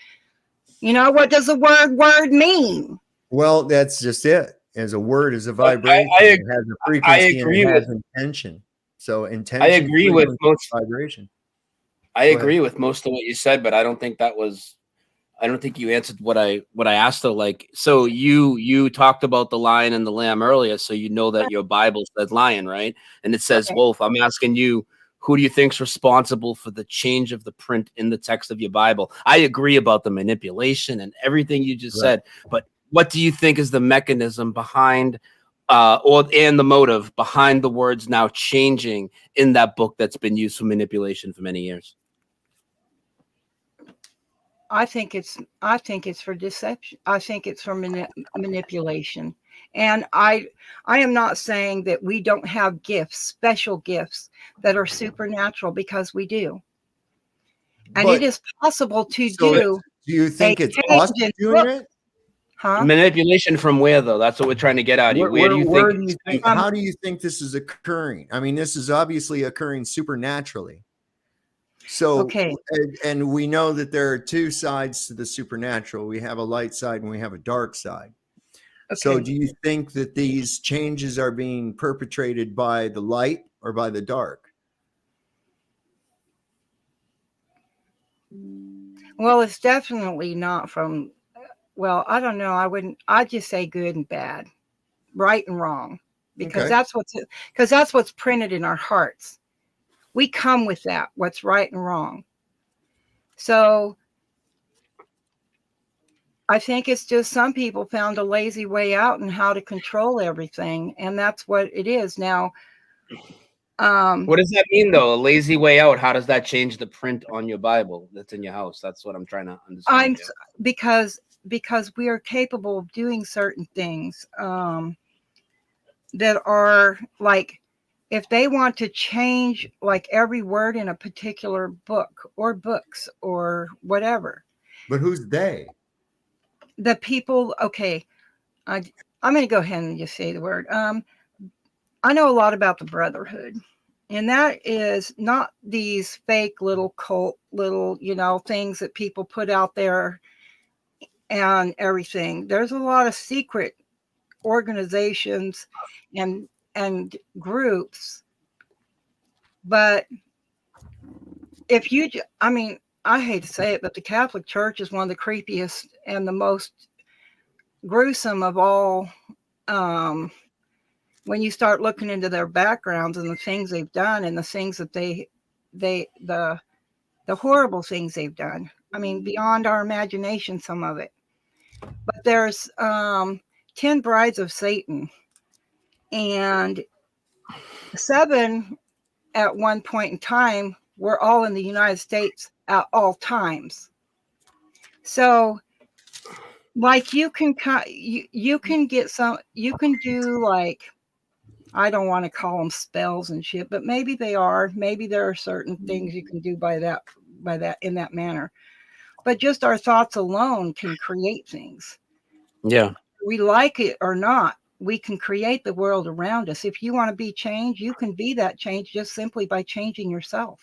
You know, what does the word mean? Well, that's just it. As a word is a vibration. It has a frequency and it has intention. So intention. I agree with most vibration. I agree with most of what you said, but I don't think that was. I don't think you answered what I asked though. Like, so you talked about the lion and the lamb earlier, so you know that your Bible says lion, right? And it says wolf. I'm asking you, who do you think's responsible for the change of the print in the text of your Bible? I agree about the manipulation and everything you just said, but what do you think is the mechanism behind, and the motive behind the words now changing in that book that's been used for manipulation for many years? I think it's for deception. I think it's for manipulation. And I am not saying that we don't have gifts, special gifts that are supernatural, because we do. And it is possible to do. Do you think it's us doing it? Huh? Manipulation from where, though? That's what we're trying to get out of you. Where do you think? How do you think this is occurring? I mean, this is obviously occurring supernaturally. So, and we know that there are two sides to the supernatural. We have a light side and we have a dark side. So do you think that these changes are being perpetrated by the light or by the dark? Well, it's definitely not from, well, I don't know. I'd just say good and bad, right and wrong, because that's what's printed in our hearts. We come with that, what's right and wrong. So I think it's just some people found a lazy way out and how to control everything. And that's what it is now. What does that mean, though? A lazy way out? How does that change the print on your Bible that's in your house? That's what I'm trying to understand. Because we are capable of doing certain things that are like, if they want to change like every word in a particular book or books or whatever. But who's they? The people, okay. I'm going to go ahead and just say the word. I know a lot about the Brotherhood. And that is not these fake little cult, little, you know, things that people put out there and everything. There's a lot of secret organizations and groups, but if you, I mean, I hate to say it, but the Catholic Church is one of the creepiest and the most gruesome of all. When you start looking into their backgrounds and the things they've done and the things that the horrible things they've done. I mean, beyond our imagination, some of it. But there's 10 brides of Satan. And 7 at one point in time were all in the United States at all times. So like you can get some, you can do like, I don't want to call them spells and shit, but maybe they are. Maybe there are certain things you can do by that in that manner. But just our thoughts alone can create things. Yeah. We like it or not, we can create the world around us. If you want to be changed, you can be that change just simply by changing yourself.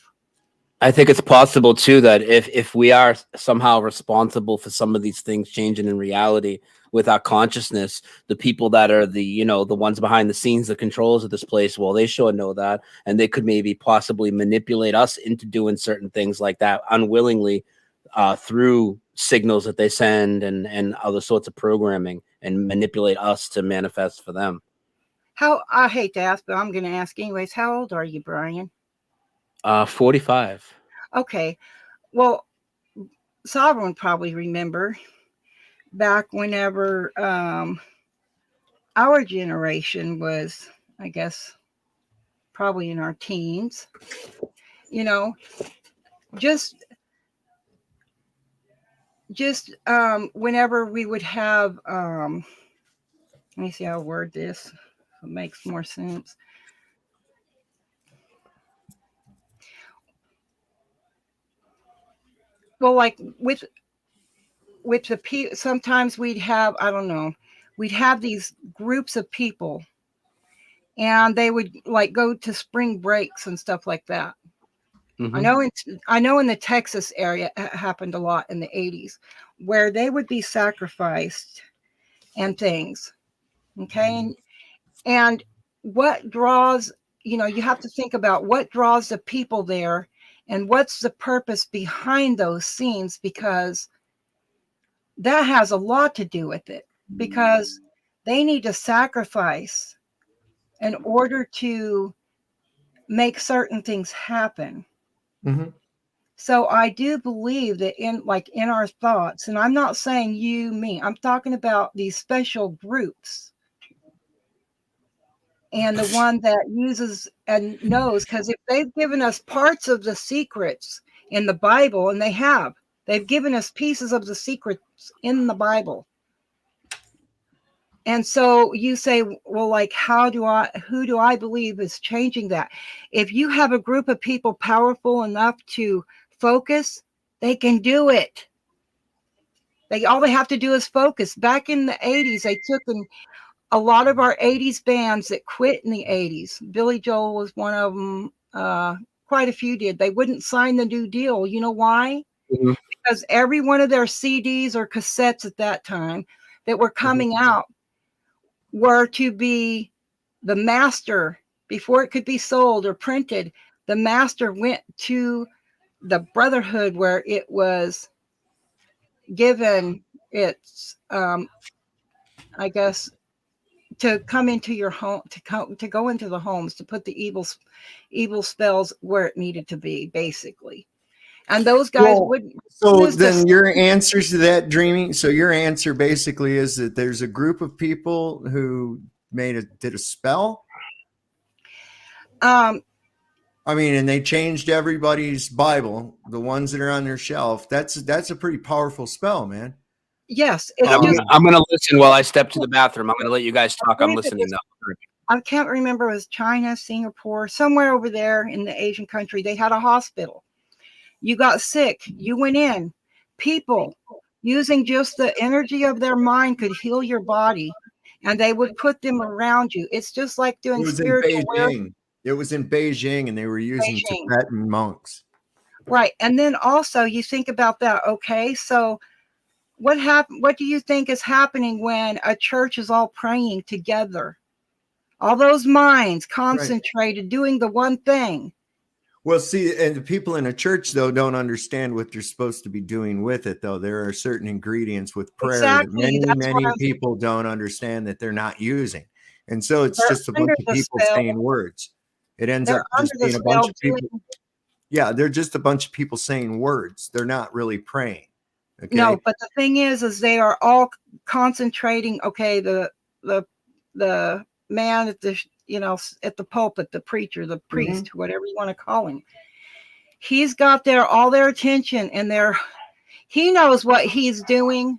I think it's possible too that if we are somehow responsible for some of these things changing in reality with our consciousness, the people that are the ones behind the scenes, the controllers of this place, well, they sure know that, and they could maybe possibly manipulate us into doing certain things like that unwillingly, through signals that they send and other sorts of programming and manipulate us to manifest for them. I hate to ask, but I'm going to ask anyways. How old are you, Brian? 45. Okay. Well, Sovereign probably remember back whenever our generation was, I guess, probably in our teens, you know, just whenever we would have, let me see how I word this. So it makes more sense. Well, like with the people, sometimes we'd have, I don't know, we'd have these groups of people and they would like go to spring breaks and stuff like that. Mm-hmm. I know in the Texas area it happened a lot in the 80s where they would be sacrificed and things. Okay. And what draws, you have to think about what draws the people there and what's the purpose behind those scenes, because that has a lot to do with it, because they need to sacrifice in order to make certain things happen. Mm-hmm. So I do believe that in our thoughts, and I'm not saying you, me, I'm talking about these special groups. And the one that uses and knows, because if they've given us parts of the secrets in the Bible, and they've given us pieces of the secrets in the Bible. And so you say, well, like, who do I believe is changing that? If you have a group of people powerful enough to focus, they can do it. All they have to do is focus. Back in the 80s, they took a lot of our 80s bands that quit in the 80s. Billy Joel was one of them. Quite a few did. They wouldn't sign the new deal. You know why? Mm-hmm. Because every one of their CDs or cassettes at that time that were coming out were to be the master. Before it could be sold or printed, the master went to the Brotherhood where it was given its, I guess, to come into your home, to go into the homes, to put the evil spells where it needed to be, basically. And those guys wouldn't. So then your answers to that, Dreaming. So your answer basically is that there's a group of people who did a spell. I mean, and they changed everybody's Bible, the ones that are on their shelf. That's a pretty powerful spell, man. Yes. I'm going to listen while I step to the bathroom. I'm going to let you guys talk. I'm listening now. I can't remember. It was China, Singapore, somewhere over there in the Asian country. They had a hospital. You got sick. You went in. People using just the energy of their mind could heal your body, and they would put them around you. It's just like doing spiritual work. It was in Beijing, and they were using Tibetan monks. Right. And then also you think about that. Okay. So what do you think is happening when a church is all praying together? All those minds concentrated, doing the one thing. Well, see, and the people in a church, though, don't understand what they're supposed to be doing with it, though. There are certain ingredients with prayer that many people don't understand that they're not using. And so it's just a bunch of people saying words. It ends up just being a bunch of people. Yeah, they're just a bunch of people saying words. They're not really praying. Okay? No, but the thing is they are all concentrating. Okay, the man at the at the pulpit, the preacher, the priest, whatever you want to call him, he's got all their attention, and he knows what he's doing,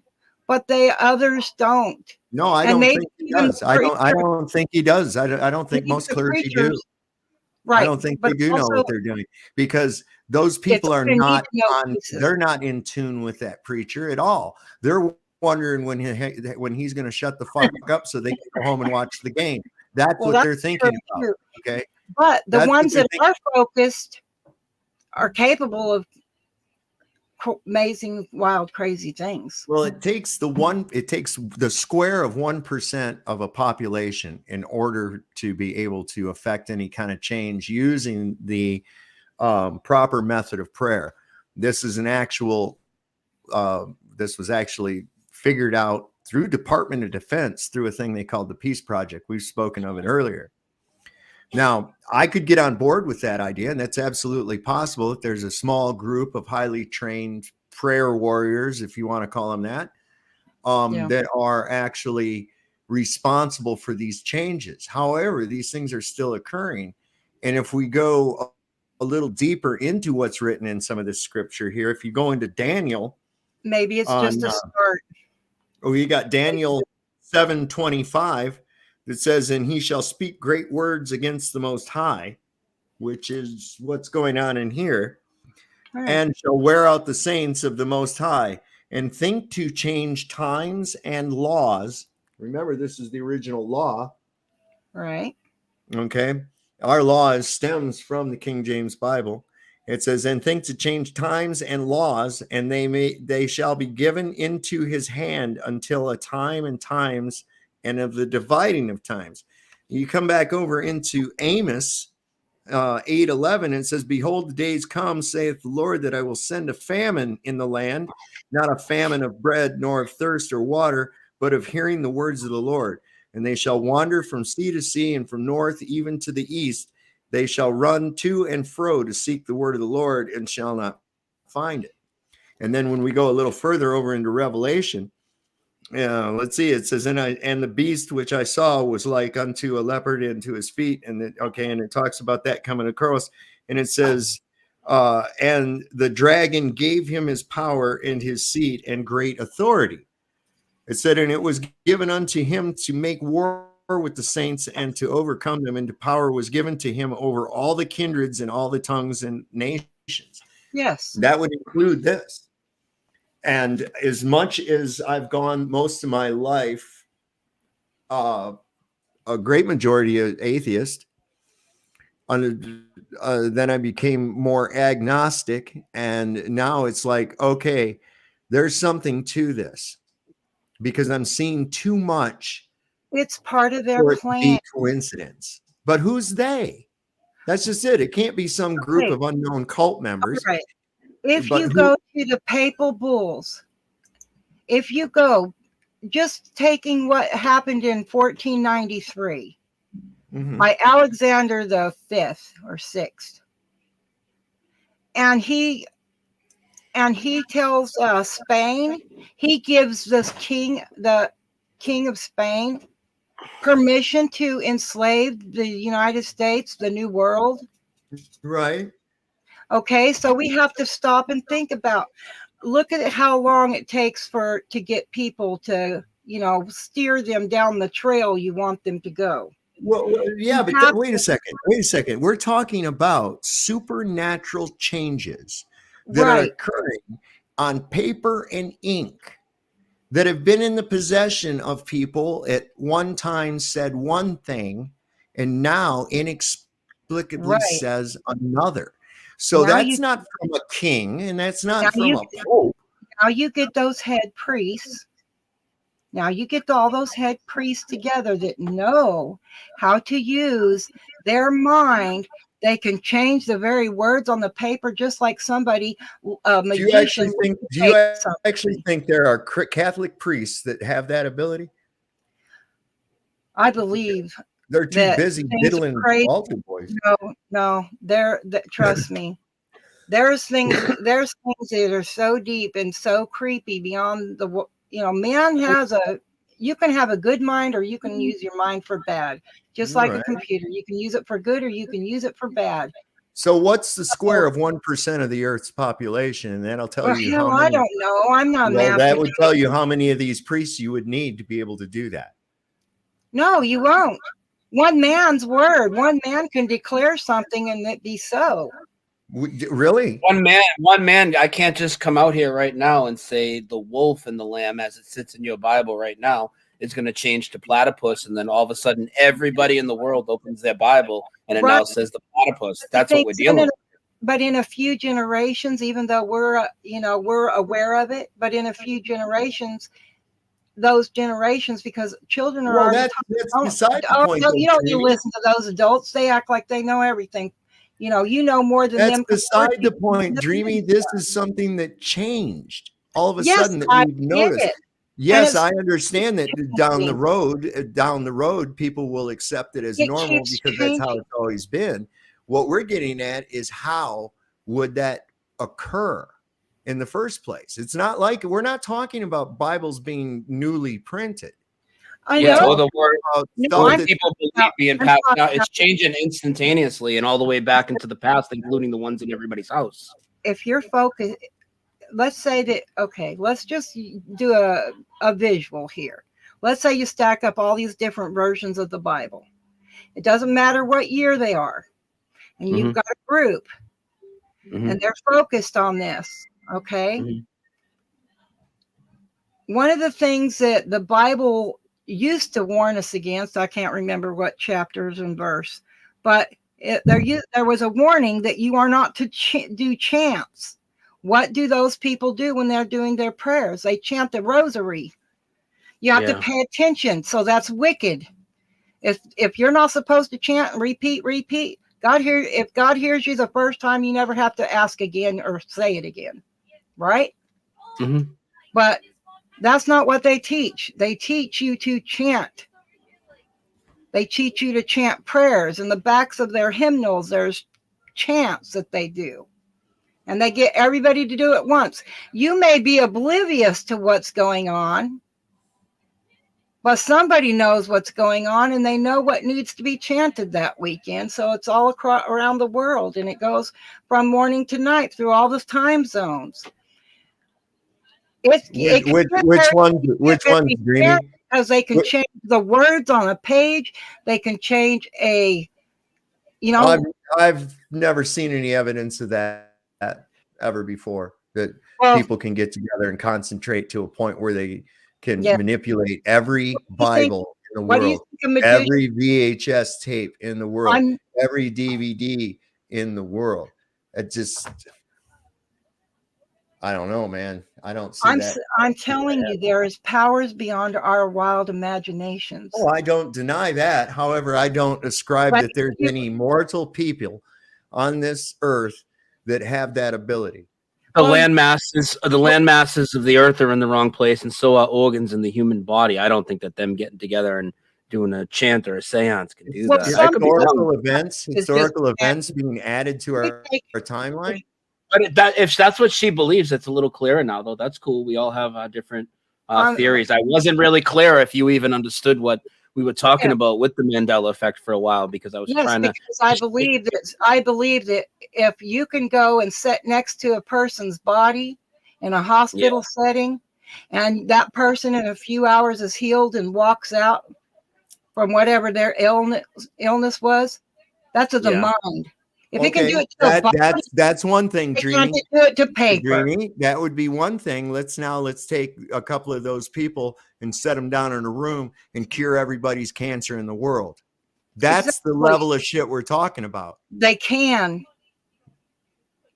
but others don't. No, I don't think he does. I don't think he does. I don't think most clergy do. Right. I don't think they do know what they're doing, because those people are not they're not in tune with that preacher at all. They're wondering when he's going to shut the fuck up so they can go home and watch the game. That's what they're thinking about. Okay. But the ones that are focused are capable of amazing, wild, crazy things. Well, it takes the square of 1% of a population in order to be able to affect any kind of change using the proper method of prayer. This is an actual this was actually figured out through Department of Defense through a thing they called the Peace Project. We've spoken of it earlier. Now, I could get on board with that idea, and that's absolutely possible if there's a small group of highly trained prayer warriors, if you want to call them that, that are actually responsible for these changes. However, these things are still occurring. And if we go a little deeper into what's written in some of this scripture here, if you go into Daniel, maybe it's just a start. Oh, you got Daniel 7:25 that says, and he shall speak great words against the Most High, which is what's going on in here, and shall wear out the saints of the Most High, and think to change times and laws. Remember, this is the original law. Right. Okay. Our law stems from the King James Bible. It says, and think to change times and laws, and they shall be given into his hand until a time and times and of the dividing of times. You come back over into Amos 8:11, and it says, behold, the days come, saith the Lord, that I will send a famine in the land, not a famine of bread, nor of thirst or water, but of hearing the words of the Lord. And they shall wander from sea to sea, and from north even to the east. They shall run to and fro to seek the word of the Lord, and shall not find it. And then when we go a little further over into Revelation, let's see, it says, and the beast which I saw was like unto a leopard, and to his feet. And it talks about that coming across. And it says, and the dragon gave him his power and his seat and great authority. It said, and it was given unto him to make war with the saints and to overcome them, and the power was given to him over all the kindreds and all the tongues and nations. Yes. That would include this. And as much as I've gone most of my life, a great majority of atheist, then I became more agnostic. And now it's like, okay, there's something to this, because I'm seeing too much. It's part of their plan. Coincidence. But who's they? That's just it. It can't be some group of unknown cult members. Right. If you go to the papal bulls, if you go just taking what happened in 1493 by Alexander the Fifth or Sixth, and he tells Spain, he gives the king of Spain permission to enslave the United States, the New World. Right. Okay, so we have to stop and think about, look at how long it takes to get people to, steer them down the trail you want them to go. Well yeah, but wait a second. We're talking about supernatural changes that are occurring on paper and ink, that have been in the possession of people at one time said one thing and now inexplicably says another. So now that's not from a king, and that's not from a pope. Now you get those head priests. Now you get all those head priests together that know how to use their mind. They can change the very words on the paper, just like somebody, a magician. Do you actually think there are Catholic priests that have that ability? I believe they're too busy diddling altar boys. No, trust me. There's things that are so deep and so creepy beyond man you can have a good mind, or you can use your mind for bad. Just like a computer, you can use it for good, or you can use it for bad. So what's the square of 1% of the Earth's population? And that'll tell you how many. I don't know. I'm not math. That would tell you how many of these priests you would need to be able to do that. No, you won't. One man's word. One man can declare something and it be so. Really? One man. I can't just come out here right now and say the wolf and the lamb, as it sits in your Bible right now, is going to change to platypus, and then all of a sudden everybody in the world opens their Bible and it now says the platypus. That's what we're dealing with. But in a few generations, even though we're aware of it, but in a few generations, those generations, because children are that's beside the point. No, you don't need to listen to those adults. They act like they know everything. You know more than them. That's beside the point, Dreamy. This is something that changed all of a Yes, sudden that I we've get noticed. it. Yes, it's I understand that down the changing. road, people will accept it as It normal keeps because that's how changing. it's always been. What we're getting at is how would that occur in the first place? It's not like we're not talking about Bibles being newly printed. I Yeah, know. or the word, About No, stuff or I'm the that- people believe about- being I'm passed talking out. It's about changing instantaneously and all the way back into the past, including the ones in everybody's house. if you're focused. Let's say that, okay, let's just do a visual here. Let's say you stack up all these different versions of the Bible. It doesn't matter what year they are. And you've Mhm. got a group Mhm. and they're focused on this. Okay. Mhm. One of the things that the Bible used to warn us against, I can't remember what chapters and verse, but there was a warning that you are not to do chants. What do those people do when they're doing their prayers? They chant the rosary. You have to Yeah. pay attention. So that's wicked. If you're not supposed to chant and repeat, if God hears you the first time, you never have to ask again or say it again. Right? Mhm. But that's not what they teach. They teach you to chant. They teach you to chant prayers. In the backs of their hymnals, there's chants that they do. And they get everybody to do it once. You may be oblivious to what's going on, but somebody knows what's going on and they know what needs to be chanted that weekend. So it's all across around the world, and it goes from morning to night through all the time zones. which ones, Greenie? Because they can change the words on a page. They can change I've never seen any evidence of that ever before, that people can get together and concentrate to a point where they can manipulate every Bible in the world, every VHS tape in the world, every DVD in the world. It just, I don't know, man. I don't see that. I'm telling you, there is powers beyond our wild imaginations. Oh, I don't deny that. However, I don't ascribe that there's any mortal people on this earth that have that ability. The land masses of the earth are in the wrong place, and so are organs in the human body. I don't think that them getting together and doing a chant or a seance can do that. Historical events being added to our timeline. But if that's what she believes, it's a little clearer now, though. That's cool. We all have different theories. I wasn't really clear if you even understood what we were talking about with the Mandela effect for a while, because I was trying to. Because I believe that if you can go and sit next to a person's body in a hospital setting, and that person in a few hours is healed and walks out from whatever their illness was, that's of the mind. If you can do it to a body, that's one thing, Dreamy. Do it to paper. Dreamy, that would be one thing. Let's take a couple of those people and set them down in a room and cure everybody's cancer in the world. That's the level of shit we're talking about. They can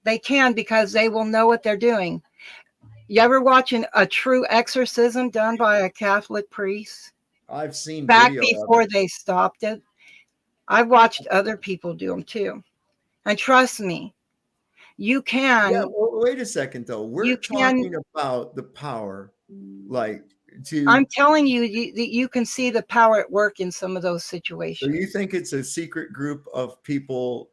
because they will know what they're doing. You ever watching a true exorcism done by a Catholic priest? I've seen back before they stopped it. I've watched other people do them too. And trust me, you can. Yeah, well, wait a second, though. We're talking about the power, I'm telling you that you can see the power at work in some of those situations. So you think it's a secret group of people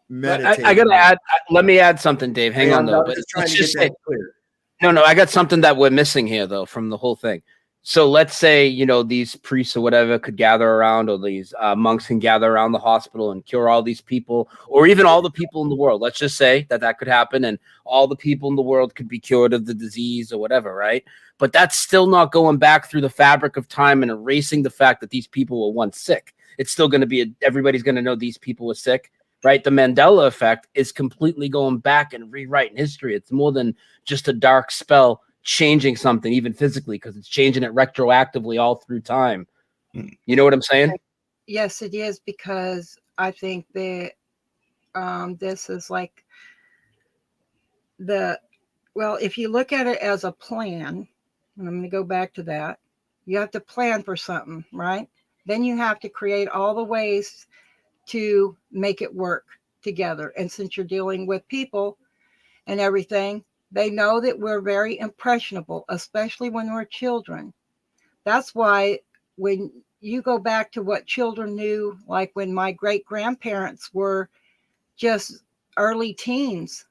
meditating? I gotta add. Let me add something, Dave. Hang on, though. Just trying to get that clear. No, I got something that we're missing here, though, from the whole thing. So let's say, these priests or whatever could gather around, or these monks can gather around the hospital and cure all these people, or even all the people in the world. Let's just say that could happen, and all the people in the world could be cured of the disease or whatever, right? But that's still not going back through the fabric of time and erasing the fact that these people were once sick. It's still going to be, everybody's going to know these people were sick, right? The Mandela effect is completely going back and rewriting history. It's more than just a dark spell changing something, even physically, because it's changing it retroactively all through time. You know what I'm saying? Yes, it is, because I think that this is like if you look at it as a plan, and I'm going to go back to that, you have to plan for something, right? Then you have to create all the ways to make it work together. And since you're dealing with people and everything, They know that we're very impressionable, especially when we're children. That's why when you go back to what children knew, like when my great-grandparents were just early teens,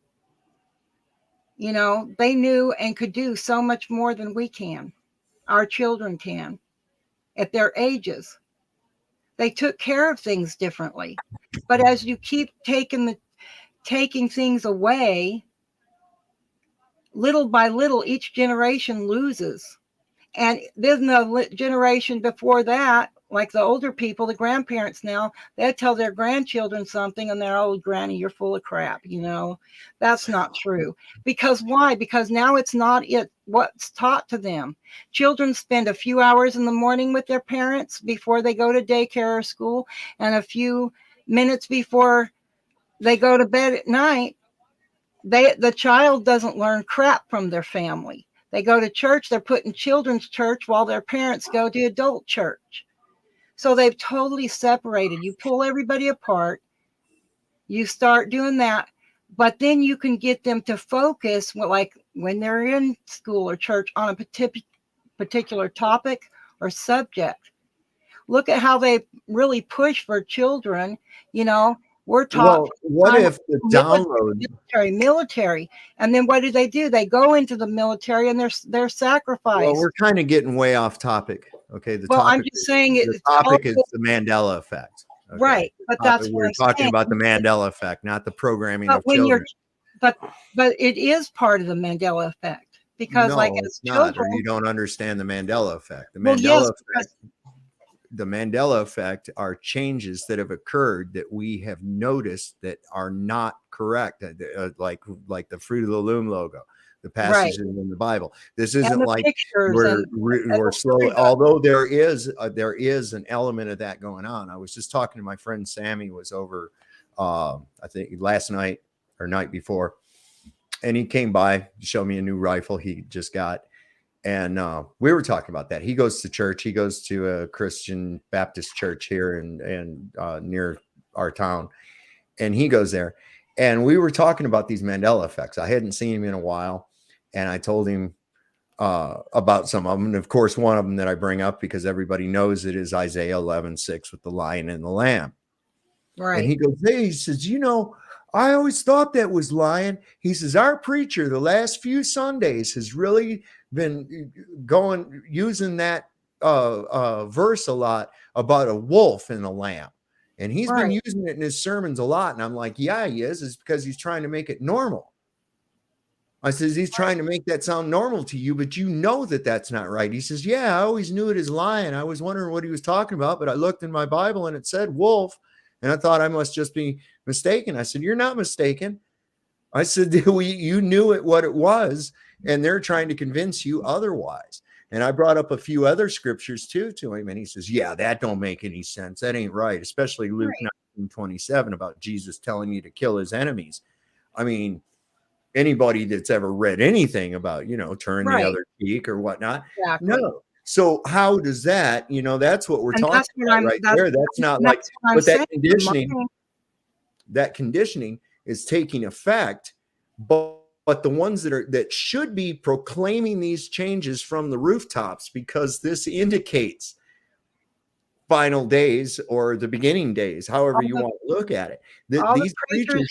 you know, they knew and could do so much more than we can. Our children can at their ages. They took care of things differently. But as you keep taking things away, little by little, each generation loses. And then the generation before that, like the older people, the grandparents now, they tell their grandchildren something and they're, "Oh, Granny, you're full of crap." You know, that's not true. Because why? Because now it's not what's taught to them. Children spend a few hours in the morning with their parents before they go to daycare or school, and a few minutes before they go to bed at night. The child doesn't learn crap from their family. They go to church, they're put in children's church while their parents go to adult church. So they've totally separated. You pull everybody apart, you start doing that, but then you can get them to focus, like when they're in school or church, on a particular topic or subject. Look at how they really push for children. You know, we're taught. Well, what if the download military, and then what do? They go into the military and they're sacrificed. Well, we're kind of getting way off topic. Okay, I'm just saying the topic is the Mandela effect. Okay? Right, but that's we're talking about the Mandela effect, not the programming but of when children. But it is part of the Mandela effect, because no, like it's as not, children, or you don't understand the Mandela effect. The well, Mandela yes, effect. The Mandela effect are changes that have occurred that we have noticed that are not correct, like the Fruit of the Loom logo, the passages in the Bible. This isn't like we're slow. Although there is an element of that going on. I was just talking to my friend Sammy, was over, I think last night or night before, and he came by to show me a new rifle he just got. And we were talking about that. He goes to church. He goes to a Christian Baptist church here and near our town. And he goes there. And we were talking about these Mandela effects. I hadn't seen him in a while. And I told him about some of them. And of course, one of them that I bring up because everybody knows it is Isaiah 11:6 with the lion and the lamb. Right. And he goes, hey, he says, you know, I always thought that was lion. He says, our preacher the last few Sundays has really been using that verse a lot about a wolf and a lamb. And he's been using it in his sermons a lot. And I'm like, yeah, he is. It's because he's trying to make it normal. I says, he's trying to make that sound normal to you, but you know that that's not right. He says, yeah, I always knew it as lion. I was wondering what he was talking about, but I looked in my Bible and it said wolf. And I thought I must just be mistaken. I said, you're not mistaken. I said, you knew it what it was, and they're trying to convince you otherwise. And I brought up a few other scriptures too to him, and he says, yeah, that don't make any sense. That ain't right, especially Luke 19:27 about Jesus telling you to kill his enemies. I mean, anybody that's ever read anything about, you know, turn the other cheek or whatnot. Exactly. No. So how does that, you know, that's what we're talking about right there. That's not like, but that conditioning is taking effect, but the ones that should be proclaiming these changes from the rooftops, because this indicates final days or the beginning days, however you want to look at it. These preachers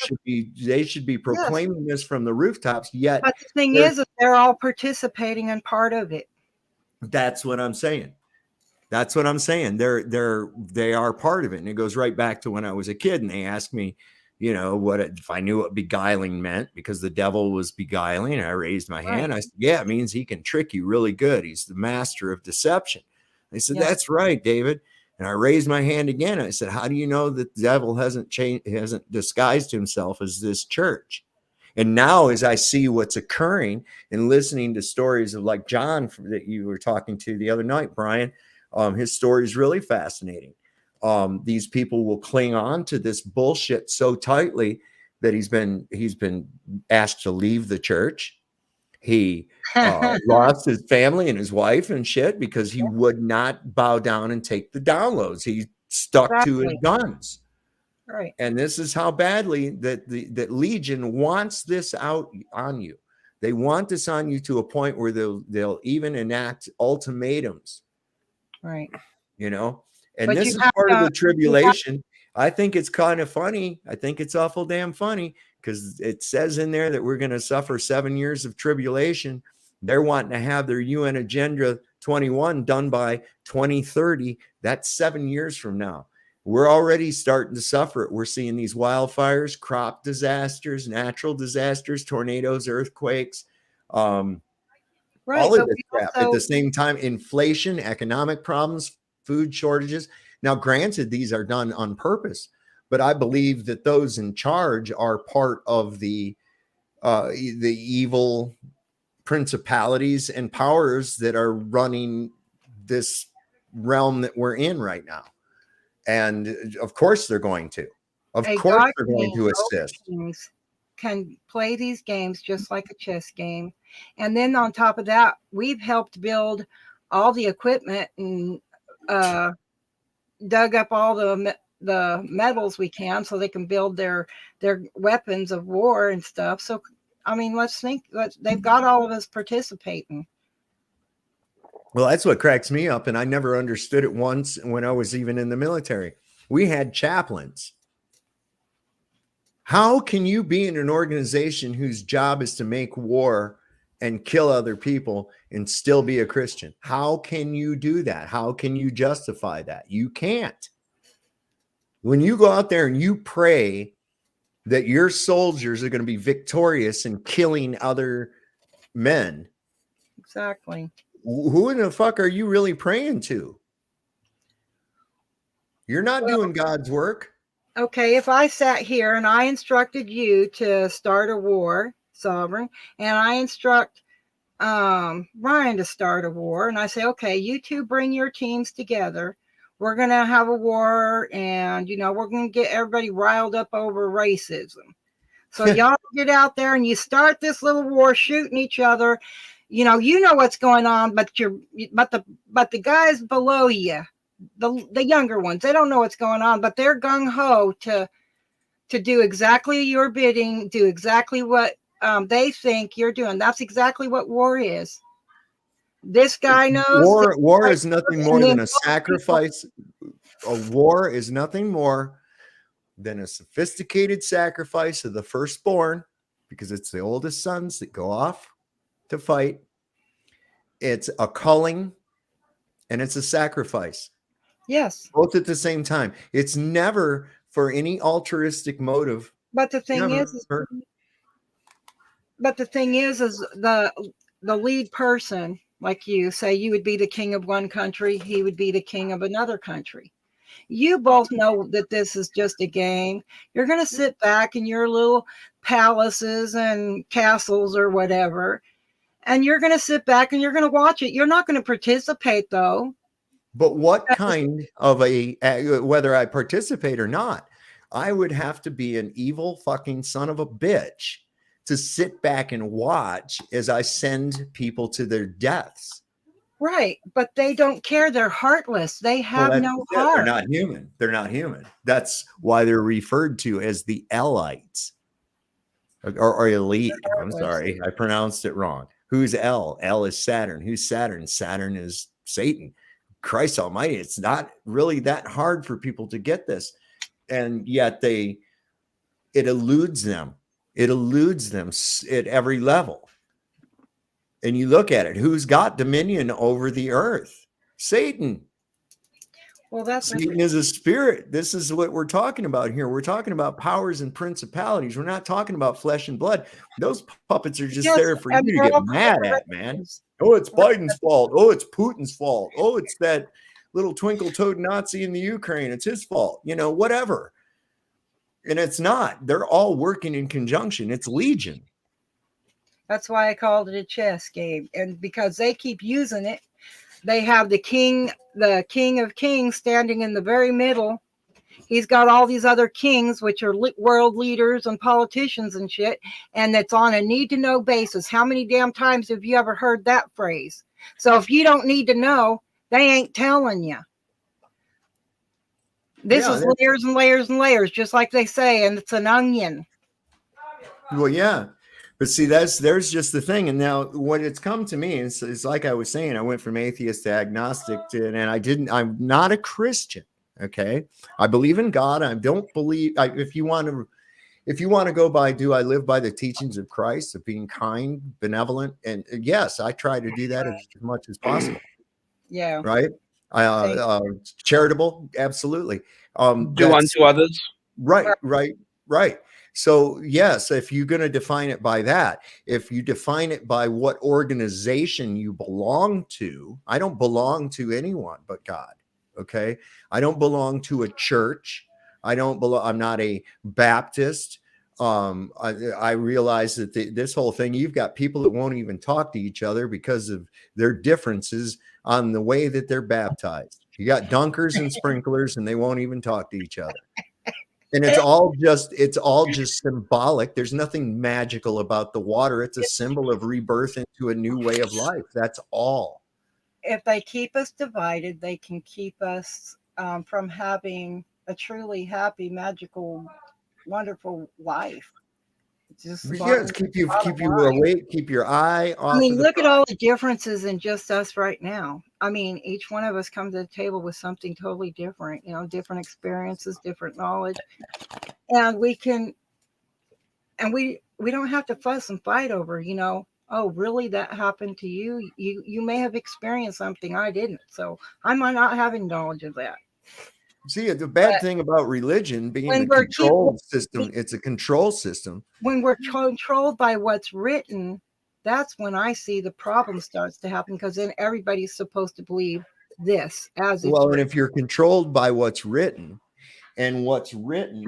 should be proclaiming this from the rooftops. Yet, but the thing is that they're all participating in part of it. That's what I'm saying. That's what I'm saying. They are part of it. And it goes right back to when I was a kid and they asked me, you know, if I knew what beguiling meant, because the devil was beguiling. And I raised my hand. I said, yeah, it means he can trick you really good. He's the master of deception. They said, that's right, David. And I raised my hand again. I said, how do you know that the devil hasn't disguised himself as this church? And now, as I see what's occurring and listening to stories of like John that you were talking to the other night, Brian, his story is really fascinating. These people will cling on to this bullshit so tightly that he's been asked to leave the church. He lost his family and his wife and shit because he would not bow down and take the downloads. He stuck to his guns. Right. And this is how badly that Legion wants this out on you. They want this on you to a point where they'll even enact ultimatums, Right. you know. And But this you is have part of to- the tribulation. I think it's kind of funny. I think it's awful damn funny because it says in there that we're going to suffer 7 years of tribulation. They're wanting to have their UN Agenda 21 done by 2030. That's 7 years from now. We're already starting to suffer it. We're seeing these wildfires, crop disasters, natural disasters, tornadoes, earthquakes, Right. all of But this we crap. At the same time, inflation, economic problems, food shortages. Now, granted, these are done on purpose, but I believe that those in charge are part of the evil principalities and powers that are running this realm that we're in right now. And of course they're going to. Of a course God they're going king, to all assist. kings can play these games just like a chess game. And then on top of that, we've helped build all the equipment and dug up all the metals we can so they can build their weapons of war and stuff. So I mean, they've got all of us participating. Well, that's what cracks me up. And I never understood it once when I was even in the military. We had chaplains. How can you be in an organization whose job is to make war and kill other people and still be a Christian? How can you do that? How can you justify that? You can't. When you go out there and you pray that your soldiers are going to be victorious in killing other men, Exactly. who in the fuck are you really praying to? You're not doing God's work. Okay, if I sat here and I instructed you to start a war, Sovereign, and I instruct Brian to start a war, and I say, okay, you two bring your teams together. We're going to have a war, and, we're going to get everybody riled up over racism. So y'all get out there and you start this little war shooting each other. You know what's going on, but the guys below you, the younger ones, they don't know what's going on, but they're gung-ho to do exactly your bidding, do exactly what they think you're doing. That's exactly what war is. This guy knows. War is nothing more than a sacrifice. A war is nothing more than a sophisticated sacrifice of the firstborn, because it's the oldest sons that go off to fight. It's a culling and it's a sacrifice. Yes. Both at the same time. It's never for any altruistic motive. But the thing is the lead person, like you say, you would be the king of one country, he would be the king of another country. You both know that this is just a game. You're going to sit back in your little palaces and castles or whatever, and you're going to sit back and you're going to watch it. You're not going to participate, though. But what kind of whether I participate or not, I would have to be an evil fucking son of a bitch to sit back and watch as I send people to their deaths. Right, but they don't care. They're heartless. They have no heart. They're not human. They're not human. That's why they're referred to as the Elites or elite. I'm sorry, I pronounced it wrong. Who's El? El is Saturn. Who's Saturn? Saturn is Satan. Christ almighty, it's not really that hard for people to get this. And yet it eludes them. It eludes them at every level. And you look at it, who's got dominion over the earth? Satan. Well, Satan is a spirit. This is what we're talking about here. We're talking about powers and principalities. We're not talking about flesh and blood. Those puppets are just there for you to get mad at, man. Oh, it's Biden's fault. Oh, it's Putin's fault. Oh, it's that little twinkle toed Nazi in the Ukraine. It's his fault. Whatever. And it's not. They're all working in conjunction. It's legion. That's why I called it a chess game. And because they keep using it, they have the king of kings standing in the very middle. He's got all these other kings, which are world leaders and politicians and shit. And it's on a need to know basis. How many damn times have you ever heard that phrase? So if you don't need to know, they ain't telling you. This is layers and layers and layers, just like they say. And it's an onion. Well, yeah. But see, there's just the thing. And now what it's come to me is like I was saying, I went from atheist to agnostic I'm not a Christian. Okay. I believe in God. I don't believe if you want to go by, do I live by the teachings of Christ of being kind, benevolent? And yes, I try to do that as much as possible. Yeah. Right. Charitable. Absolutely. Do unto others. Right. So yes, if you're going to define it by that, if you define it by what organization you belong to, I don't belong to anyone but God. Okay. I don't belong to a church. I'm not a Baptist. I realize that this whole thing, you've got people that won't even talk to each other because of their differences on the way that they're baptized. You got dunkers and sprinklers, and they won't even talk to each other. And it's all just symbolic. There's nothing magical about the water. It's a symbol of rebirth into a new way of life. That's all. If they keep us divided, they can keep us from having a truly happy, magical, wonderful life. Just keep you awake, keep your eye off. I mean, look at all the differences in just us right now. I mean, each one of us come to the table with something totally different, different experiences, different knowledge. And we don't have to fuss and fight over, oh, really, that happened to you? You may have experienced something I didn't. So I might not have any knowledge of that. See, the bad thing about religion being a control system, it's a control system. When we're controlled by what's written, that's when I see the problem starts to happen, because then everybody's supposed to believe this as it's written. And if you're controlled by what's written, and what's written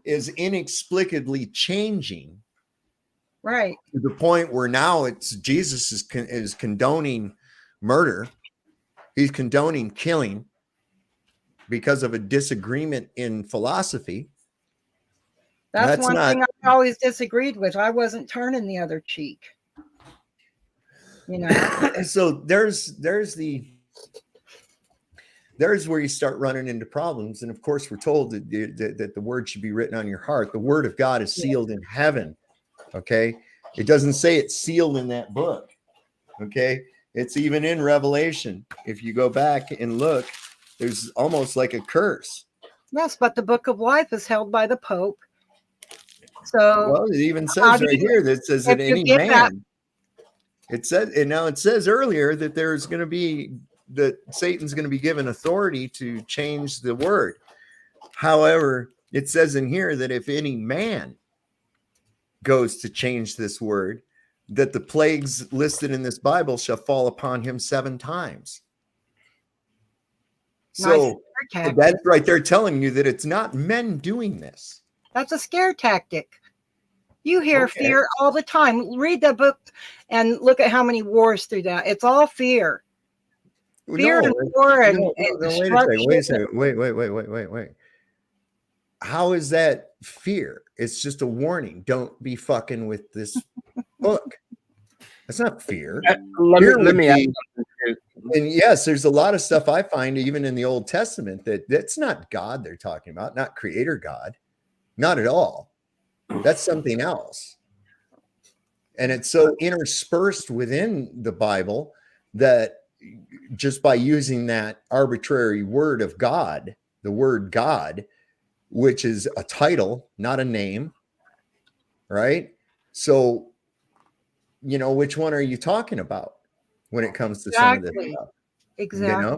is inexplicably changing, right, to the point where now it's Jesus is condoning murder, he's condoning killing because of a disagreement in philosophy. That's one thing I always disagreed with. I wasn't turning the other cheek. So there's where you start running into problems. And of course, we're told that the word should be written on your heart. The word of God is sealed in heaven. Okay. It doesn't say it's sealed in that book. Okay. It's even in Revelation. If you go back and look, there's almost like a curse. Yes, but the book of life is held by the Pope. So, well, it even says right here that says that any man. It says earlier that there's going to be that Satan's going to be given authority to change the word. However, it says in here that if any man goes to change this word, that the plagues listed in this Bible shall fall upon him 7 times. So that's right there telling you that it's not men doing this. That's a scare tactic. You hear fear all the time. Read the book and look at how many wars through that. It's all fear. Fear and war and wait a second. Wait. How is that fear? It's just a warning. Don't be fucking with this book. That's not fear. Let me ask. And yes, there's a lot of stuff I find even in the Old Testament that's not God they're talking about, not creator God, not at all. That's something else. And it's so interspersed within the Bible that just by using that arbitrary word of God, the word God, which is a title, not a name, right? So, which one are you talking about when it comes to some of this stuff? Exactly.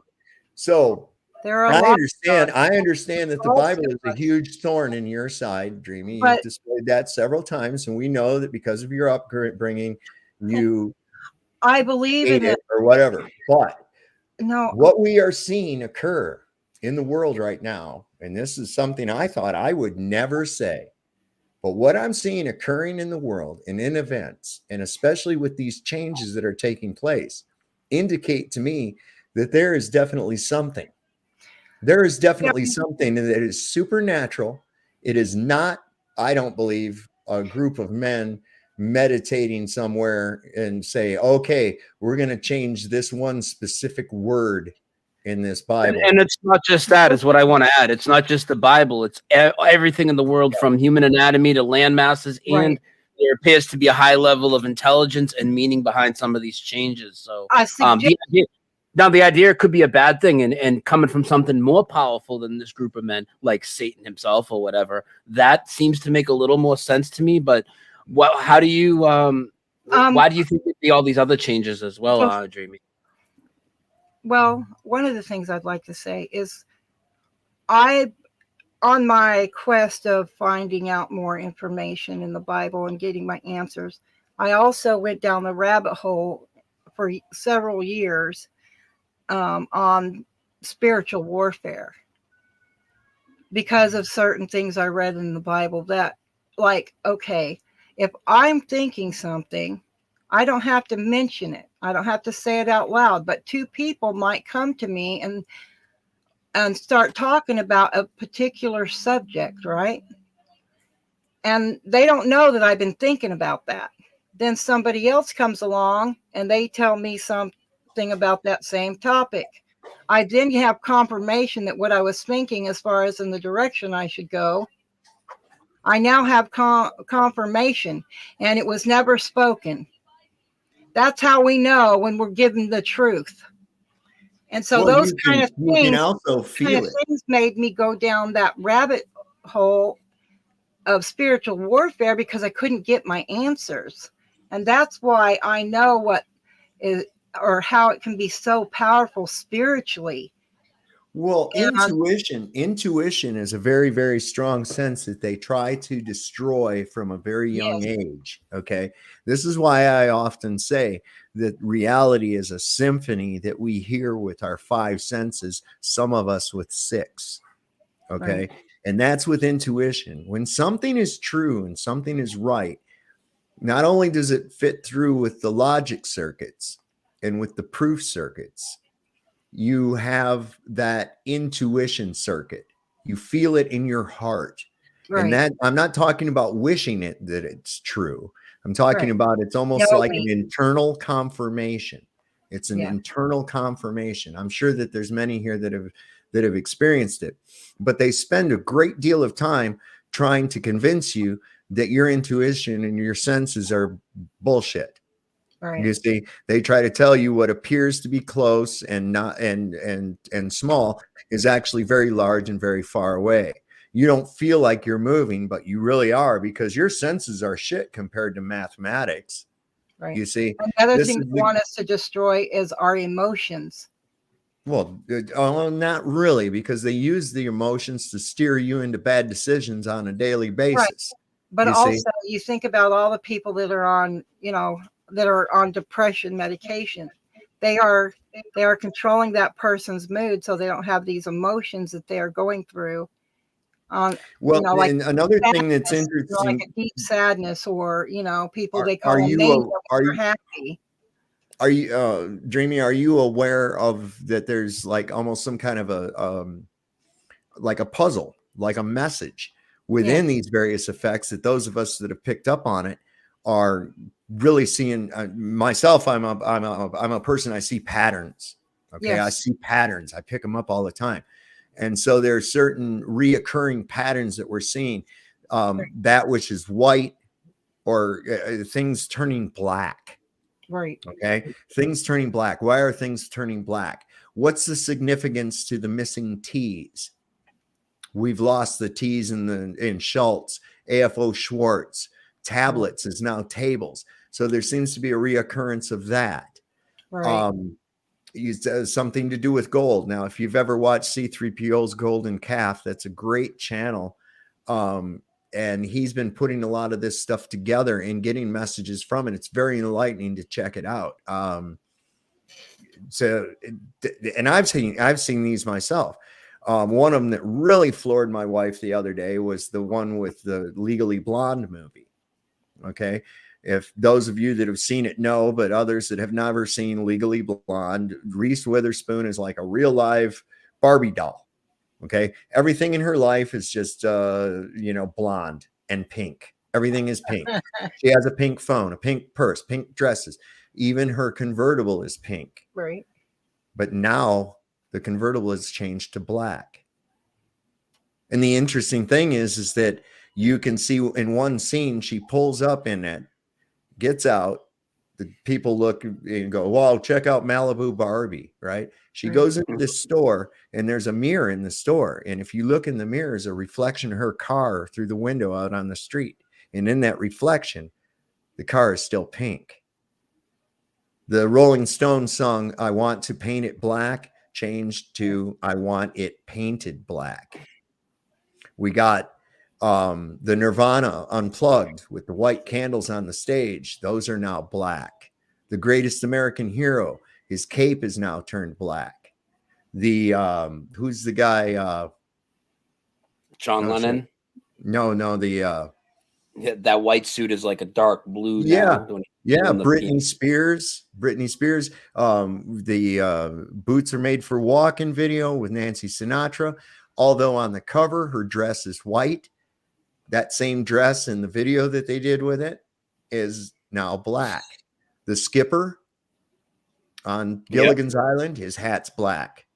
So I understand that the Bible is a much. huge thorn in your side, Dreamy. You've displayed that several times, and we know that because of your upbringing, you I believe in it or whatever. But no, what we are seeing occur in the world right now, and this is something I thought I would never say, but what I'm seeing occurring in the world and in events, and especially with these changes that are taking place, indicate to me that there is definitely something. There is definitely something that is supernatural. It is not, I don't believe, a group of men meditating somewhere and say, okay, we're going to change this one specific word in this Bible. And it's not just that, is what I want to add. It's not just the Bible. It's everything in the world, from human anatomy to land masses and there appears to be a high level of intelligence and meaning behind some of these changes. So I suggest the idea could be a bad thing, and coming from something more powerful than this group of men, like Satan himself or whatever, that seems to make a little more sense to me. But how do you why do you think there'd be all these other changes as well, Dreamy? well, one of the things I'd like to say is on my quest of finding out more information in the Bible and getting my answers, I also went down the rabbit hole for several years on spiritual warfare because of certain things I read in the Bible that, like, okay, if I'm thinking something, I don't have to mention it. I don't have to say it out loud, but two people might come to me and start talking about a particular subject, right? And they don't know that I've been thinking about that. Then somebody else comes along and they tell me something about that same topic. I then have confirmation that what I was thinking as far as in the direction I should go, I now have confirmation, and it was never spoken. That's how we know when we're given the truth. And so Well, those you kind of you can things, also feel it. made me go down that rabbit hole of spiritual warfare because I couldn't get my answers. And that's why I know what is, or how it can be so powerful spiritually. Well, And intuition is a very, very strong sense that they try to destroy from a very young Yes. age. Okay. This is why I often say that reality is a symphony that we hear with our five senses, some of us with six. Okay. Right. And that's with intuition. When something is true and something is right, not only does it fit through with the logic circuits and with the proof circuits, you have that intuition circuit. You feel it in your heart. Right. And that, I'm not talking about wishing it that it's true. I'm talking Right. about it's almost like an Knowing. internal confirmation. It's an Yeah. internal confirmation. I'm sure that there's many here that have experienced it, but they spend a great deal of time trying to convince you that your intuition and your senses are bullshit. Right. You see, they try to tell you what appears to be close and not and small is actually very large and very far away. You don't feel like you're moving, but you really are, because your senses are shit compared to mathematics. Right. You see, Another this thing is they want us to destroy is our emotions. well, not really, because they use the emotions to steer you into bad decisions on a daily basis. But You also, see? you think about all the people that are on, that are on depression medication. They are controlling that person's mood, so they don't have these emotions that they are going through. Well, Like and another thing that's sadness, interesting, like a deep sadness, or people they are call you mania a- when are they're you- happy. are you Dreamy, are you aware of that there's like almost some kind of a like a puzzle, like a message within these various effects that those of us that have picked up on it are really seeing? Myself, I'm a person, I see patterns. Okay. I Yes. see patterns. I pick them up all the time. And so there are certain reoccurring patterns that we're seeing, that which is white, or things turning black. Right. Okay. Things turning black. Why are things turning black? What's the significance to the missing T's? We've lost the T's in Schultz, AFO Schwartz. Tablets is now tables. So there seems to be a reoccurrence of that. Right. Something to do with gold. Now, if you've ever watched C3PO's Golden Calf, that's a great channel. And he's been putting a lot of this stuff together and getting messages from it. It's very enlightening to check it out. And I've seen these myself. One of them that really floored my wife the other day was the one with the Legally Blonde movie. Okay. If those of you that have seen it know, but others that have never seen Legally Blonde, Reese Witherspoon is like a real live Barbie doll. Okay. Everything in her life is just, blonde and pink. Everything is pink. She has a pink phone, a pink purse, pink dresses. Even her convertible is pink. Right. But now the convertible has changed to black. And the interesting thing is that you can see in one scene, she pulls up in it, gets out. The people look and go, "Wow, check out Malibu Barbie," right? She goes into the store and there's a mirror in the store. And if you look in the mirror, is a reflection of her car through the window out on the street. And in that reflection, the car is still pink. The Rolling Stones song, "I Want to Paint It Black," changed to "I Want It Painted Black." We got the Nirvana Unplugged with the white candles on the stage. Those are now black. The Greatest American Hero, his cape is now turned black. The who's the guy? John Lennon. No, That white suit is like a dark blue. Yeah. Now, Britney Spears. The Boots Are Made for Walking video with Nancy Sinatra. Although on the cover, her dress is white. That same dress in the video that they did with it is now black. The skipper on Gilligan's Island, his hat's black.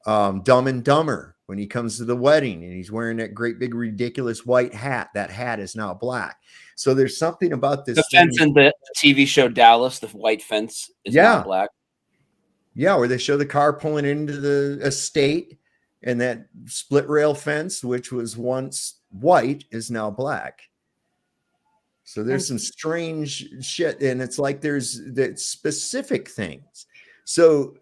Dumb and Dumber, when he comes to the wedding and he's wearing that great big ridiculous white hat, that hat is now black. So there's something about this. The fence in the TV show Dallas, the white fence is now black. Yeah, where they show the car pulling into the estate, and that split rail fence, which was once white, is now black. So there's some strange shit, and it's like there's the specific things. So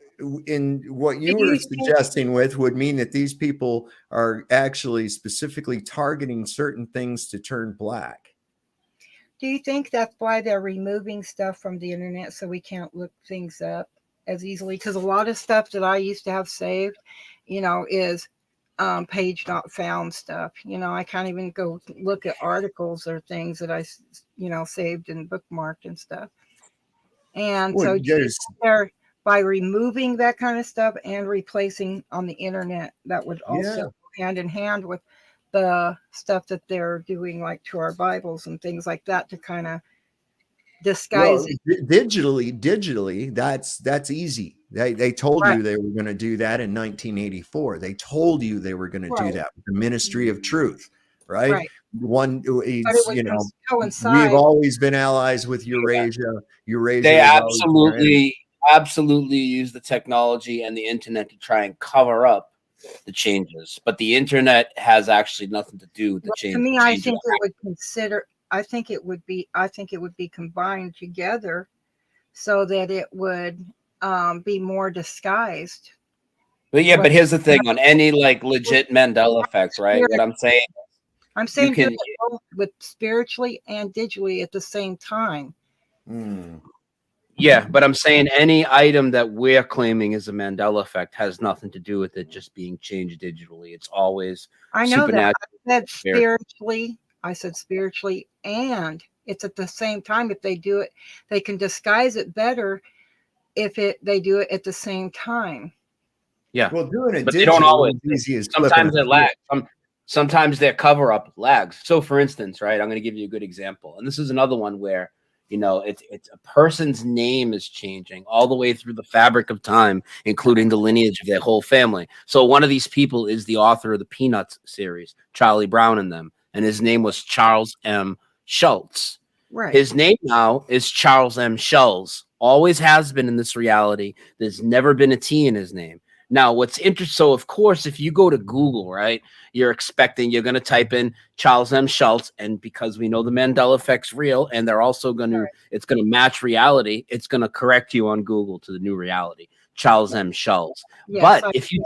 in what you were suggesting with would mean that these people are actually specifically targeting certain things to turn black. Do you think that's why they're removing stuff from the internet so we can't look things up as easily? Because a lot of stuff that I used to have saved, is page not found stuff. I can't even go look at articles or things that I, saved and bookmarked and stuff. And so they're by removing that kind of stuff and replacing on the internet, that would also go hand in hand with the stuff that they're doing, like to our Bibles and things like that, to kind of disguise it. Digitally, that's easy. They told you they were going to do that in 1984. They told you they were going to do that with the Ministry of Truth, right? One, we've always been allies with Eurasia. They absolutely use the technology and the internet to try and cover up the changes, but the internet has actually nothing to do with the change. To me, I think it would be combined together so that it would be more disguised. But here's the thing: on any legit Mandela effects, right? What I'm saying do it both with spiritually and digitally at the same time. Yeah, but I'm saying any item that we're claiming is a Mandela effect has nothing to do with it just being changed digitally. It's always supernatural. I said spiritually, and it's at the same time. If they do it, they can disguise it better if they do it at the same time. Yeah, well, doing it, but they don't always. Sometimes it lags. Sometimes their cover up lags. So, for instance, right, I'm going to give you a good example, and this is another one where it's a person's name is changing all the way through the fabric of time, including the lineage of their whole family. So one of these people is the author of the Peanuts series, Charlie Brown and them, and his name was Charles M. Schultz. Right. His name now is Charles M. Schultz. Always has been in this reality. There's never been a T in his name. Now, what's interesting, so of course, if you go to Google, right, you're going to type in Charles M. Schultz, and because we know the Mandela effect's real, and they're also it's going to match reality, it's going to correct you on Google to the new reality, Charles M. Schultz. Yes, but if you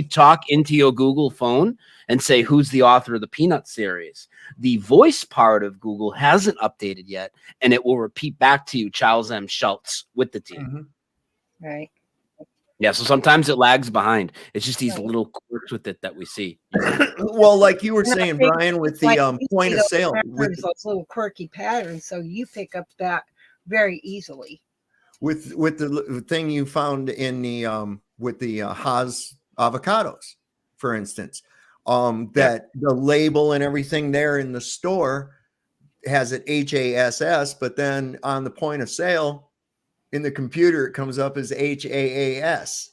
talk into your Google phone and say, who's the author of the Peanut series, the voice part of Google hasn't updated yet, and it will repeat back to you, Charles M. Schultz with the T. Right. Yeah, so sometimes it lags behind. It's just these little quirks with it that we see. Well, like you were saying, Brian, with the point of sale, with those little quirky patterns, so you pick up that very easily. With the thing you found in the with the Haas avocados, for instance, that the label and everything there in the store has it HASS, but then on the point of sale in the computer, it comes up as HAAS.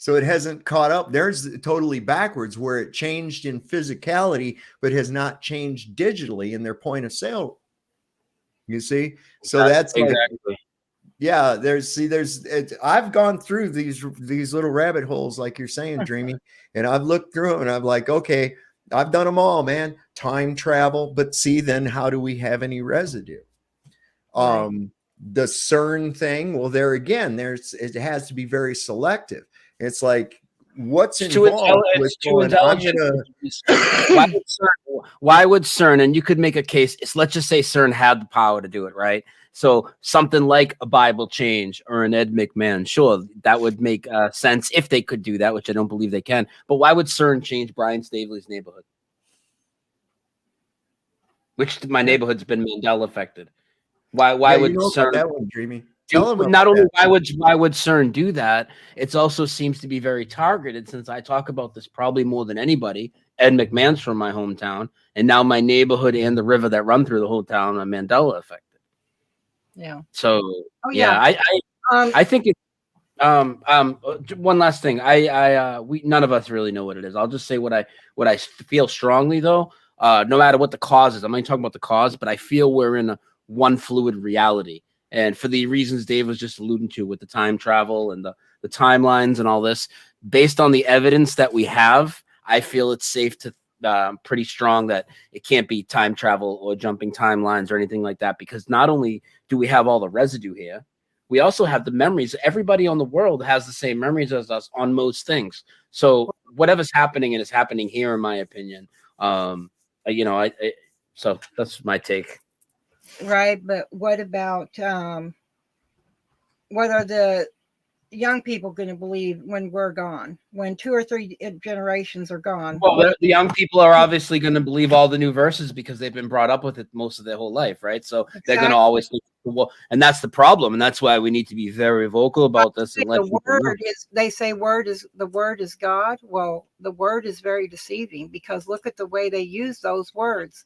So it hasn't caught up. There's totally backwards where it changed in physicality, but has not changed digitally in their point of sale. You see? So that's like, exactly. yeah, I've gone through these little rabbit holes, like you're saying, Dreamy, and I've looked through them and I'm like, okay, I've done them all, man. Time travel, but see, then how do we have any residue? Right. The CERN thing, well, there again, it has to be very selective. It's like, what's involved with going, I'm gonna why would CERN, and you could make a case, let's just say CERN had the power to do it, right? So something like a Bible change or an Ed McMahon, sure, that would make sense if they could do that, which I don't believe they can. But why would CERN change Brian Staveley's neighborhood? Which my neighborhood's been Mandela affected. Why would CERN that one, Dreamy? Not only why would CERN do that, it also seems to be very targeted, since I talk about this probably more than anybody. Ed McMahon's from my hometown, and now my neighborhood and the river that run through the whole town are Mandela affected. Yeah. So I think it. One last thing. We none of us really know what it is. I'll just say what I feel strongly though. No matter what the cause is, I'm not talking about the cause, but I feel we're in a one fluid reality. And for the reasons Dave was just alluding to with the time travel and the timelines and all this, based on the evidence that we have, I feel it's safe to pretty strong that it can't be time travel or jumping timelines or anything like that, because not only do we have all the residue here, we also have the memories. Everybody on the world has the same memories as us on most things. So whatever's happening, and is happening here, in my opinion. So that's my take. Right, but what about what are the young people going to believe when we're gone, when 2 or 3 generations are gone? Well, the young people are obviously going to believe all the new verses because they've been brought up with it most of their whole life, right? So they're going to always think, well, and that's the problem, and that's why we need to be very vocal about this. And let they say the word is God. Well, the word is very deceiving, because look at the way they use those words.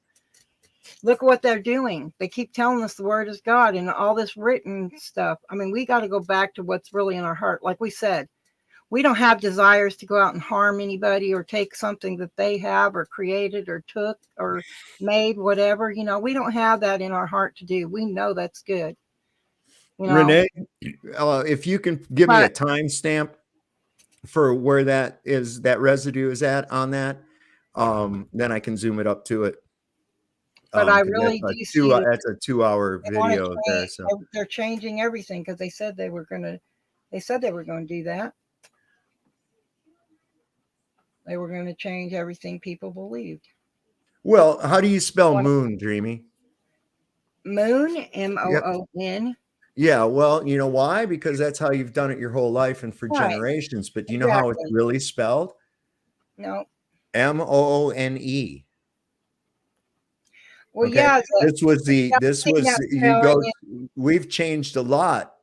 Look at what they're doing. They keep telling us the word is God and all this written stuff. I mean, we got to go back to what's really in our heart. Like we said, we don't have desires to go out and harm anybody or take something that they have or created or took or made, whatever. We don't have that in our heart to do. We know that's good. Renee, if you can give me a timestamp for where that residue is at on that, then I can zoom it up to it. But I really do see that's a 2-hour video there. So they're changing everything, because they said they were going to do that. They were going to change everything people believed. Well, how do you spell moon, Dreamy? Moon, MOON. Yeah, well, you know why? Because that's how you've done it your whole life and for generations. But do you know how it's really spelled? No. MOONE. Well, okay. We've changed a lot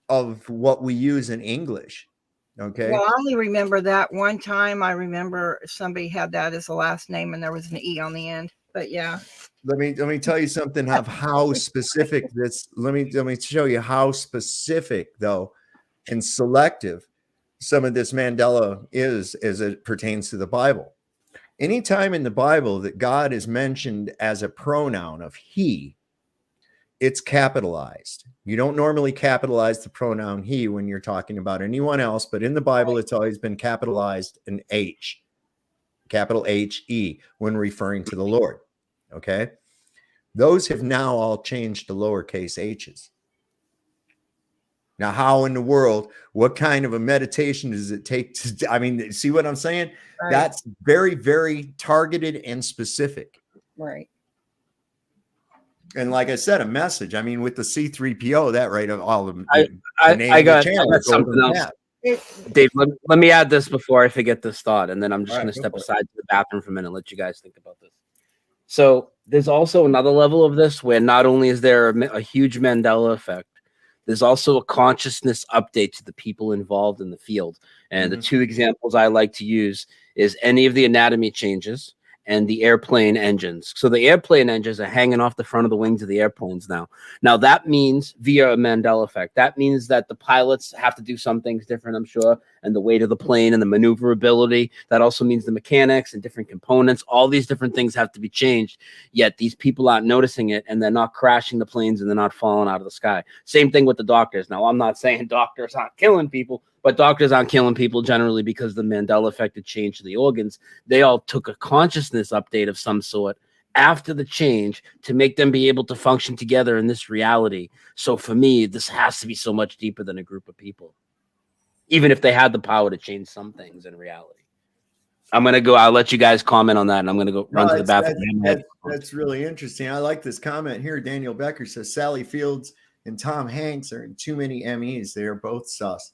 of what we use in English. Okay. Well, I only remember that one time. I remember somebody had that as a last name and there was an E on the end. But yeah. Let me tell you something of how specific this. Let me show you how specific though and selective some of this Mandela is as it pertains to the Bible. Anytime in the Bible that God is mentioned as a pronoun of he, it's capitalized. You don't normally capitalize the pronoun he when you're talking about anyone else, but in the Bible, it's always been capitalized an H, capital H-E, when referring to the Lord. Okay. Those have now all changed to lowercase h's. Now, how in the world, what kind of a meditation does it take to, I mean, see what I'm saying? Right. That's very, very targeted and specific. Right. And like I said, a message. I mean, with the C3PO, that right of all of them. I got something else. Dave, let me add this before I forget this thought, and then I'm just going to step aside to the bathroom for a minute and let you guys think about this. So there's also another level of this where not only is there a huge Mandela effect, there's also a consciousness update to the people involved in the field. And the two examples I like to use is any of the anatomy changes and the airplane engines. So the airplane engines are hanging off the front of the wings of the airplanes now. Now that means via a Mandela effect, that means that the pilots have to do some things different, I'm sure, and the weight of the plane and the maneuverability. That also means the mechanics and different components. All these different things have to be changed, yet these people aren't noticing it, and they're not crashing the planes and they're not falling out of the sky. Same thing with the doctors. Now, I'm not saying doctors aren't killing people, but doctors aren't killing people generally because the Mandela effect had changed the organs. They all took a consciousness update of some sort after the change to make them be able to function together in this reality. So for me, this has to be so much deeper than a group of people, even if they had the power to change some things in reality. I'm going to go, I'll let you guys comment on that, and I'm going to go run to the bathroom. That's really interesting. I like this comment here. Daniel Becker says Sally Fields and Tom Hanks are in too many Emmys. They are both sus.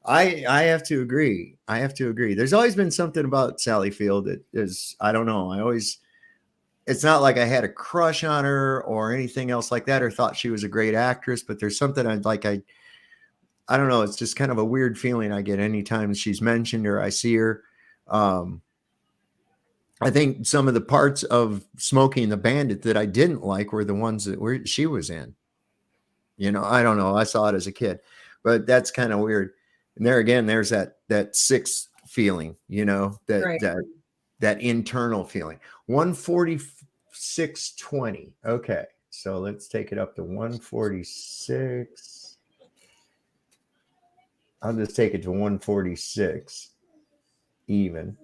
I have to agree. There's always been something about Sally Field that is, I don't know. It's not like I had a crush on her or anything else like that, or thought she was a great actress, but there's something I don't know. It's just kind of a weird feeling I get anytime she's mentioned or I see her. I think some of the parts of Smokey and the Bandit that I didn't like were the ones that she was in. You know, I don't know. I saw it as a kid, but that's kind of weird. And there again, there's that sixth feeling, you know, that internal feeling. 146.20. Okay, so let's take it up to 146. I'll just take it to 146 even.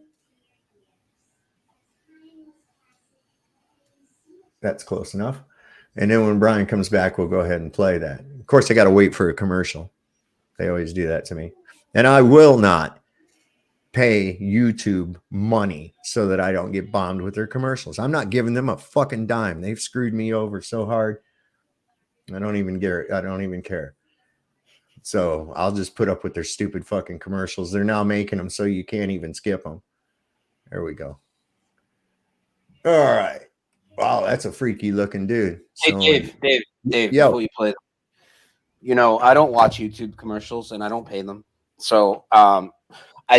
That's close enough. And then when Brian comes back, we'll go ahead and play that. Of course, I got to wait for a commercial. They always do that to me. And I will not pay YouTube money so that I don't get bombed with their commercials. I'm not giving them a fucking dime. They've screwed me over so hard. I don't even care. So I'll just put up with their stupid fucking commercials. They're now making them so you can't even skip them. There we go. All right. Wow, that's a freaky looking dude. Hey, Dave, yo. Before you play them, you know, I don't watch YouTube commercials and I don't pay them. So I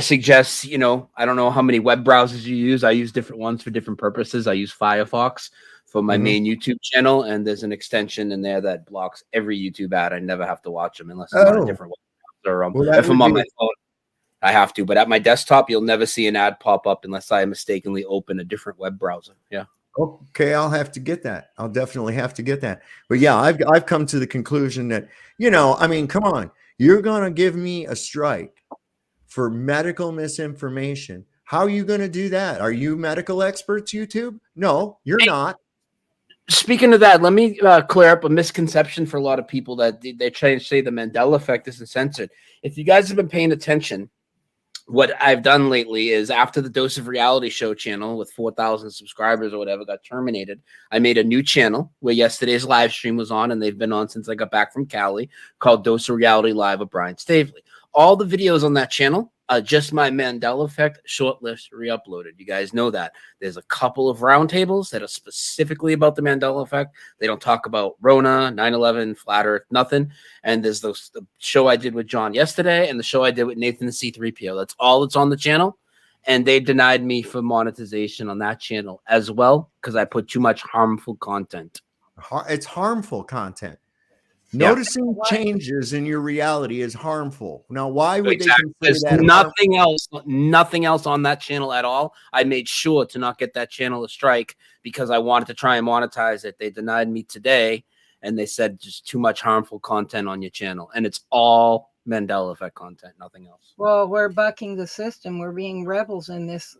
suggest, you know, I don't know how many web browsers you use. I use different ones for different purposes. I use Firefox for my main YouTube channel, and there's an extension in there that blocks every YouTube ad. I never have to watch them unless I'm on a different web browser. If I'm on my phone, I have to. But at my desktop, you'll never see an ad pop up unless I mistakenly open a different web browser. Yeah. Okay, I'll have to get that. I'll definitely have to get that. But yeah, I've come to the conclusion that, you know, I mean, come on, you're gonna give me a strike for medical misinformation. How are you gonna do that? Are you medical experts, YouTube? No, you're not. Speaking of that, let me clear up a misconception for a lot of people that they try and say the Mandela effect isn't censored. If you guys have been paying attention, what I've done lately is after the Dose of Reality show channel with 4,000 subscribers or whatever got terminated, I made a new channel where yesterday's live stream was on, and they've been on since I got back from Cali, called Dose of Reality Live with Brian Staveley. All the videos on that channel are just my Mandela effect short list re-uploaded. You guys know that. There's a couple of roundtables that are specifically about the Mandela effect. They don't talk about Rona, 9/11, Flat Earth, nothing. And there's the show I did with John yesterday and the show I did with Nathan the C3PO. That's all that's on the channel. And they denied me for monetization on that channel as well because I put too much harmful content. It's harmful content. Noticing changes in your reality is harmful. Now, why would they consider that? Nothing else on that channel at all. I made sure to not get that channel a strike because I wanted to try and monetize it. They denied me today, and they said just too much harmful content on your channel, and it's all Mandela effect content, nothing else. Well, we're bucking the system. We're being rebels in this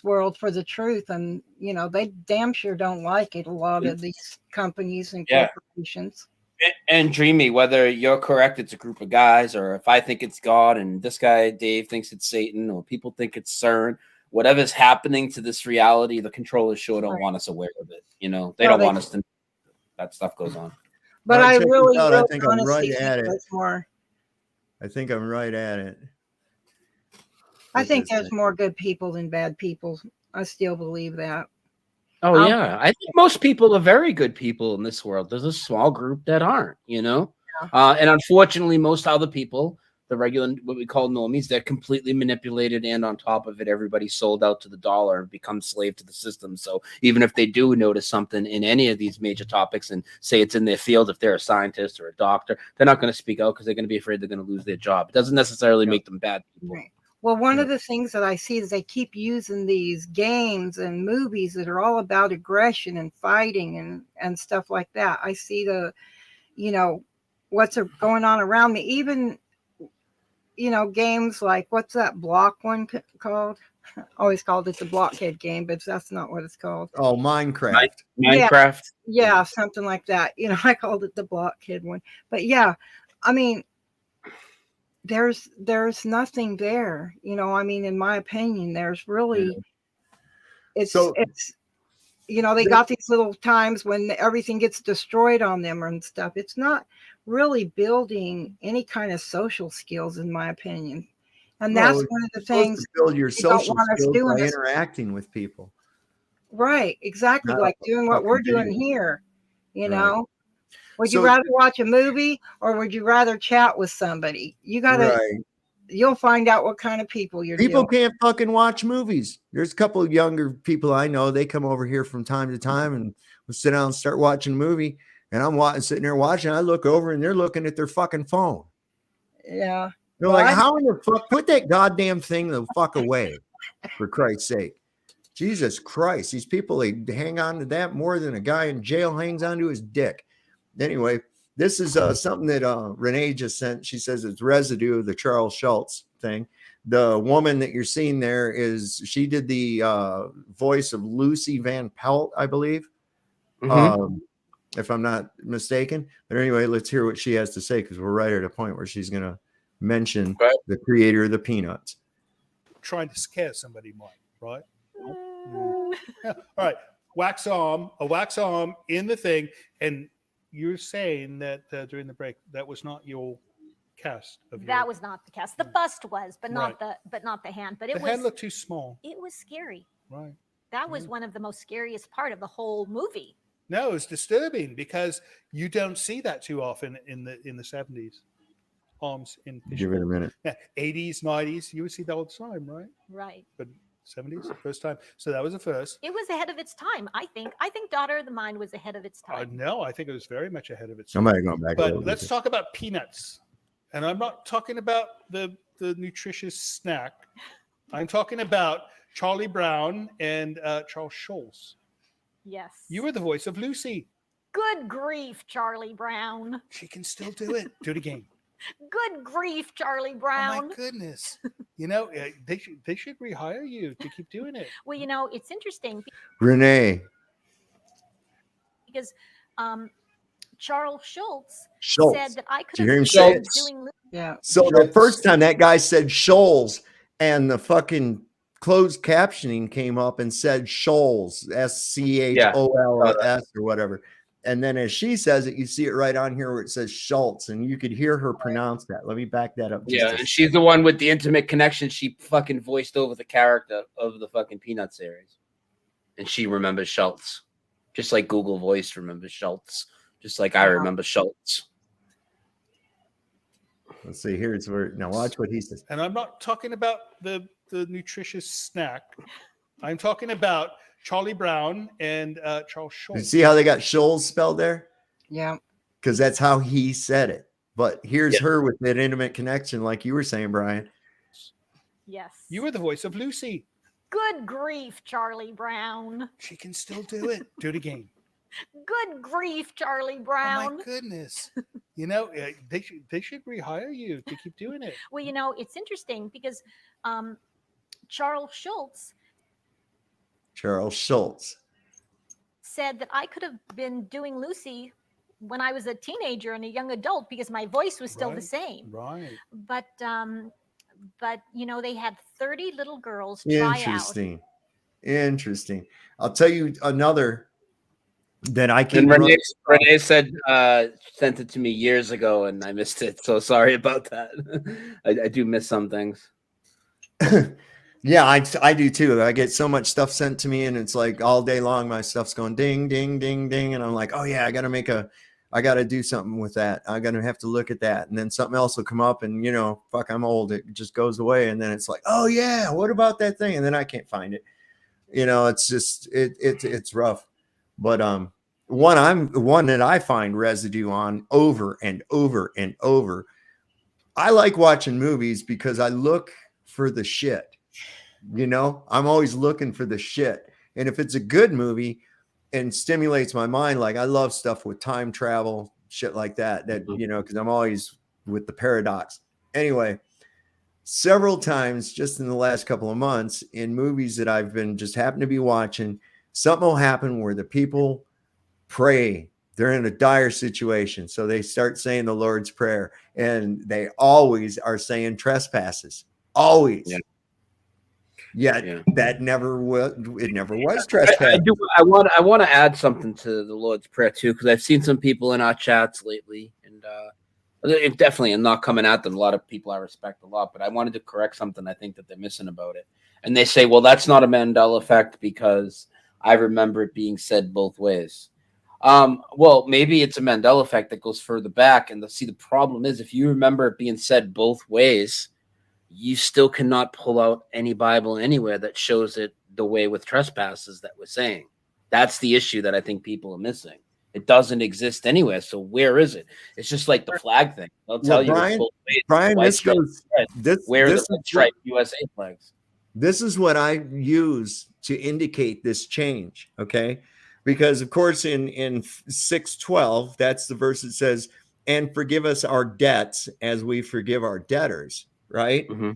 world for the truth, and you know they damn sure don't like it. A lot of these companies and corporations. And Dreamy, whether you're correct, it's a group of guys, or if I think it's God and this guy, Dave, thinks it's Satan, or people think it's CERN, whatever's happening to this reality, the controllers sure don't want us aware of it. You know, they don't want us to know that stuff goes on. But I really think I'm right at it. I think I'm right at it. I think there's more good people than bad people. I still believe that. Oh, yeah. I think most people are very good people in this world. There's a small group that aren't, you know? And unfortunately, most other people the regular, what we call normies, they're completely manipulated, and on top of it, everybody's sold out to the dollar and become slave to the system. So even if they do notice something in any of these major topics and say it's in their field, if they're a scientist or a doctor, they're not going to speak out because they're going to be afraid they're going to lose their job. It doesn't necessarily make them bad people. Right. Well, one of the things that I see is they keep using these games and movies that are all about aggression and fighting and stuff like that. I see what's going on around me. Even, games like, what's that block one called? I always called it the blockhead game, but that's not what it's called. Oh, Minecraft. Minecraft. Yeah, something like that. I called it the blockhead one. But yeah, I mean, there's nothing there. In my opinion, there's really, they got these little times when everything gets destroyed on them and stuff. It's not really building any kind of social skills, in my opinion. And that's one of the things to build your social skills by this. interacting with people. Right, exactly. Not like doing what we're doing here, Right. Would you rather watch a movie or would you rather chat with somebody? You gotta, you'll find out what kind of people you're People dealing. can't fucking watch movies. There's a couple of younger people I know. They come over here from time to time and we'll sit down and start watching a movie. And I'm sitting there watching. I look over and they're looking at their fucking phone. Yeah. They're like, how in the fuck? Put that goddamn thing the fuck away, for Christ's sake. Jesus Christ. These people, they hang on to that more than a guy in jail hangs onto his dick. Anyway, this is something that Renee just sent. She says it's Residue, the Charles Schultz thing. The woman that you're seeing there she did the voice of Lucy Van Pelt, I believe, if I'm not mistaken. But anyway, let's hear what she has to say, because we're right at a point where she's going to mention the creator of the Peanuts. Trying to scare somebody, Mike, right? Yeah. All right. A wax arm in the thing. And you're saying that during the break, that was not your cast of that was not the cast. The bust was, but not the hand. But the hand looked too small. It was scary. Right. That was one of the most scariest part of the whole movie. No, it's disturbing because you don't see that too often in the 70s. Arms in Give it a minute. Yeah, 80s, 90s, you would see that all the time, right? Right. But 70s, the first time. So that was the first. It was ahead of its time, I think. I think Daughter of the Mind was ahead of its time. No, I think it was very much ahead of its time. Somebody going back. But let's talk about Peanuts. And I'm not talking about the nutritious snack. I'm talking about Charlie Brown and Charles Schultz. Yes. You were the voice of Lucy. Good grief, Charlie Brown. She can still do it. Do it again. Good grief, Charlie Brown. Oh my goodness. They should rehire you to keep doing it. Well, it's interesting. Renee. Because Charles Schultz said that I could Did you hear him have say been it? doing. Yeah. So the first time that guy said Shoals and the fucking closed captioning came up and said Shoals, SCHOLS or whatever. And then as she says it, you see it right on here where it says Schultz, and you could hear her pronounce that. Let me back that up. Yeah, and she's the one with the intimate connection. She fucking voiced over the character of the fucking Peanut series. And she remembers Schultz. Just like Google Voice remembers Schultz. Just like I remember Schultz. Let's see, here's where, now watch what he says. And I'm not talking about the nutritious snack. I'm talking about Charlie Brown and Charles Schultz. You see how they got Shoals spelled there? Yeah. Because that's how he said it. But here's her with that intimate connection, like you were saying, Brian. Yes. You were the voice of Lucy. Good grief, Charlie Brown. She can still do it. Do it again. Good grief, Charlie Brown. Oh my goodness. They should rehire you to keep doing it. Well, it's interesting because Charles Schultz said that I could have been doing Lucy when I was a teenager and a young adult because my voice was still the same. Right. But they had 30 little girls try out. Interesting. I'll tell you another that I can. Renee said sent it to me years ago and I missed it. So sorry about that. I do miss some things. Yeah, I do too. I get so much stuff sent to me and it's like all day long my stuff's going ding, ding, ding, ding. And I'm like, oh yeah, I got to make a I got to do something with that. I'm going to have to look at that. And then something else will come up and, fuck, I'm old. It just goes away. And then it's like, oh yeah, what about that thing? And then I can't find it. It's just, it's rough. But, one that I find residue on over and over and over. I like watching movies because I look for the shit. I'm always looking for the shit. And if it's a good movie and stimulates my mind, like I love stuff with time travel, shit like that, because I'm always with the paradox. Anyway, several times just in the last couple of months in movies that I've been just happen to be watching, something will happen where the people pray. They're in a dire situation. So they start saying the Lord's Prayer, and they always are saying trespasses. Always. Yeah. That never was. It never was trespass. I want to add something to the Lord's Prayer too, because I've seen some people in our chats lately, and it definitely, I'm not coming at them. A lot of people I respect a lot, but I wanted to correct something I think that they're missing about it. And they say, well, that's not a Mandela effect because I remember it being said both ways. Well, maybe it's a Mandela effect that goes further back. And the problem is, if you remember it being said both ways, you still cannot pull out any Bible anywhere that shows it the way with trespasses that we're saying. That's the issue that I think people are missing. It doesn't exist anywhere. So where is it? It's just like the flag thing. They'll tell you it's both ways. Brian, Where are the striped USA flags? This is what I use to indicate this change. Okay. Because of course in 6:12, that's the verse that says, and forgive us our debts as we forgive our debtors. Right. Mm-hmm.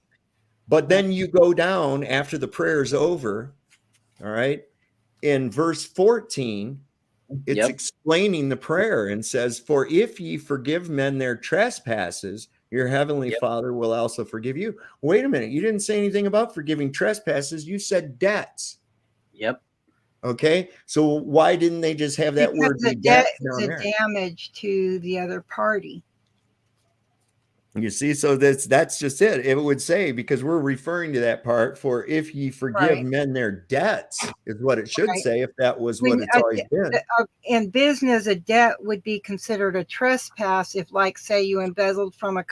But then you go down after the prayer is over. All right. In verse 14, it's explaining the prayer and says, for if ye forgive men their trespasses, your heavenly Father will also forgive you. Wait a minute. You didn't say anything about forgiving trespasses. You said debts. Yep. Okay. So why didn't they just have that word? The debt is a damage to the other party. You see, so that's just it. It would say, because we're referring to that part, for if ye forgive men their debts, is what it should say, if that was what it's always been. In business, a debt would be considered a trespass if, like, say you embezzled from a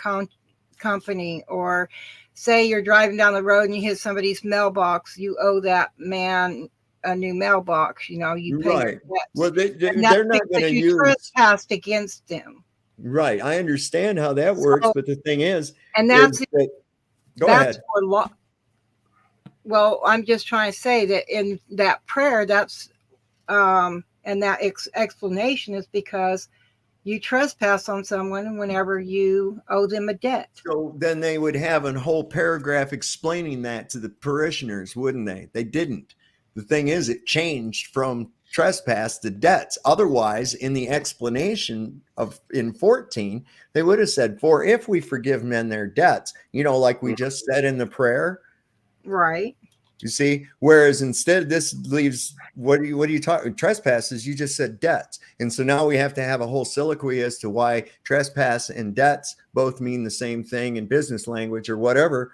company, or say you're driving down the road and you hit somebody's mailbox, you owe that man a new mailbox, you pay your debts. Well, they're not going to use trespassed against them. Right. I understand how that works, but the thing is, and that's go ahead. For law. Well, I'm just trying to say that in that prayer, that's and that explanation is because you trespass on someone whenever you owe them a debt. So then they would have a whole paragraph explaining that to the parishioners, wouldn't they? They didn't. The thing is, it changed from trespass to debts. Otherwise, in the explanation in 14, they would have said, for if we forgive men their debts, like we just said in the prayer. Right. You see, whereas instead this leaves, what are you talking? Trespasses, you just said debts. And so now we have to have a whole soliloquy as to why trespass and debts both mean the same thing in business language or whatever.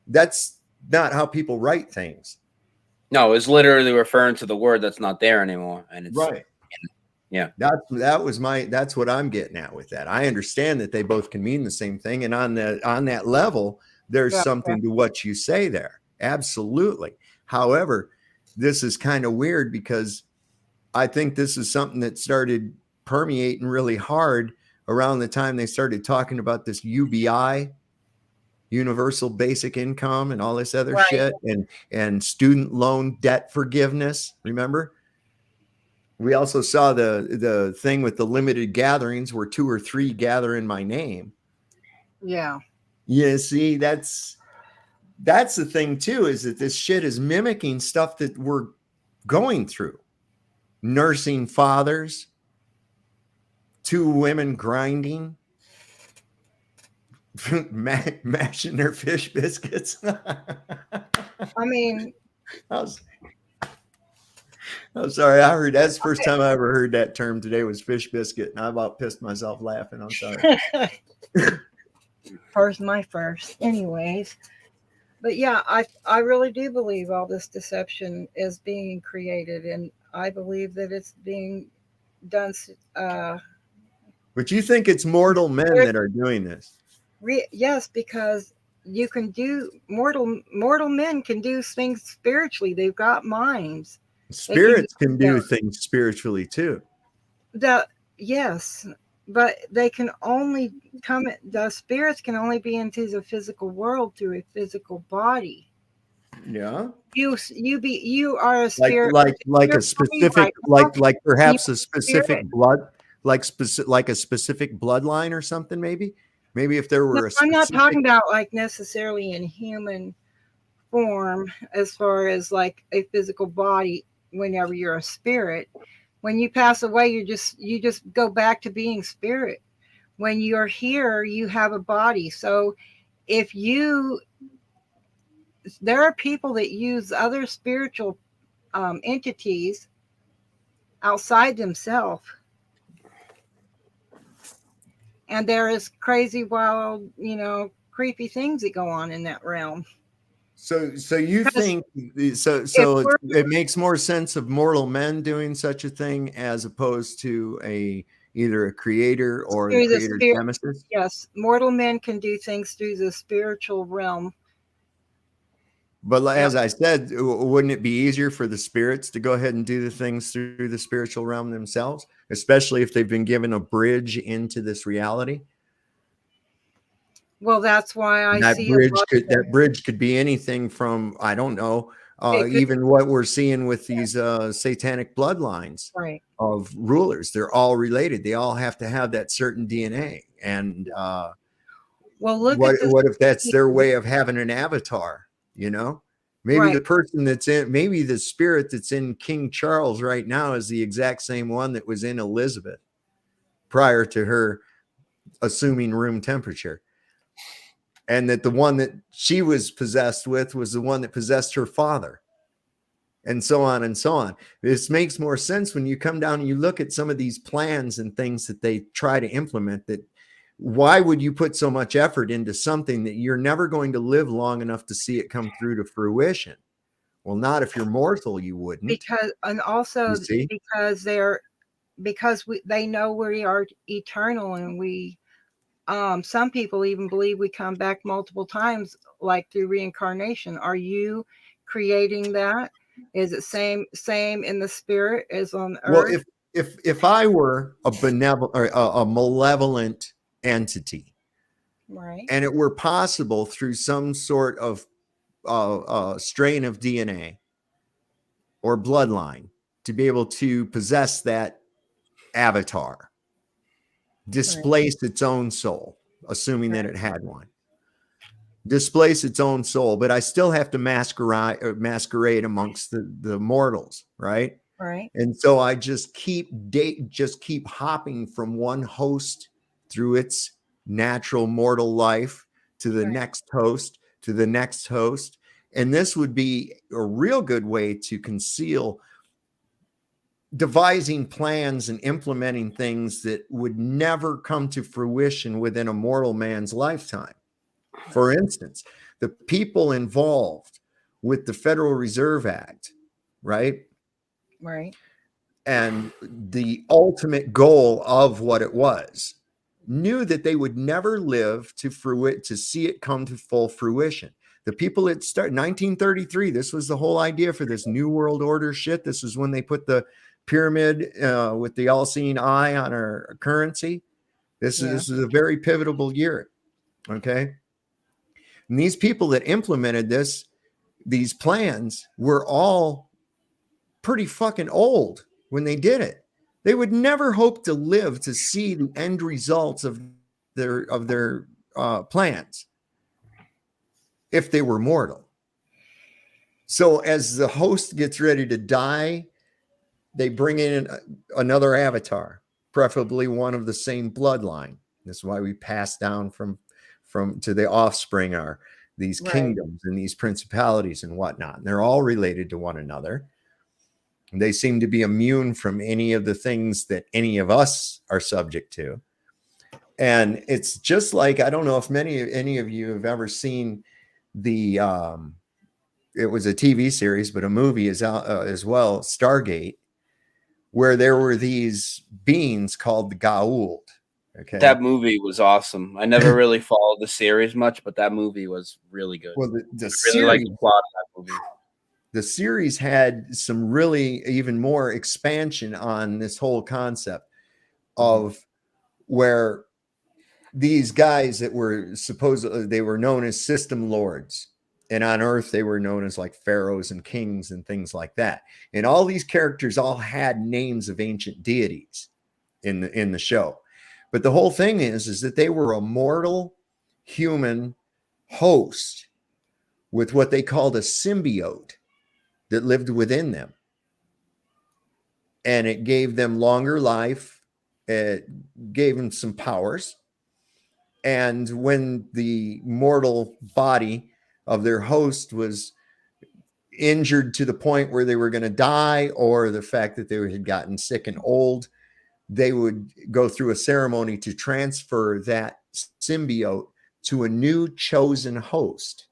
That's not how people write things. No, it's literally referring to the word that's not there anymore. And it's right. Yeah. That's what I'm getting at with that. I understand that they both can mean the same thing. And on that level, there's something to what you say there. Absolutely. However, this is kind of weird because I think this is something that started permeating really hard around the time they started talking about this UBI, universal basic income, and all this other shit, and student loan debt forgiveness. Remember? We also saw the thing with the limited gatherings where 2 or 3 gather in my name. Yeah. Yeah. See, that's the thing too, is that this shit is mimicking stuff that we're going through. Nursing fathers, 2 women grinding, mashing their fish biscuits. I mean, I'm sorry. I heard that's the first time I ever heard that term today was fish biscuit, and I about pissed myself laughing. I'm sorry. my first. Anyways, but yeah, I really do believe all this deception is being created, and I believe that it's being done But you think it's mortal men that are doing this? Yes, because you can do mortal men can do things spiritually. They've got minds. Spirits can do things spiritually too. Yes, but they can only the spirits can only be into the physical world through a physical body. Yeah. You are a spirit, like a specific, like perhaps a specific blood, like a specific bloodline or something. Maybe if there were I'm not talking about like necessarily in human form as far as like a physical body. Whenever you're a spirit, when you pass away, you just go back to being spirit. When you're here, you have a body. So there are people that use other spiritual entities outside themselves, and there is crazy, wild, creepy things that go on in that realm. So you think it makes more sense of mortal men doing such a thing as opposed to either a creator or the creator's nemesis? Yes, mortal men can do things through the spiritual realm. But as I said, wouldn't it be easier for the spirits to go ahead and do the things through the spiritual realm themselves, especially if they've been given a bridge into this reality? Well, that's why that bridge could be anything from, I don't know, even what we're seeing with these satanic bloodlines of rulers. They're all related. They all have to have that certain DNA. And what if that's their way of having an avatar? Maybe the person maybe the spirit that's in King Charles right now is the exact same one that was in Elizabeth prior to her assuming room temperature. And that the one that she was possessed with was the one that possessed her father, and so on and so on. This makes more sense when you come down and you look at some of these plans and things that they try to implement. That why would you put so much effort into something that you're never going to live long enough to see it come through to fruition? Well, not if you're mortal, you wouldn't. Because they know we are eternal, and we. Some people even believe we come back multiple times, like through reincarnation. Are you creating that? Is it same in the spirit as on earth? Well, if I were a benevolent or a malevolent entity, right, and it were possible through some sort of strain of DNA or bloodline to be able to possess that avatar, displace its own soul, assuming that it had one, displace its own soul, but I still have to masquerade amongst the mortals, right? Right. And so I just keep hopping from one host through its natural mortal life to the next host, to the next host. And this would be a real good way to conceal devising plans and implementing things that would never come to fruition within a mortal man's lifetime. For instance, the people involved with the Federal Reserve Act, right? Right. And the ultimate goal of what it was, knew that they would never live to see it come to full fruition. The people that started 1933, this was the whole idea for this New World Order shit. This is when they put the pyramid with the all-seeing eye on our currency. This is a very pivotal year. Okay. And these people that implemented these plans were all pretty fucking old when they did it. They would never hope to live to see the end results of their plans if they were mortal. So as the host gets ready to die, they bring in another avatar, preferably one of the same bloodline. This is why we pass down from to the offspring are these kingdoms and these principalities and whatnot. And they're all related to one another. And they seem to be immune from any of the things that any of us are subject to. And it's just like, I don't know if any of you have ever seen it was a TV series, but a movie is out as well, Stargate, where there were these beings called the Goa'uld. Okay. That movie was awesome. I never really followed the series much, but that movie was really good. Well, the I really liked series, the plot of that movie. the series had some really even more expansion on this whole concept of where these guys that were supposedly, they were known as system lords, and on Earth they were known as like pharaohs and kings and things like that. And all these characters all had names of ancient deities in the show. But the whole thing is that they were a mortal human host with what they called a symbiote that lived within them. And it gave them longer life. It gave them some powers. And when the mortal body of their host was injured to the point where they were going to die, or the fact that they had gotten sick and old, they would go through a ceremony to transfer that symbiote to a new chosen host.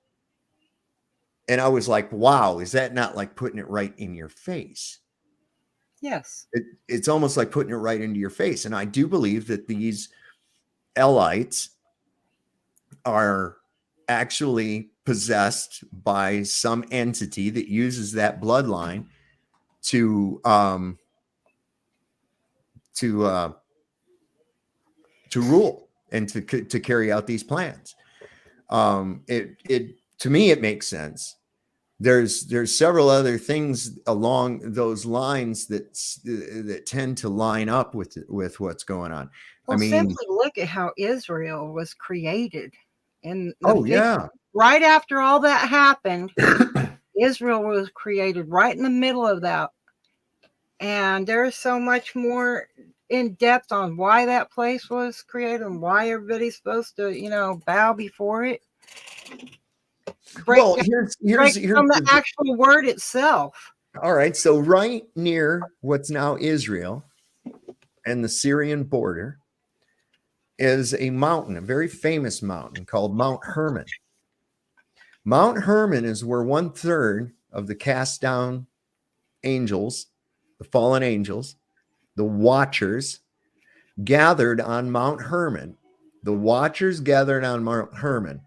And I was like, wow, is that not like putting it right in your face? Yes. It's almost like putting it right into your face. And I do believe that these Elites are actually possessed by some entity that uses that bloodline to rule and to carry out these plans. It to me, it makes sense. There's several other things along those lines that tend to line up with what's going on. Well, I mean, simply look at how Israel was created. And yeah. right after all that happened, Israel was created right in the middle of that. And there's so much more in depth on why that place was created and why everybody's supposed to, bow before it. Well, here's from the actual word itself. All right. So right near what's now Israel and the Syrian border is a mountain, a very famous mountain called Mount Hermon. Mount Hermon is where 1/3 of the cast down angels, the fallen angels, the watchers, gathered on Mount Hermon. The watchers gathered on Mount Hermon,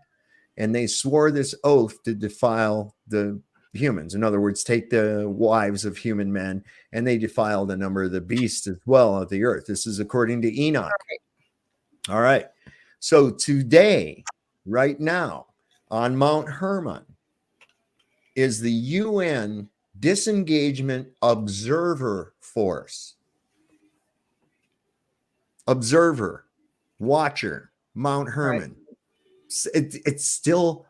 and they swore this oath to defile the humans. In other words, take the wives of human men, and they defile the number of the beasts as well of the earth. This is according to Enoch. All right. So today, right now, on Mount Hermon is the UN Disengagement Observer Force. Observer, watcher, Mount Hermon. Right. It's still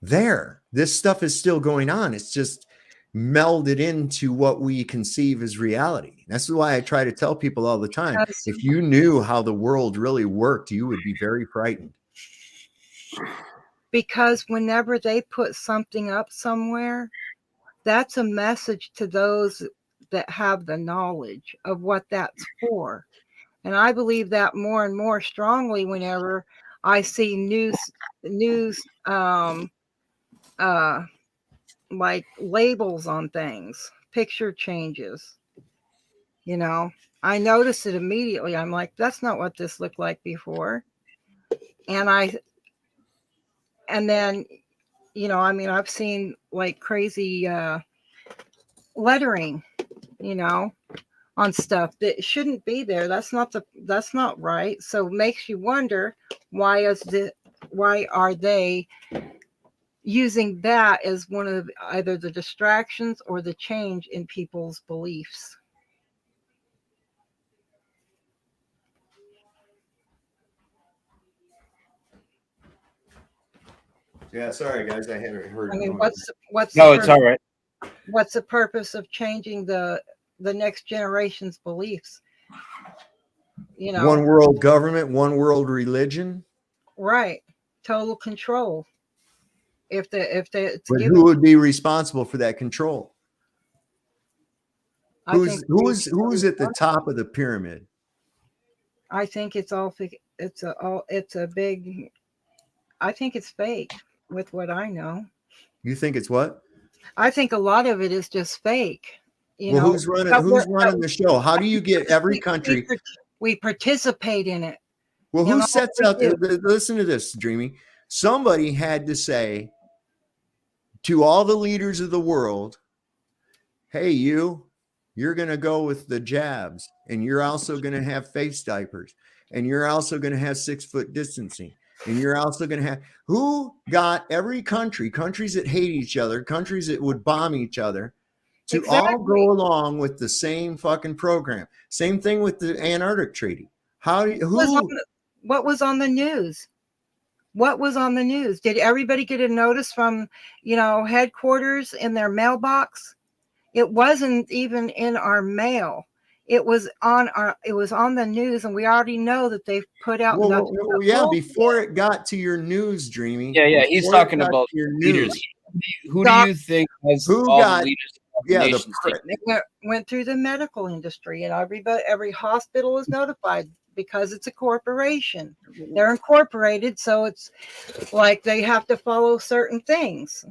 there. This stuff is still going on. It's just melded into what we conceive as reality. That's why I try to tell people all the time, if you knew how the world really worked, you would be very frightened. Because whenever they put something up somewhere, that's a message to those that have the knowledge of what that's for. And I believe that more and more strongly whenever I see news like labels on things, picture changes. I notice it immediately. I'm like, that's not what this looked like before. And then, I've seen like crazy lettering, on stuff that shouldn't be there. That's not right. So it makes you wonder, why are they using that as one of either the distractions or the change in people's beliefs? Yeah, sorry guys, I haven't heard. I mean, what's no, it's all right. What's the purpose of changing the next generation's beliefs? One world government, one world religion. Right. Total control. But who would be responsible for that control? Who's at the top of the pyramid? I think it's a big. I think it's fake. With what I know. You think it's what? I think a lot of it is just fake. Who's running the show? How do you get every country? We participate in it. Well, And who all sets we out do- listen to this, Dreamy. Somebody had to say to all the leaders of the world, hey, you're going to go with the jabs, and you're also going to have face diapers, and you're also going to have 6 foot distancing, and you're also going to have, who got every countries that hate each other, countries that would bomb each other, to all Exactly. go along with the same fucking program. Same thing with the Antarctic Treaty. What was on the news? What was on the news? Did everybody get a notice from, headquarters in their mailbox? It wasn't even in our mail. It was on the news, and we already know that they've put out nothing but bullshit. Before it got to your news, Dreamy. Yeah. He's before it talking got about to your leaders. news. Who do you think has Who all got- the leaders? Of Yeah, nations It went through the medical industry, and every hospital is notified because it's a corporation. They're incorporated, so it's like they have to follow certain things.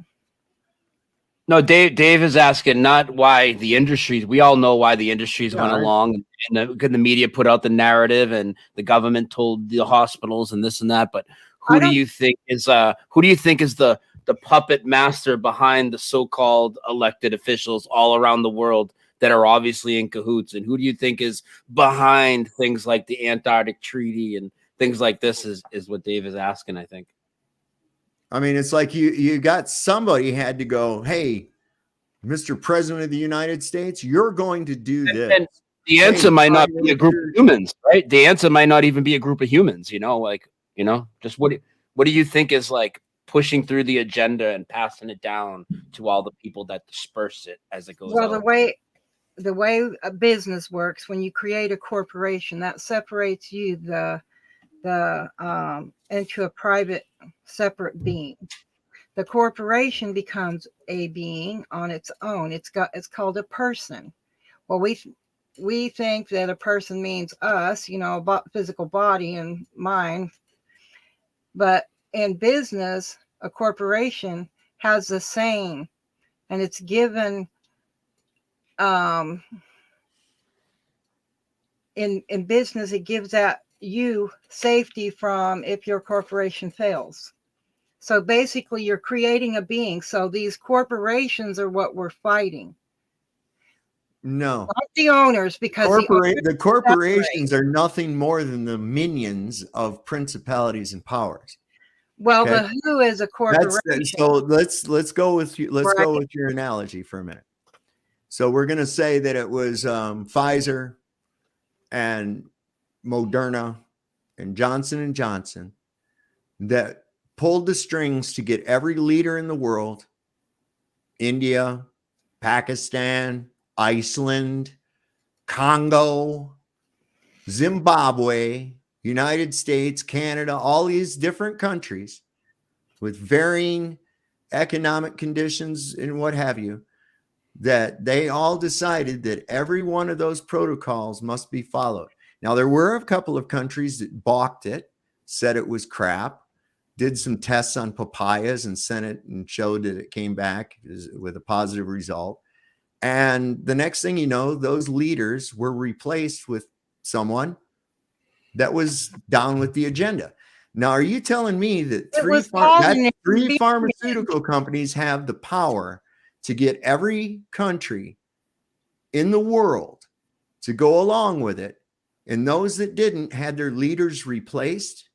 No, Dave is asking not why the industries. We all know why the industries went along, and the media put out the narrative, and the government told the hospitals and this and that. But who do you think is the puppet master behind the so-called elected officials all around the world that are obviously in cahoots? And who do you think is behind things like the Antarctic Treaty and things like this? Is what Dave is asking, I think. I mean, it's like you got somebody had to go, hey, Mr. President of the United States, you're going to do this. And the answer might not be a group of humans, right? The answer might not even be a group of humans, just what do you think is like pushing through the agenda and passing it down to all the people that disperse it as it goes Well, out? the way a business works, when you create a corporation, that separates you into a private separate being. The corporation becomes a being on its own. It's called a person. Well, we think that a person means us, physical body and mind. But in business, a corporation has the same, and it's given in business, it gives that you safety from if your corporation fails. So basically, you're creating a being. So these corporations are what we're fighting. No. Not the owners, because the corporations are nothing more than the minions of principalities and powers. Well, Okay? the WHO is a corporation. So let's go with you. Let's go with your analogy for a minute. So we're going to say that it was Pfizer and Moderna and Johnson & Johnson that pulled the strings to get every leader in the world, India, Pakistan, Iceland, Congo, Zimbabwe, United States, Canada, all these different countries with varying economic conditions and what have you, that they all decided that every one of those protocols must be followed. Now, there were a couple of countries that balked it, said it was crap, did some tests on papayas and sent it and showed that it came back with a positive result. And the next thing you know, those leaders were replaced with someone that was down with the agenda. Now, are you telling me that three pharmaceutical companies have the power to get every country in the world to go along with it, and those that didn't had their leaders replaced?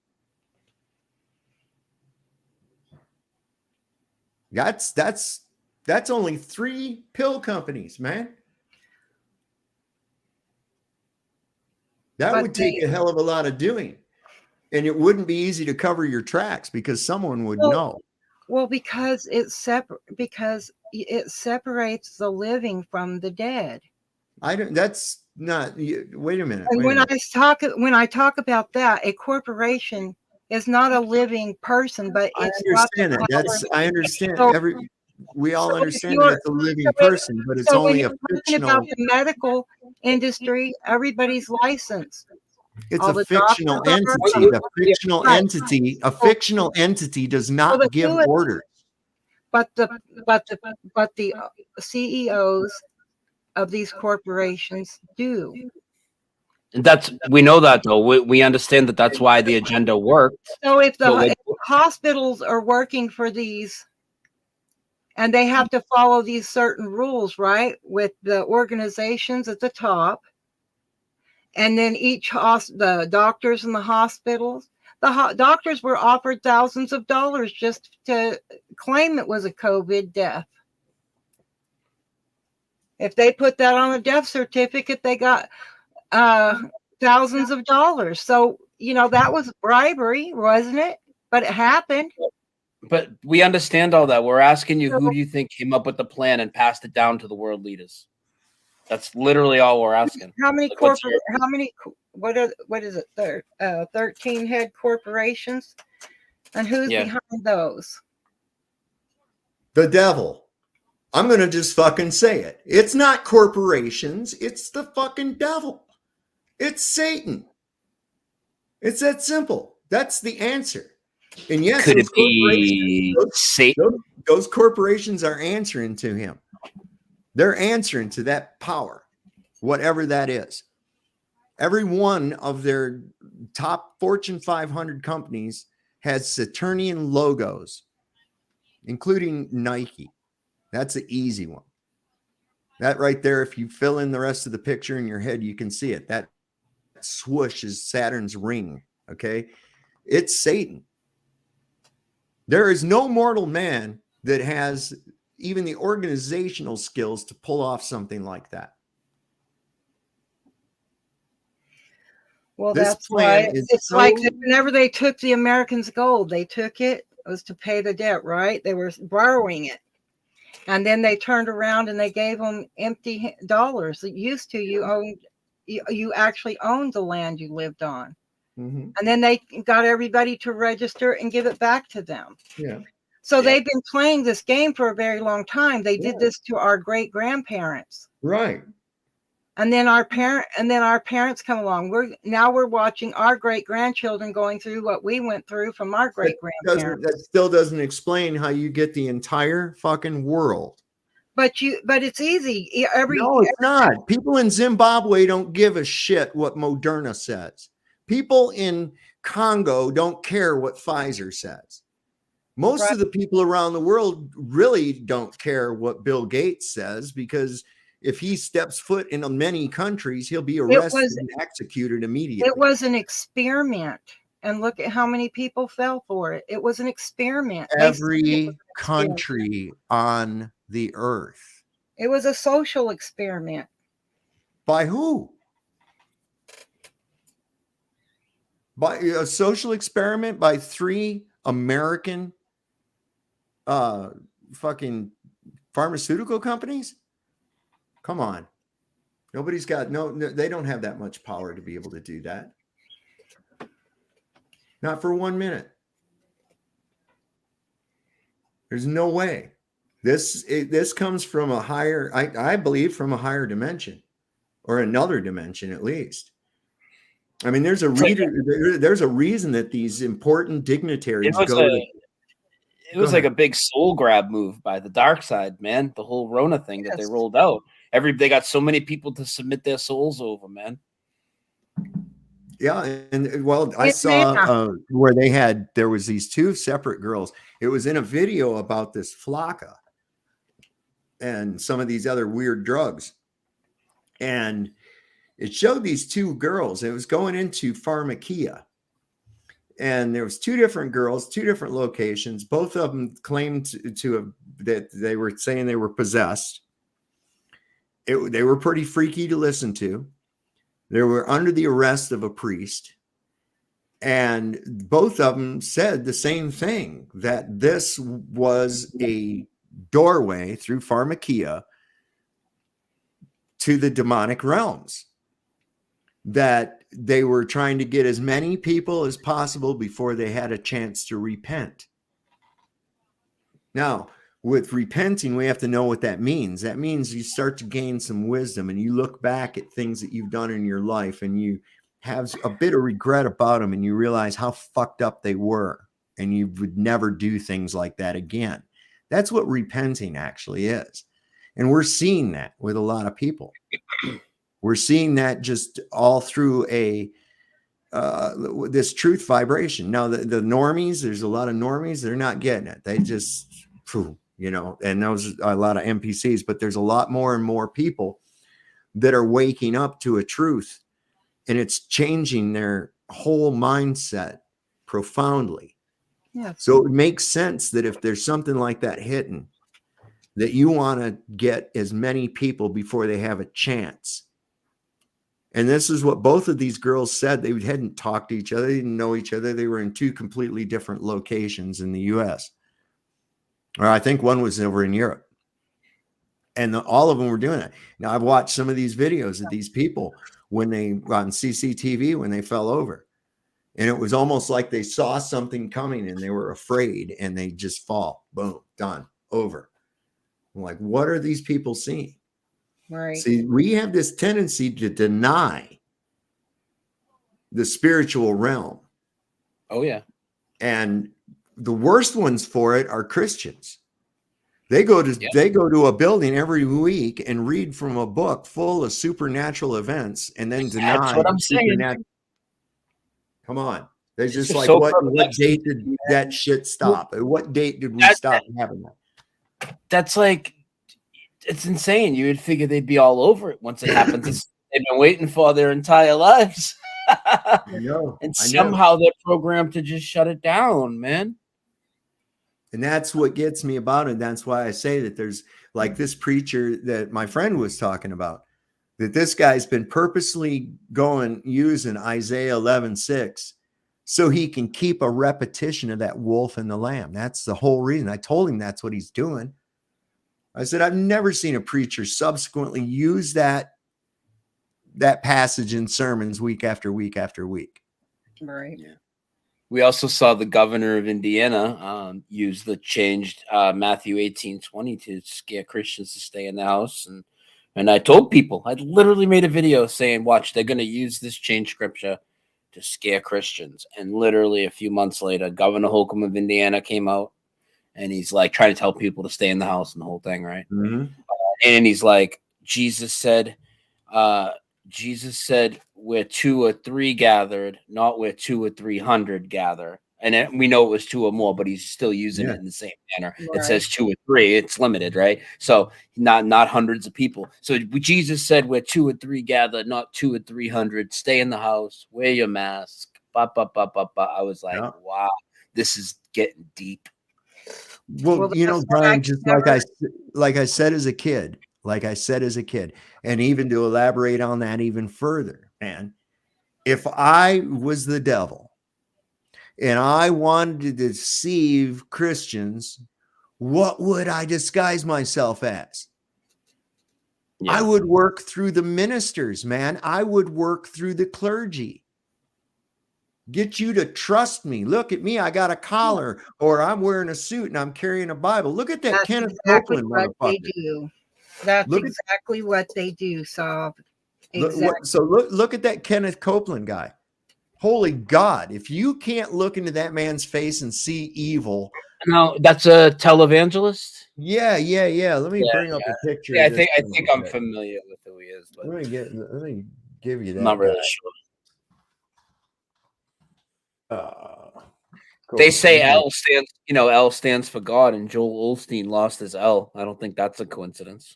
That's only 3 pill companies, man. That would take a hell of a lot of doing. And it wouldn't be easy to cover your tracks because someone would know. Well, because it separates the living from the dead. That's not. Wait a minute. And when I talk about that, a corporation is not a living person, but it's I understand. We all understand if that it's a living person, but it's only a fictional. About the medical industry, everybody's licensed. It's a fictional entity. A fictional entity does not give orders. But the CEOs of these corporations do. We know that though. We understand that that's why the agenda worked. So if the So if hospitals are working for these, and they have to follow these certain rules, right, with the organizations at the top, and then the doctors in the hospitals, doctors were offered thousands of dollars just to claim it was a COVID death. If they put that on a death certificate, they got thousands of dollars. So, that was bribery, wasn't it? But it happened. But we understand all that. We're asking you, who do you think came up with the plan and passed it down to the world leaders? That's literally all we're asking. How many what is it? 13 head corporations, and who's behind those? The devil. I'm going to just fucking say it. It's not corporations. It's the fucking devil. It's Satan. It's that simple. That's the answer. And yes, could it be Satan? Those corporations are answering to him. They're answering to that power, whatever that is. Every one of their top Fortune 500 companies has Saturnian logos, including Nike. That's an easy one. That right there, if you fill in the rest of the picture in your head, you can see it. That swoosh is Saturn's ring. Okay. It's Satan. There is no mortal man that has even the organizational skills to pull off something like that. Well, that's why it's like whenever they took the Americans' gold, they took it was to pay the debt, right? They were borrowing it. And then they turned around and they gave them empty dollars. It used to, you actually owned the land you lived on. Mm-hmm. And then they got everybody to register and give it back to them. Yeah. So they've been playing this game for a very long time. They did this to our great grandparents. Right. And then our parents come along. We're watching our great grandchildren going through what we went through from our great grandparents. That still doesn't explain how you get the entire fucking world. But it's easy. No, it's not. People in Zimbabwe don't give a shit what Moderna says. People in Congo don't care what Pfizer says. Most of the people around the world really don't care what Bill Gates says, because if he steps foot in many countries, he'll be arrested and executed immediately. It was an experiment. And look at how many people fell for it. It was an experiment. Every country on the earth. It was a social experiment. By who? By a social experiment by 3 American fucking pharmaceutical companies? Come on. Nobody's got they don't have that much power to be able to do that. Not for 1 minute. There's no way. This comes from a higher, I believe, from a higher dimension, or another dimension at least. I mean, there's a reason that these important dignitaries It was like a big soul grab move by the dark side, man. The whole Rona thing that they rolled out. They got so many people to submit their souls over, man. Yeah, and well, I saw where there was these 2 separate girls. It was in a video about this flocka and some of these other weird drugs. And it showed these 2 girls. It was going into pharmacia. And there was 2 different girls, 2 different locations. Both of them claimed that they were saying they were possessed. They were pretty freaky to listen to. They were under the arrest of a priest. And both of them said the same thing, that this was a doorway through pharmacia to the demonic realms, that they were trying to get as many people as possible before they had a chance to repent. Now, with repenting, we have to know what that means. That means you start to gain some wisdom and you look back at things that you've done in your life and you have a bit of regret about them and you realize how fucked up they were and you would never do things like that again. That's what repenting actually is. And we're seeing that with a lot of people. We're seeing that just all through this truth vibration. Now the normies, there's a lot of normies, they're not getting it. They just, and those are a lot of NPCs, but there's a lot more and more people that are waking up to a truth, and it's changing their whole mindset profoundly. Yeah. So it makes sense that if there's something like that hitting, that you want to get as many people before they have a chance. And this is what both of these girls said. They hadn't talked to each other. They didn't know each other. They were in two completely different locations in the US. Or I think one was over in Europe. And all of them were doing that. Now, I've watched some of these videos of these people when they on CCTV, when they fell over. And it was almost like they saw something coming and they were afraid and they just fall. Boom, done, over. I'm like, what are these people seeing? Right. See, we have this tendency to deny the spiritual realm. Oh, yeah. And the worst ones for it are Christians. They go to a building every week and read from a book full of supernatural events and then deny. That's what I'm saying. Come on. They're just It's like, so what perplexing. date did that shit stop? At what date did we stop having that? That's like, it's insane. You would figure they'd be all over it once it happens. They've been waiting for their entire lives. I know. And somehow they're programmed to just shut it down, man. And that's what gets me about it. That's why I say that there's like this preacher that my friend was talking about, that this guy's been purposely using Isaiah 11:6 so he can keep a repetition of that wolf and the lamb. That's the whole reason. I told him that's what he's doing. I said, I've never seen a preacher subsequently use that passage in sermons week after week after week. Right. Yeah. We also saw the governor of Indiana use the changed Matthew 18:20 to scare Christians to stay in the house. And I told people, I literally made a video saying, watch, they're going to use this changed scripture to scare Christians. And literally a few months later, Governor Holcomb of Indiana came out and he's like trying to tell people to stay in the house and the whole thing, right? Mm-hmm. And he's like, Jesus said, where 2 or 3 gathered, not where 2 or 300 gather. And we know it was 2 or more, but he's still using it in the same manner. Right. It says 2 or 3. It's limited, right? So not hundreds of people. So Jesus said where 2 or 3 gather, not 2 or 300. Stay in the house. Wear your mask. I was like, wow, this is getting deep. Well, Brian, just like I said as a kid, and even to elaborate on that even further, man, if I was the devil and I wanted to deceive Christians, what would I disguise myself as? Yeah. I would work through the ministers, man. I would work through the clergy. Get you to trust me. Look at me. I got a collar, or I'm wearing a suit and I'm carrying a Bible. Look at that. That's Kenneth exactly Copeland what they motherfucker. do. That's exactly what they do, Saul. Exactly. Look at that Kenneth Copeland guy. Holy God. If you can't look into that man's face and see evil. No, that's a televangelist. Yeah. Let me bring up a picture. Yeah, I think I'm familiar with who he is. But let me give you that. Not really sure. They say L stands for God, and Joel Osteen lost his L. I don't think that's a coincidence.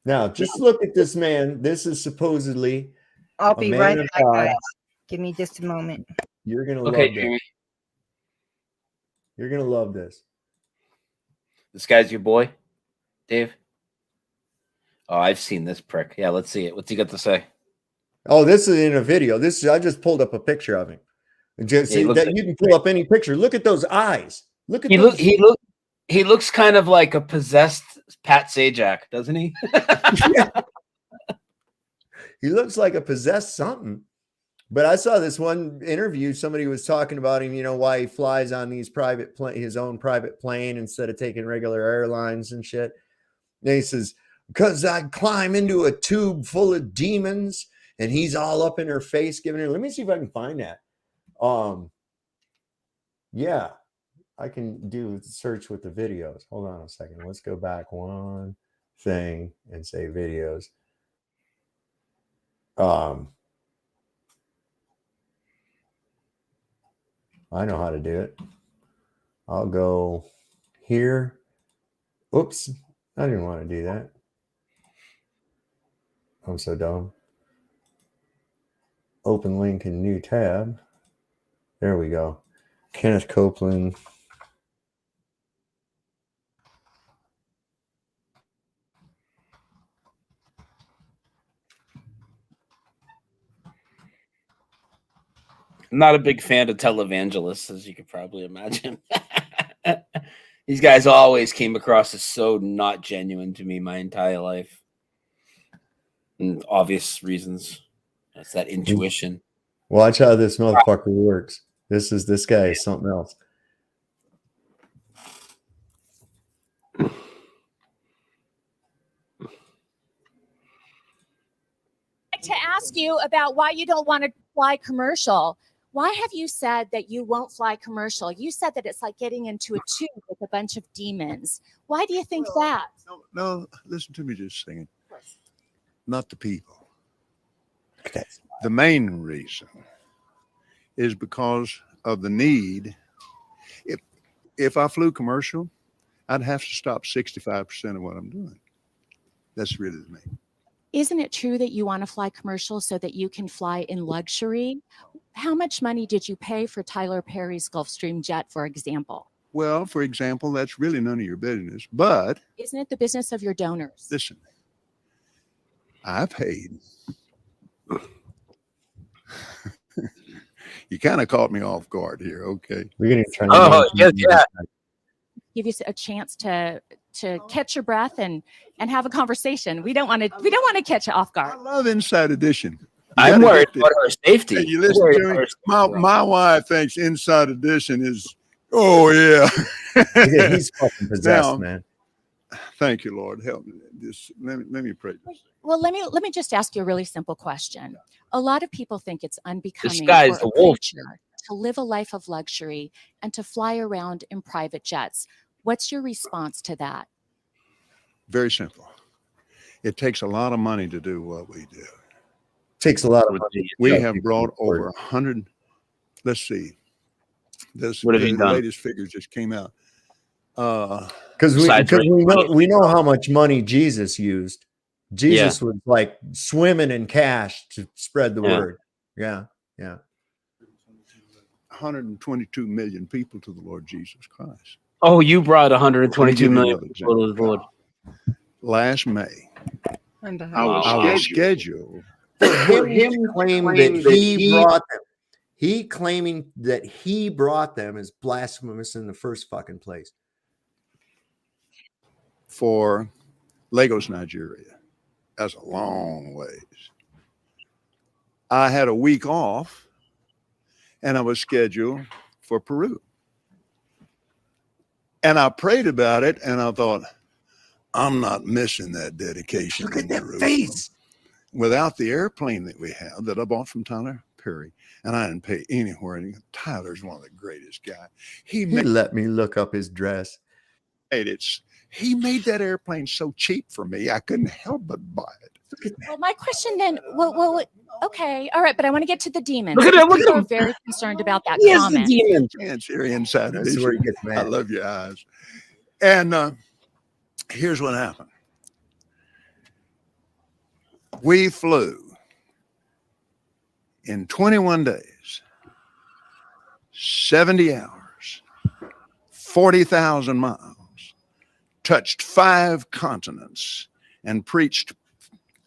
Now, just look at this man. This is supposedly. I'll be right back, guys. Give me just a moment. You're gonna love this. You're gonna love this. This guy's your boy, Dave. Oh, I've seen this prick. Yeah, let's see it. What's he got to say? Oh, this is in a video. I just pulled up a picture of him. Just you can pull up any picture. Look at those eyes. Look at he looks kind of like a possessed Pat Sajak, doesn't he? Yeah. He looks like a possessed something. But I saw this one interview. Somebody was talking about him, why he flies on these his own private plane instead of taking regular airlines and shit. And he says, because I'd climb into a tube full of demons. And he's all up in her face giving her. Let me see if I can find that. Yeah, I can do search with the videos. Hold on a second. Let's go back one thing and say videos. I know how to do it. I'll go here. Oops, I didn't want to do that. I'm so dumb. Open link in new tab. There we go. Kenneth Copeland. I'm not a big fan of televangelists, as you could probably imagine. These guys always came across as so not genuine to me my entire life. And obvious reasons. That's that intuition. Watch how this motherfucker works. This guy is something else. To ask you about why you don't want to fly commercial. Why have you said that you won't fly commercial? You said that it's like getting into a tube with a bunch of demons. Why do you think that? No, listen to me just a second. Not the people. The main reason is because of the need. If I flew commercial, I'd have to stop 65% of what I'm doing. That's really the main. Isn't it true that you want to fly commercial so that you can fly in luxury? How much money did you pay for Tyler Perry's Gulfstream jet, for example? Well, for example, that's really none of your business, but Isn't it the business of your donors? listen, I paid. You kind of caught me off guard here. Okay. We're gonna try. Yeah. Give you a chance to catch your breath and have a conversation. We don't want to catch you off I guard. love Inside Edition. I'm worried about our safety. Hey, you listen to me. My wife thinks Inside Edition is, oh yeah. He's fucking possessed, Now, man. Thank you, Lord. Help me. Let me pray. Well, let me just ask you a really simple question. A lot of people think it's unbecoming guy's for a a wolf. preacher to live a life of luxury and to fly around in private jets. What's your response to that? Very simple. It takes a lot of money to do what we do. Takes a lot of money. We Yeah, have brought people over 100. Let's see. What have you the done? latest figures just came out. because Besides we know how much money Jesus used. Jesus was like swimming in cash to spread the word. Yeah. 122 million people to the Lord Jesus Christ. Oh, you brought 122 Let me give you million another people to the Lord. Last May, And I was scheduled. For him to claim that he brought them. He claiming that he brought them is blasphemous in the first fucking place. For Lagos, Nigeria. That's a long ways. I had a week off and I was scheduled for Peru. And I prayed about it and I thought, I'm not missing that dedication. Look at in that Jerusalem. face. Without the airplane that we have that I bought from Tyler Perry, and I didn't pay anywhere. And Tyler's one of the greatest guys. He let me look up his dress. He made that airplane so cheap for me, I couldn't help but buy it. Well, my question then, okay, all right, but I want to get to the demons. Look at him, look at People him. are very concerned about that He is the comment. demon. It's here inside. That's where he gets I mad. love your eyes. And here's what happened. We flew in 21 days, 70 hours, 40,000 miles, touched 5 continents, and preached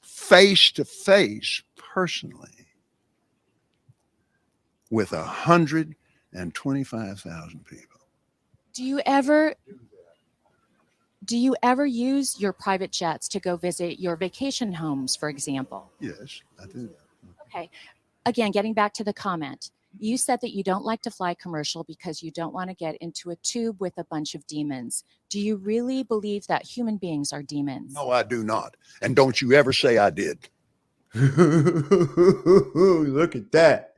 face to face personally with 125,000 people. Do you ever use your private jets to go visit your vacation homes, for example? Yes, I do. Okay. Again, getting back to the comment, you said that you don't like to fly commercial because you don't want to get into a tube with a bunch of demons. Do you really believe that human beings are demons? No, I do not. And don't you ever say I did. Look at that.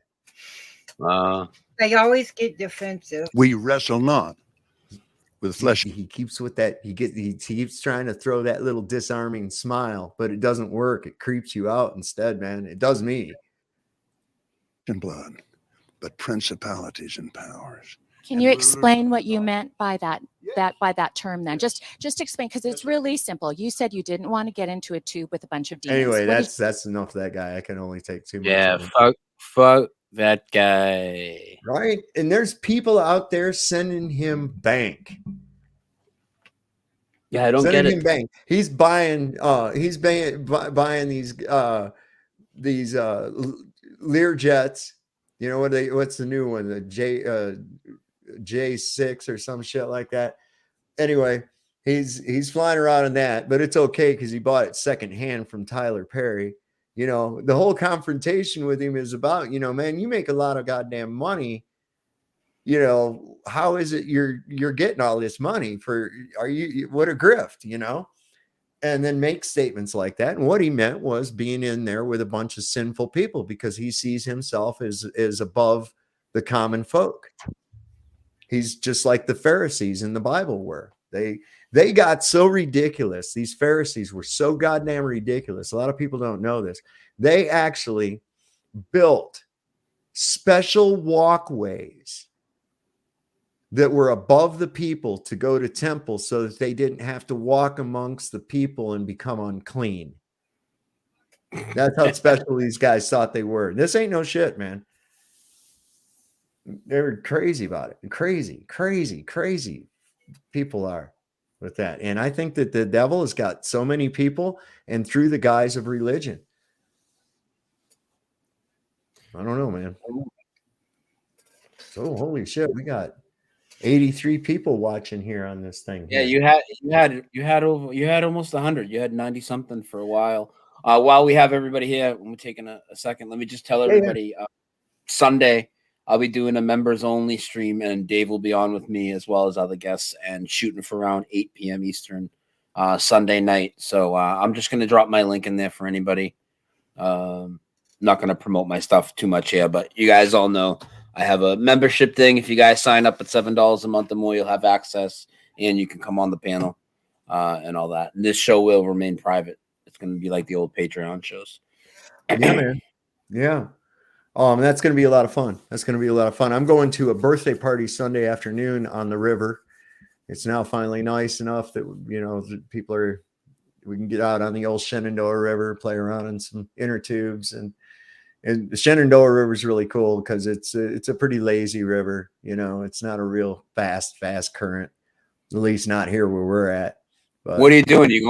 They always get defensive. We wrestle not with flesh. He keeps with that. He keeps trying to throw that little disarming smile, but it doesn't work. It creeps you out instead, man. It does me. And blood, but principalities and powers. Can you explain what you meant by that term then? Just explain, because it's really simple. You said you didn't want to get into a tube with a bunch of demons. Anyway, that's enough of that guy. I can only take too much. Yeah, of him. fuck that guy. Right? And there's people out there sending him bank. Yeah, I don't Sending get him it. bank. He's buying buying these Lear jets. You know what's the new one? The J6 or some shit like that. Anyway, he's flying around in that, but it's okay because he bought it secondhand from Tyler Perry. You know, the whole confrontation with him is about, man, you make a lot of goddamn money. How is it you're getting all this money for? What a grift, and then make statements like that. And what he meant was being in there with a bunch of sinful people because he sees himself as above the common folk. He's just like the Pharisees in the Bible were. They got so ridiculous. These Pharisees were so goddamn ridiculous. A lot of people don't know this. They actually built special walkways that were above the people to go to temples so that they didn't have to walk amongst the people and become unclean. That's how special these guys thought they were. This ain't no shit, man. They're crazy about it. Crazy people are with that. And I think that the devil has got so many people and through the guise of religion. I don't know, man. So holy shit, we got 83 people watching here on this thing. Yeah, you had almost 100. You had 90 something for a while. While we have everybody here, we're taking a second. Let me just tell everybody Sunday I'll be doing a members only stream, and Dave will be on with me as well as other guests and shooting for around 8 p.m. Eastern Sunday night. So I'm just going to drop my link in there for anybody. Not going to promote my stuff too much here, but you guys all know I have a membership thing. If you guys sign up at $7 a month or more, you'll have access and you can come on the panel and all that. And this show will remain private. It's going to be like the old Patreon shows. Yeah, man. Yeah. That's going to be a lot of fun. I'm going to a birthday party Sunday afternoon on the river. It's now finally nice enough that, we can get out on the old Shenandoah River, play around in some inner tubes. And the Shenandoah River is really cool because it's a pretty lazy river. It's not a real fast current, at least not here where we're at. But what are you doing? Are you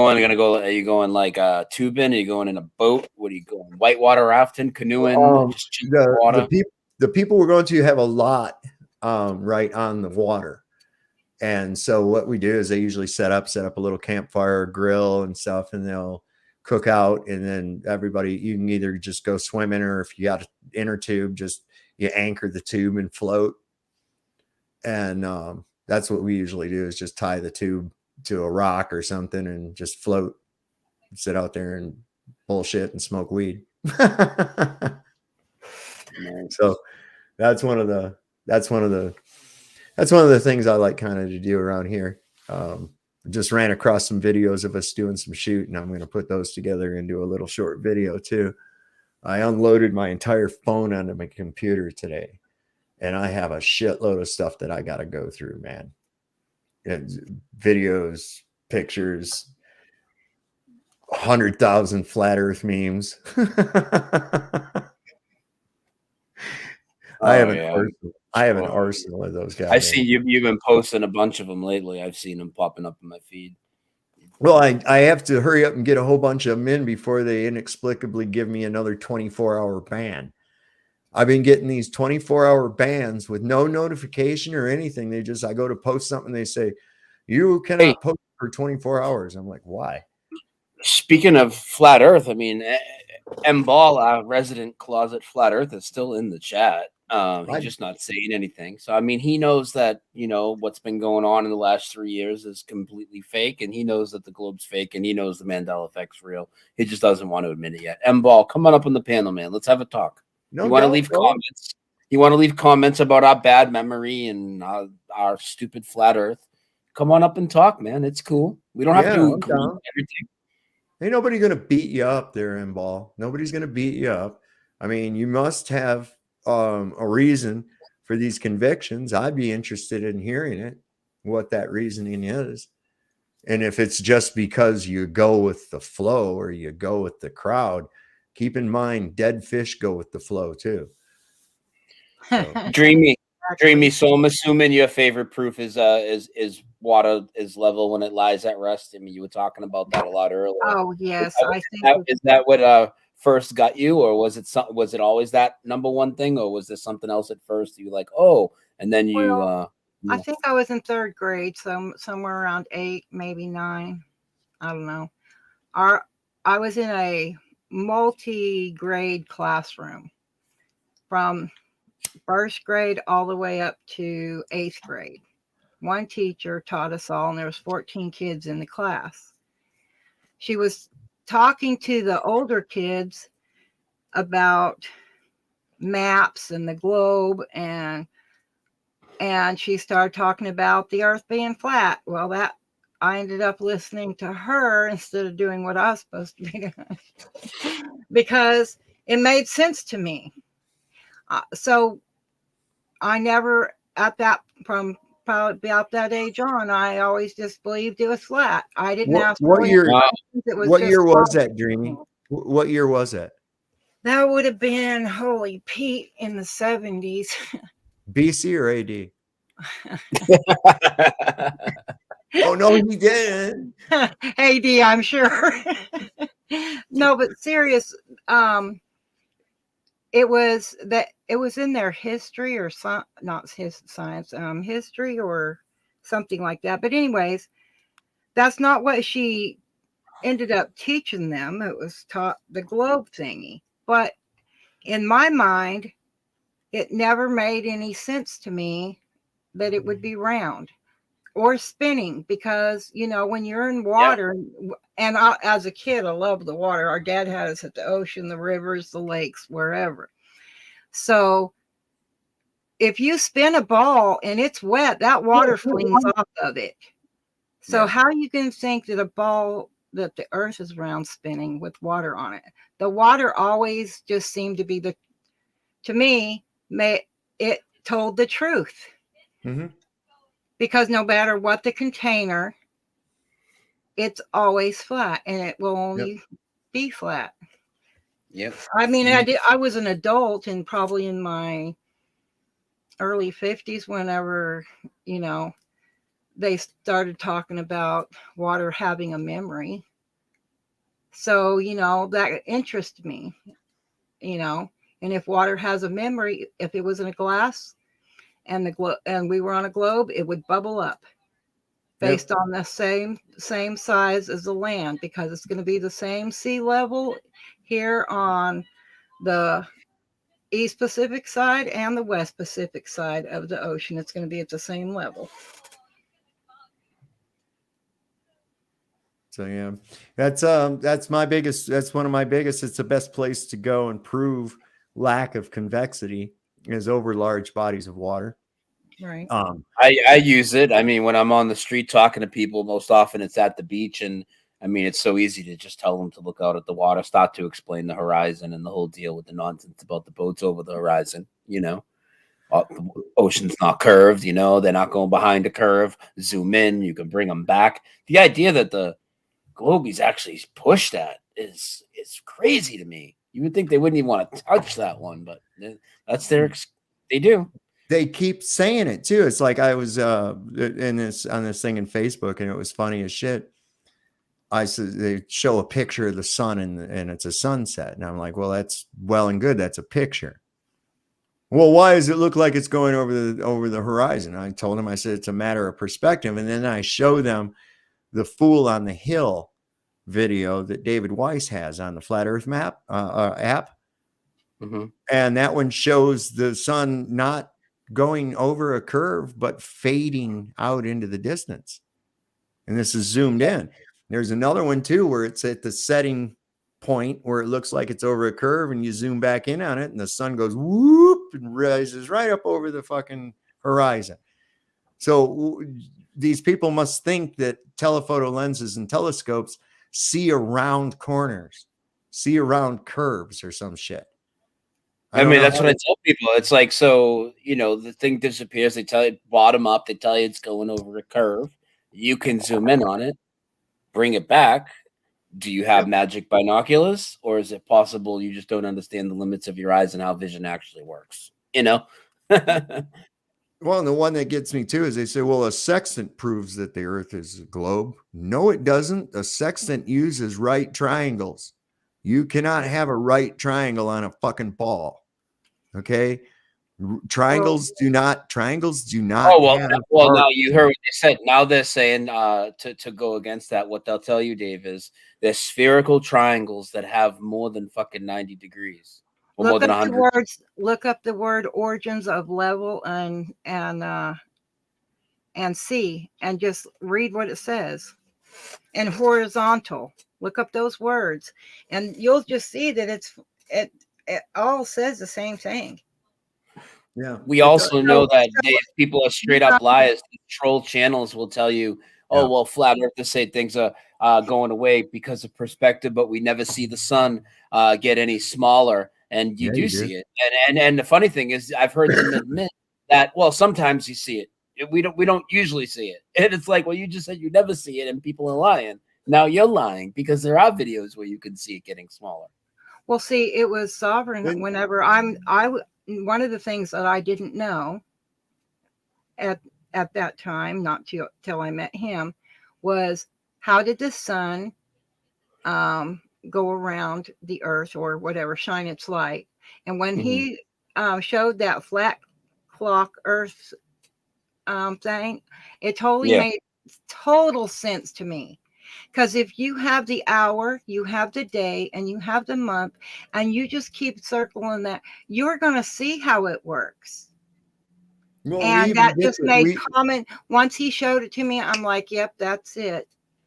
going like tubing? Are you going in a boat? What are you going? Whitewater rafting, canoeing? The people we're going to have a lot right on the water. And so what we do is they usually set up a little campfire, grill and stuff, and they'll cook out. And then everybody, you can either just go swimming, or if you got an inner tube, just you anchor the tube and float. And that's what we usually do, is just tie the tube to a rock or something and just float, sit out there and bullshit and smoke weed. So that's one of the things I like kind of to do around here. Just ran across some videos of us doing some shooting. I'm going to put those together into a little short video too. I unloaded my entire phone onto my computer today, and I have a shitload of stuff that I got to go through, man. Videos, pictures, 100,000 flat earth memes. I have an arsenal of those guys. I see you've been posting a bunch of them lately. I've seen them popping up in my feed. Well, I have to hurry up and get a whole bunch of them in before they inexplicably give me another 24-hour ban. I've been getting these 24-hour bans with no notification or anything. I go to post something, they say, you cannot post for 24 hours. I'm like, why? Speaking of flat earth, I mean, M. Ball, our resident closet flat earth, is still in the chat. He's just not saying anything. So, I mean, he knows that, what's been going on in the last 3 years is completely fake. And he knows that the globe's fake. And he knows the Mandela effect's real. He just doesn't want to admit it yet. M. Ball, come on up on the panel, man. Let's have a talk. You want to leave comments? You want to leave comments about our bad memory and our stupid flat earth? come on up and talk, man. It's cool. We don't have Yeah, to I'm agree down. with everything. Ain't nobody gonna beat you up there in ball. Nobody's gonna beat you up. I mean, you must have a reason for these convictions. I'd be interested in hearing it, what that reasoning is. And if it's just because you go with the flow or you go with the crowd, keep in mind dead fish go with the flow too. So, Dreamy. Dreamy. Exactly. So I'm assuming your favorite proof is water is level when it lies at rest. I mean, you were talking about that a lot earlier. Oh yes, I think Is that what first got you, or was it always that number one thing, or was there something else at first? You like, oh, and then you Well, I think I was in third grade, so somewhere around 8, maybe 9. I don't know. I was in a multi-grade classroom from first grade all the way up to 8th grade. One teacher taught us all, and there was 14 kids in the class. She was talking to the older kids about maps and the globe, and she started talking about the earth being flat. Well, that I ended up listening to her instead of doing what I was supposed to be doing because it made sense to me. So I never, from probably about that age on, I always just believed it was flat. I didn't ask. what year? It was What just year was flat. that, Dreamy? What year was that? That would have been, holy Pete, in the 70s. BC or AD? Oh no, he didn't. AD, I'm sure. No, but serious. It was in their history or not his science, history or something like that. But anyways, that's not what she ended up teaching them. It was taught the globe thingy. But in my mind, it never made any sense to me that it would be round or spinning, because when you're in water, and as a kid I loved the water. Our dad had us at the ocean, the rivers, the lakes, wherever. So if you spin a ball and it's wet, that water flings off of it. So how you can think that a ball, that the earth is round spinning with water on it? The water always just seemed to be to me, it told the truth. Mm-hmm. Because no matter what the container, it's always flat, and it will only be flat. Yep. I mean, I was an adult, and probably in my early 50s, whenever, they started talking about water having a memory. So, that interested me, and if water has a memory, if it was in a glass and we were on a globe, it would bubble up based on the same size as the land, because it's going to be the same sea level here on the East Pacific side and the West Pacific side of the ocean. It's going to be at the same level. So yeah, that's one of my biggest. It's the best place to go and prove lack of convexity is over large bodies of water. Right. I use it. I mean, when I'm on the street talking to people, most often it's at the beach, and I mean, it's so easy to just tell them to look out at the water, start to explain the horizon and the whole deal with the nonsense about the boats over the horizon. The ocean's not curved. They're not going behind a curve. Zoom in, you can bring them back. The idea that the globe is actually pushed at is crazy to me. You would think they wouldn't even want to touch that one, but that's they do. They keep saying it too. It's like I was on this thing in Facebook, and it was funny as shit. I said they show a picture of the sun and it's a sunset, and I'm like, well, that's well and good. That's a picture. Well, why does it look like it's going over the horizon? I told him, I said it's a matter of perspective, and then I show them the Fool on the Hill video that David Weiss has on the Flat Earth map app, and that one shows the sun not going over a curve but fading out into the distance, and this is zoomed in. There's another one too where it's at the setting point where it looks like it's over a curve, and you zoom back in on it and the sun goes whoop and rises right up over the fucking horizon. So these people must think that telephoto lenses and telescopes see around corners, see around curves or some shit. I mean, that's what I tell people. It's like, so, you know, the thing disappears. They tell you bottom up. They tell you it's going over a curve. You can zoom in on it, bring it back. Do you have magic binoculars, or is it possible you just don't understand the limits of your eyes and how vision actually works? You know? Well, and the one that gets me too is they say, well, a sextant proves that the Earth is a globe. No, it doesn't. A sextant uses right triangles. You cannot have a right triangle on a fucking ball. Okay. Triangles do not. Oh, well, have now you heard what they said. Now they're saying to go against that. What they'll tell you, Dave, is they're spherical triangles that have more than fucking 90 degrees. Or more than 100. Look up the word origins of level and C, and just read what it says. And horizontal. Look up those words, and you'll just see that it all says the same thing. Yeah. We also know that people are straight up liars. Troll channels will tell you, oh, well, flat earthers say things are going away because of perspective, but we never see the sun get any smaller. And you do see it. And the funny thing is, I've heard them admit that, well, sometimes you see it. We don't usually see it. And it's like, well, you just said you never see it, and people are lying. Now you're lying, because there are videos where you can see it getting smaller. Well, see, it was sovereign. Whenever one of the things that I didn't know at that time, not till I met him, was how did the sun go around the Earth or whatever, shine its light. And when he showed that flat clock Earth thing, it totally made total sense to me. Because if you have the hour, you have the day, and you have the month, and you just keep circling that, you're going to see how it works. Well, and that just made comment. Once he showed it to me, I'm like, yep, that's it.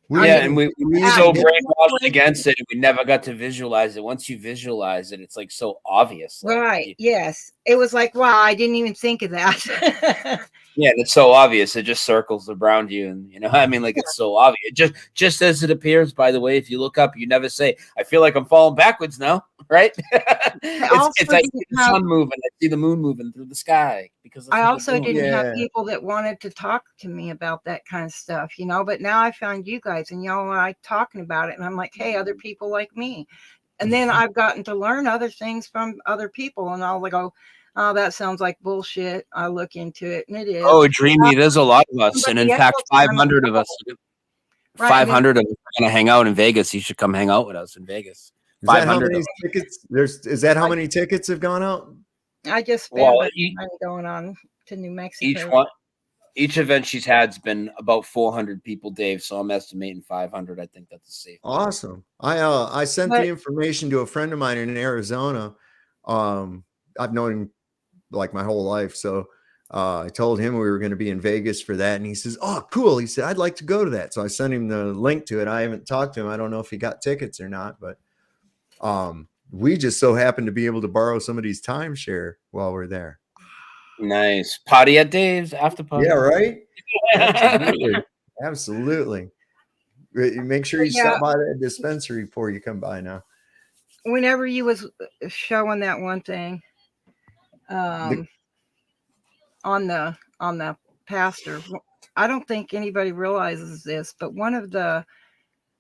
And we so brainwashed against it, and we never got to visualize it. Once you visualize it, it's like so obvious. Right. Yes. It was like, wow, I didn't even think of that. Yeah, it's so obvious. It just circles around you, and you know, I mean, like it's so obvious. Just as it appears. By the way, if you look up, you never say, "I feel like I'm falling backwards now." Right? it's like the sun moving. I see the moon moving through the sky because I also didn't have people that wanted to talk to me about that kind of stuff, you know. But now I found you guys, and y'all are like talking about it, and I'm like, hey, other people like me. And then I've gotten to learn other things from other people, and I'll go, oh, that sounds like bullshit. I look into it, and it is. Oh, dreamy. There's a lot of us, and in fact, 500 of us. 500 of us are going to hang out in Vegas. You should come hang out with us in Vegas. Is that how many tickets? Is that how many tickets have gone out? I just spent money going on to New Mexico. Each event she's had's been about 400 people, Dave. So I'm estimating 500. I think that's safe. Awesome. I sent the information to a friend of mine in Arizona. I've known him like my whole life, so I told him we were going to be in Vegas for that, and he says, "Oh, cool." He said, "I'd like to go to that." So I sent him the link to it. I haven't talked to him. I don't know if he got tickets or not, but we just so happened to be able to borrow somebody's timeshare while we're there. Nice. Party at Dave's after party. Yeah, right. Absolutely. Make sure you stop by that dispensary before you come by now. Whenever you was showing that one thing on the pastor, I don't think anybody realizes this, but one of the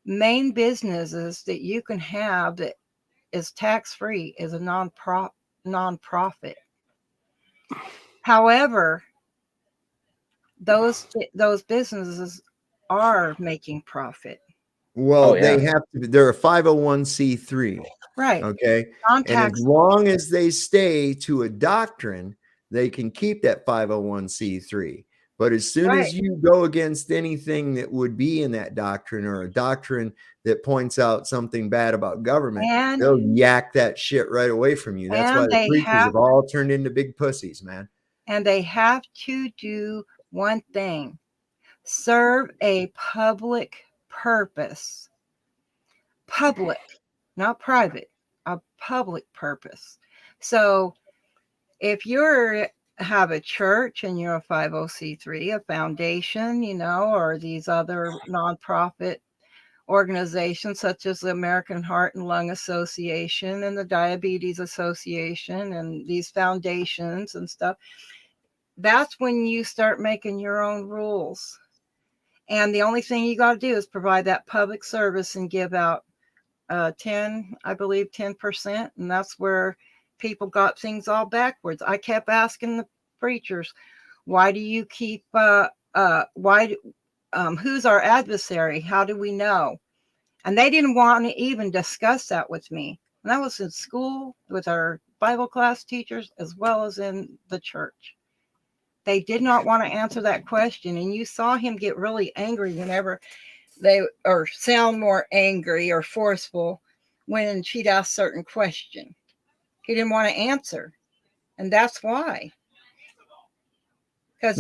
main businesses that you can have that is tax-free is a non-profit. However, those businesses are making profit. Well, they have to be. They're a 501c3. Right. Okay. And as long as they stay to a doctrine, they can keep that 501c3. But as soon as you go against anything that would be in that doctrine, or a doctrine that points out something bad about government, they'll yak that shit right away from you. That's why the preachers have all turned into big pussies, man. And they have to do one thing: serve a public purpose. Public, not private, a public purpose. So if you're have a church and you're a 50c3, a foundation, or these other nonprofit organizations such as the American Heart and Lung Association and the Diabetes Association and these foundations and stuff, that's when you start making your own rules. And the only thing you got to do is provide that public service and give out 10%. And that's where people got things all backwards. I kept asking the preachers, why do you keep, who's our adversary? How do we know? And they didn't want to even discuss that with me. And that was in school with our Bible class teachers as well as in the church. They did not want to answer that question. And you saw him get really angry whenever or sound more angry or forceful when she'd ask certain question. He didn't want to answer. And that's why. Because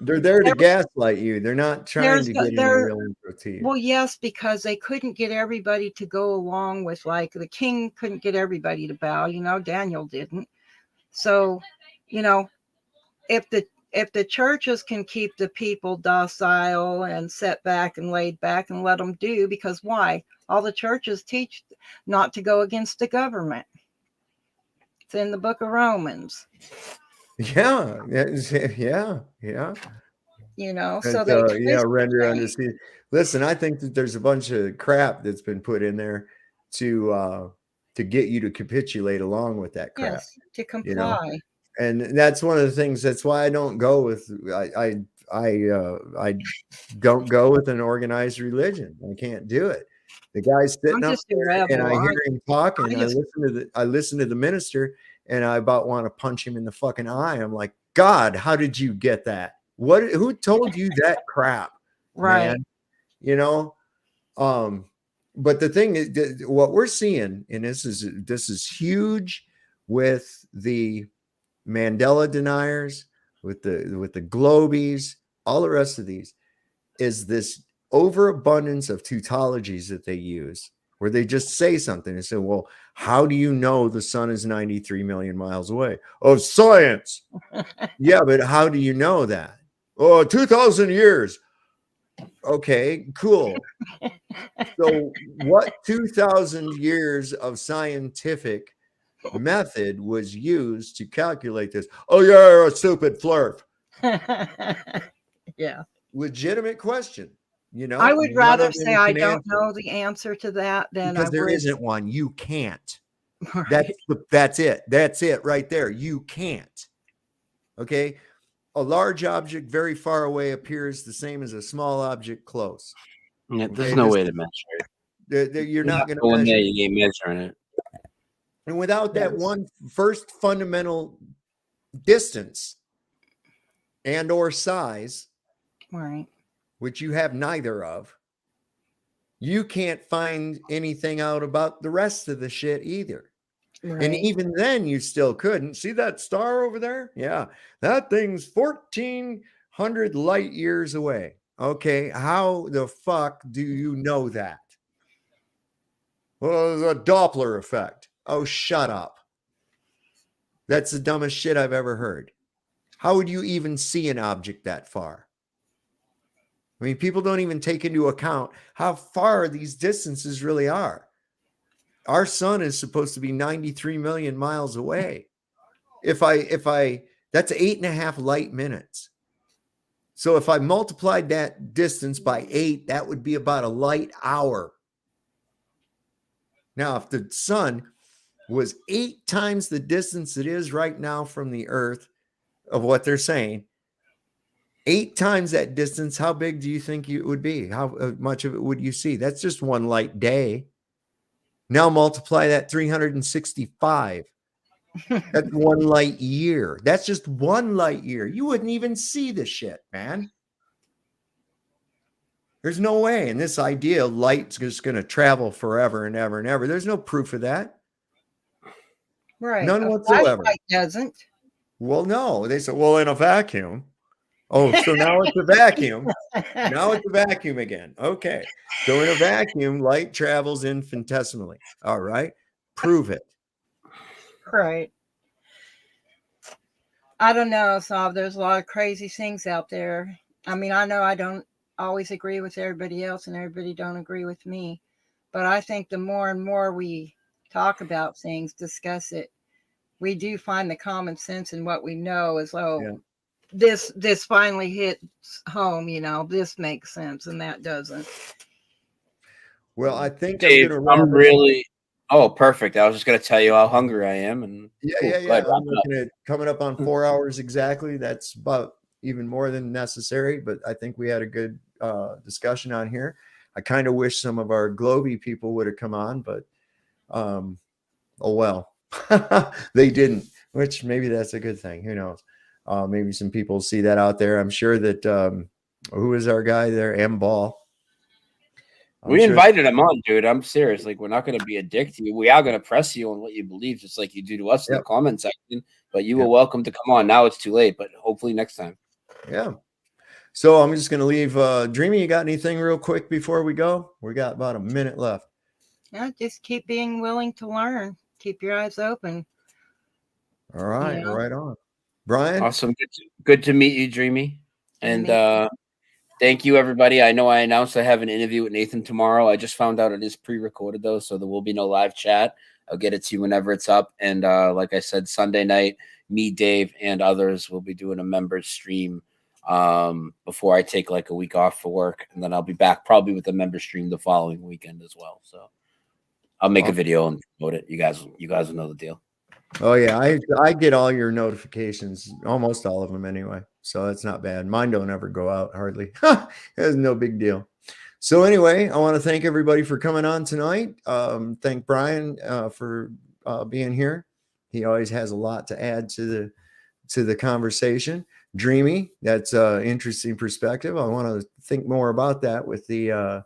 they're there to gaslight you. They're not trying to get any real info to you. Well, yes, because they couldn't get everybody to go along with, like, the king couldn't get everybody to bow, Daniel didn't. So, if the churches can keep the people docile and set back and laid back and let them do, because why? All the churches teach not to go against the government. It's in the book of Romans. Yeah. So they render unto Caesar. Listen, I think that there's a bunch of crap that's been put in there to get you to capitulate along with that crap. Yes, to comply. And that's one of the things. That's why I don't go with I don't go with an organized religion. I can't do it. The guy's sitting up there, and I hear him talking. I listen to the minister, and I about want to punch him in the fucking eye. I'm like, God, how did you get that? Who told you that crap? Right. Man? But the thing is, what we're seeing, and this is huge with the Mandela deniers, with the Globies, all the rest of these, is this overabundance of tautologies that they use, where they just say something and say, well, how do you know the sun is 93 million miles away? Oh, science. Yeah, but how do you know that? Oh, 2,000 years. Okay, cool. So what 2,000 years of scientific method was used to calculate this? Oh, you're a stupid flirt. Yeah. Legitimate question. I would rather say I don't know the answer to that than because there isn't one. You can't. Right. That's it. That's it right there. You can't. Okay. A large object very far away appears the same as a small object close. Yeah, there's no way to measure it. You're not going to measure measure. You ain't measuring it. And without that one first fundamental distance and or size, right, which you have neither of, you can't find anything out about the rest of the shit either. Right. And even then you still couldn't. See that star over there? Yeah, that thing's 1,400 light years away. Okay, how the fuck do you know that? Well, there's a Doppler effect. Oh, shut up. That's the dumbest shit I've ever heard. How would you even see an object that far? I mean, people don't even take into account how far these distances really are. Our sun is supposed to be 93 million miles away. That's 8.5 light minutes. So if I multiplied that distance by 8, that would be about a light hour. Now, if the sun was 8 times the distance it is right now from the earth of what they're saying, 8 times that distance, how big do you think it would be? How much of it would you see? That's just one light day. Now multiply that 365. That's 1 light year. That's just 1 light year. You wouldn't even see the shit, man. There's no way. And this idea of light's just going to travel forever and ever and ever. There's no proof of that. Right. None whatsoever. Flashlight doesn't. Well, no. They said, well, in a vacuum. Oh, so now it's a vacuum. Now it's a vacuum again. Okay. So in a vacuum, light travels infinitesimally. All right. Prove it. Right. I don't know, so there's a lot of crazy things out there. I mean, I know I don't always agree with everybody else and everybody don't agree with me, but I think the more and more we talk about things, discuss it, we do find the common sense in what we know is, oh, Yeah. this finally hits home, this makes sense and that doesn't. Well, I think Dave, I'm gonna I'm really. Oh, perfect. I was just gonna tell you how hungry I am, and Yeah, cool. yeah, Go yeah. ahead, wrap I'm it up. looking at coming up on 4 hours exactly. That's about even more than necessary, but I think we had a good discussion on here. I kind of wish some of our Globy people would have come on, but oh well. They didn't, which maybe that's a good thing. Who knows? Maybe some people see that out there. I'm sure that who is our guy there? M Ball. We invited him on, dude. I'm serious. Like, we're not going to be a dick to you. We are going to press you on what you believe, just like you do to us in the comment section. But you were welcome to come on. Now it's too late, but hopefully next time. Yeah. So I'm just going to leave. Dreamy, you got anything real quick before we go? We got about a minute left. Yeah, just keep being willing to learn. Keep your eyes open. All right. Right on. Brian? Awesome. Good to meet you, Dreamy. And thank you, everybody. I know I announced I have an interview with Nathan tomorrow. I just found out it is pre-recorded, though, so there will be no live chat. I'll get it to you whenever it's up. And like I said, Sunday night, me, Dave, and others will be doing a members stream before I take like a week off for work. And then I'll be back probably with a member stream the following weekend as well. So I'll make a video and promote it. You guys will know the deal. Oh, yeah. I get all your notifications, almost all of them anyway. So that's not bad. Mine don't ever go out hardly. It's no big deal. So anyway, I want to thank everybody for coming on tonight. Thank Brian for being here. He always has a lot to add to the conversation. Dreamy, that's interesting perspective. I want to think more about that with the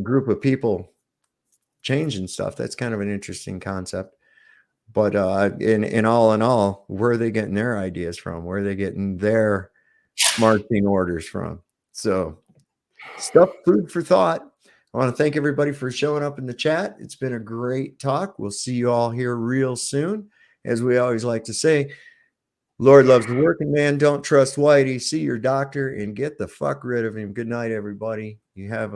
group of people changing stuff. That's kind of an interesting concept. But in all, where are they getting their ideas from? Where are they getting their marching orders from? So food for thought. I want to thank everybody for showing up in the chat. It's been a great talk. We'll see you all here real soon. As we always like to say, Lord loves the working man. Don't trust Whitey. See your doctor and get the fuck rid of him. Good night, everybody. You have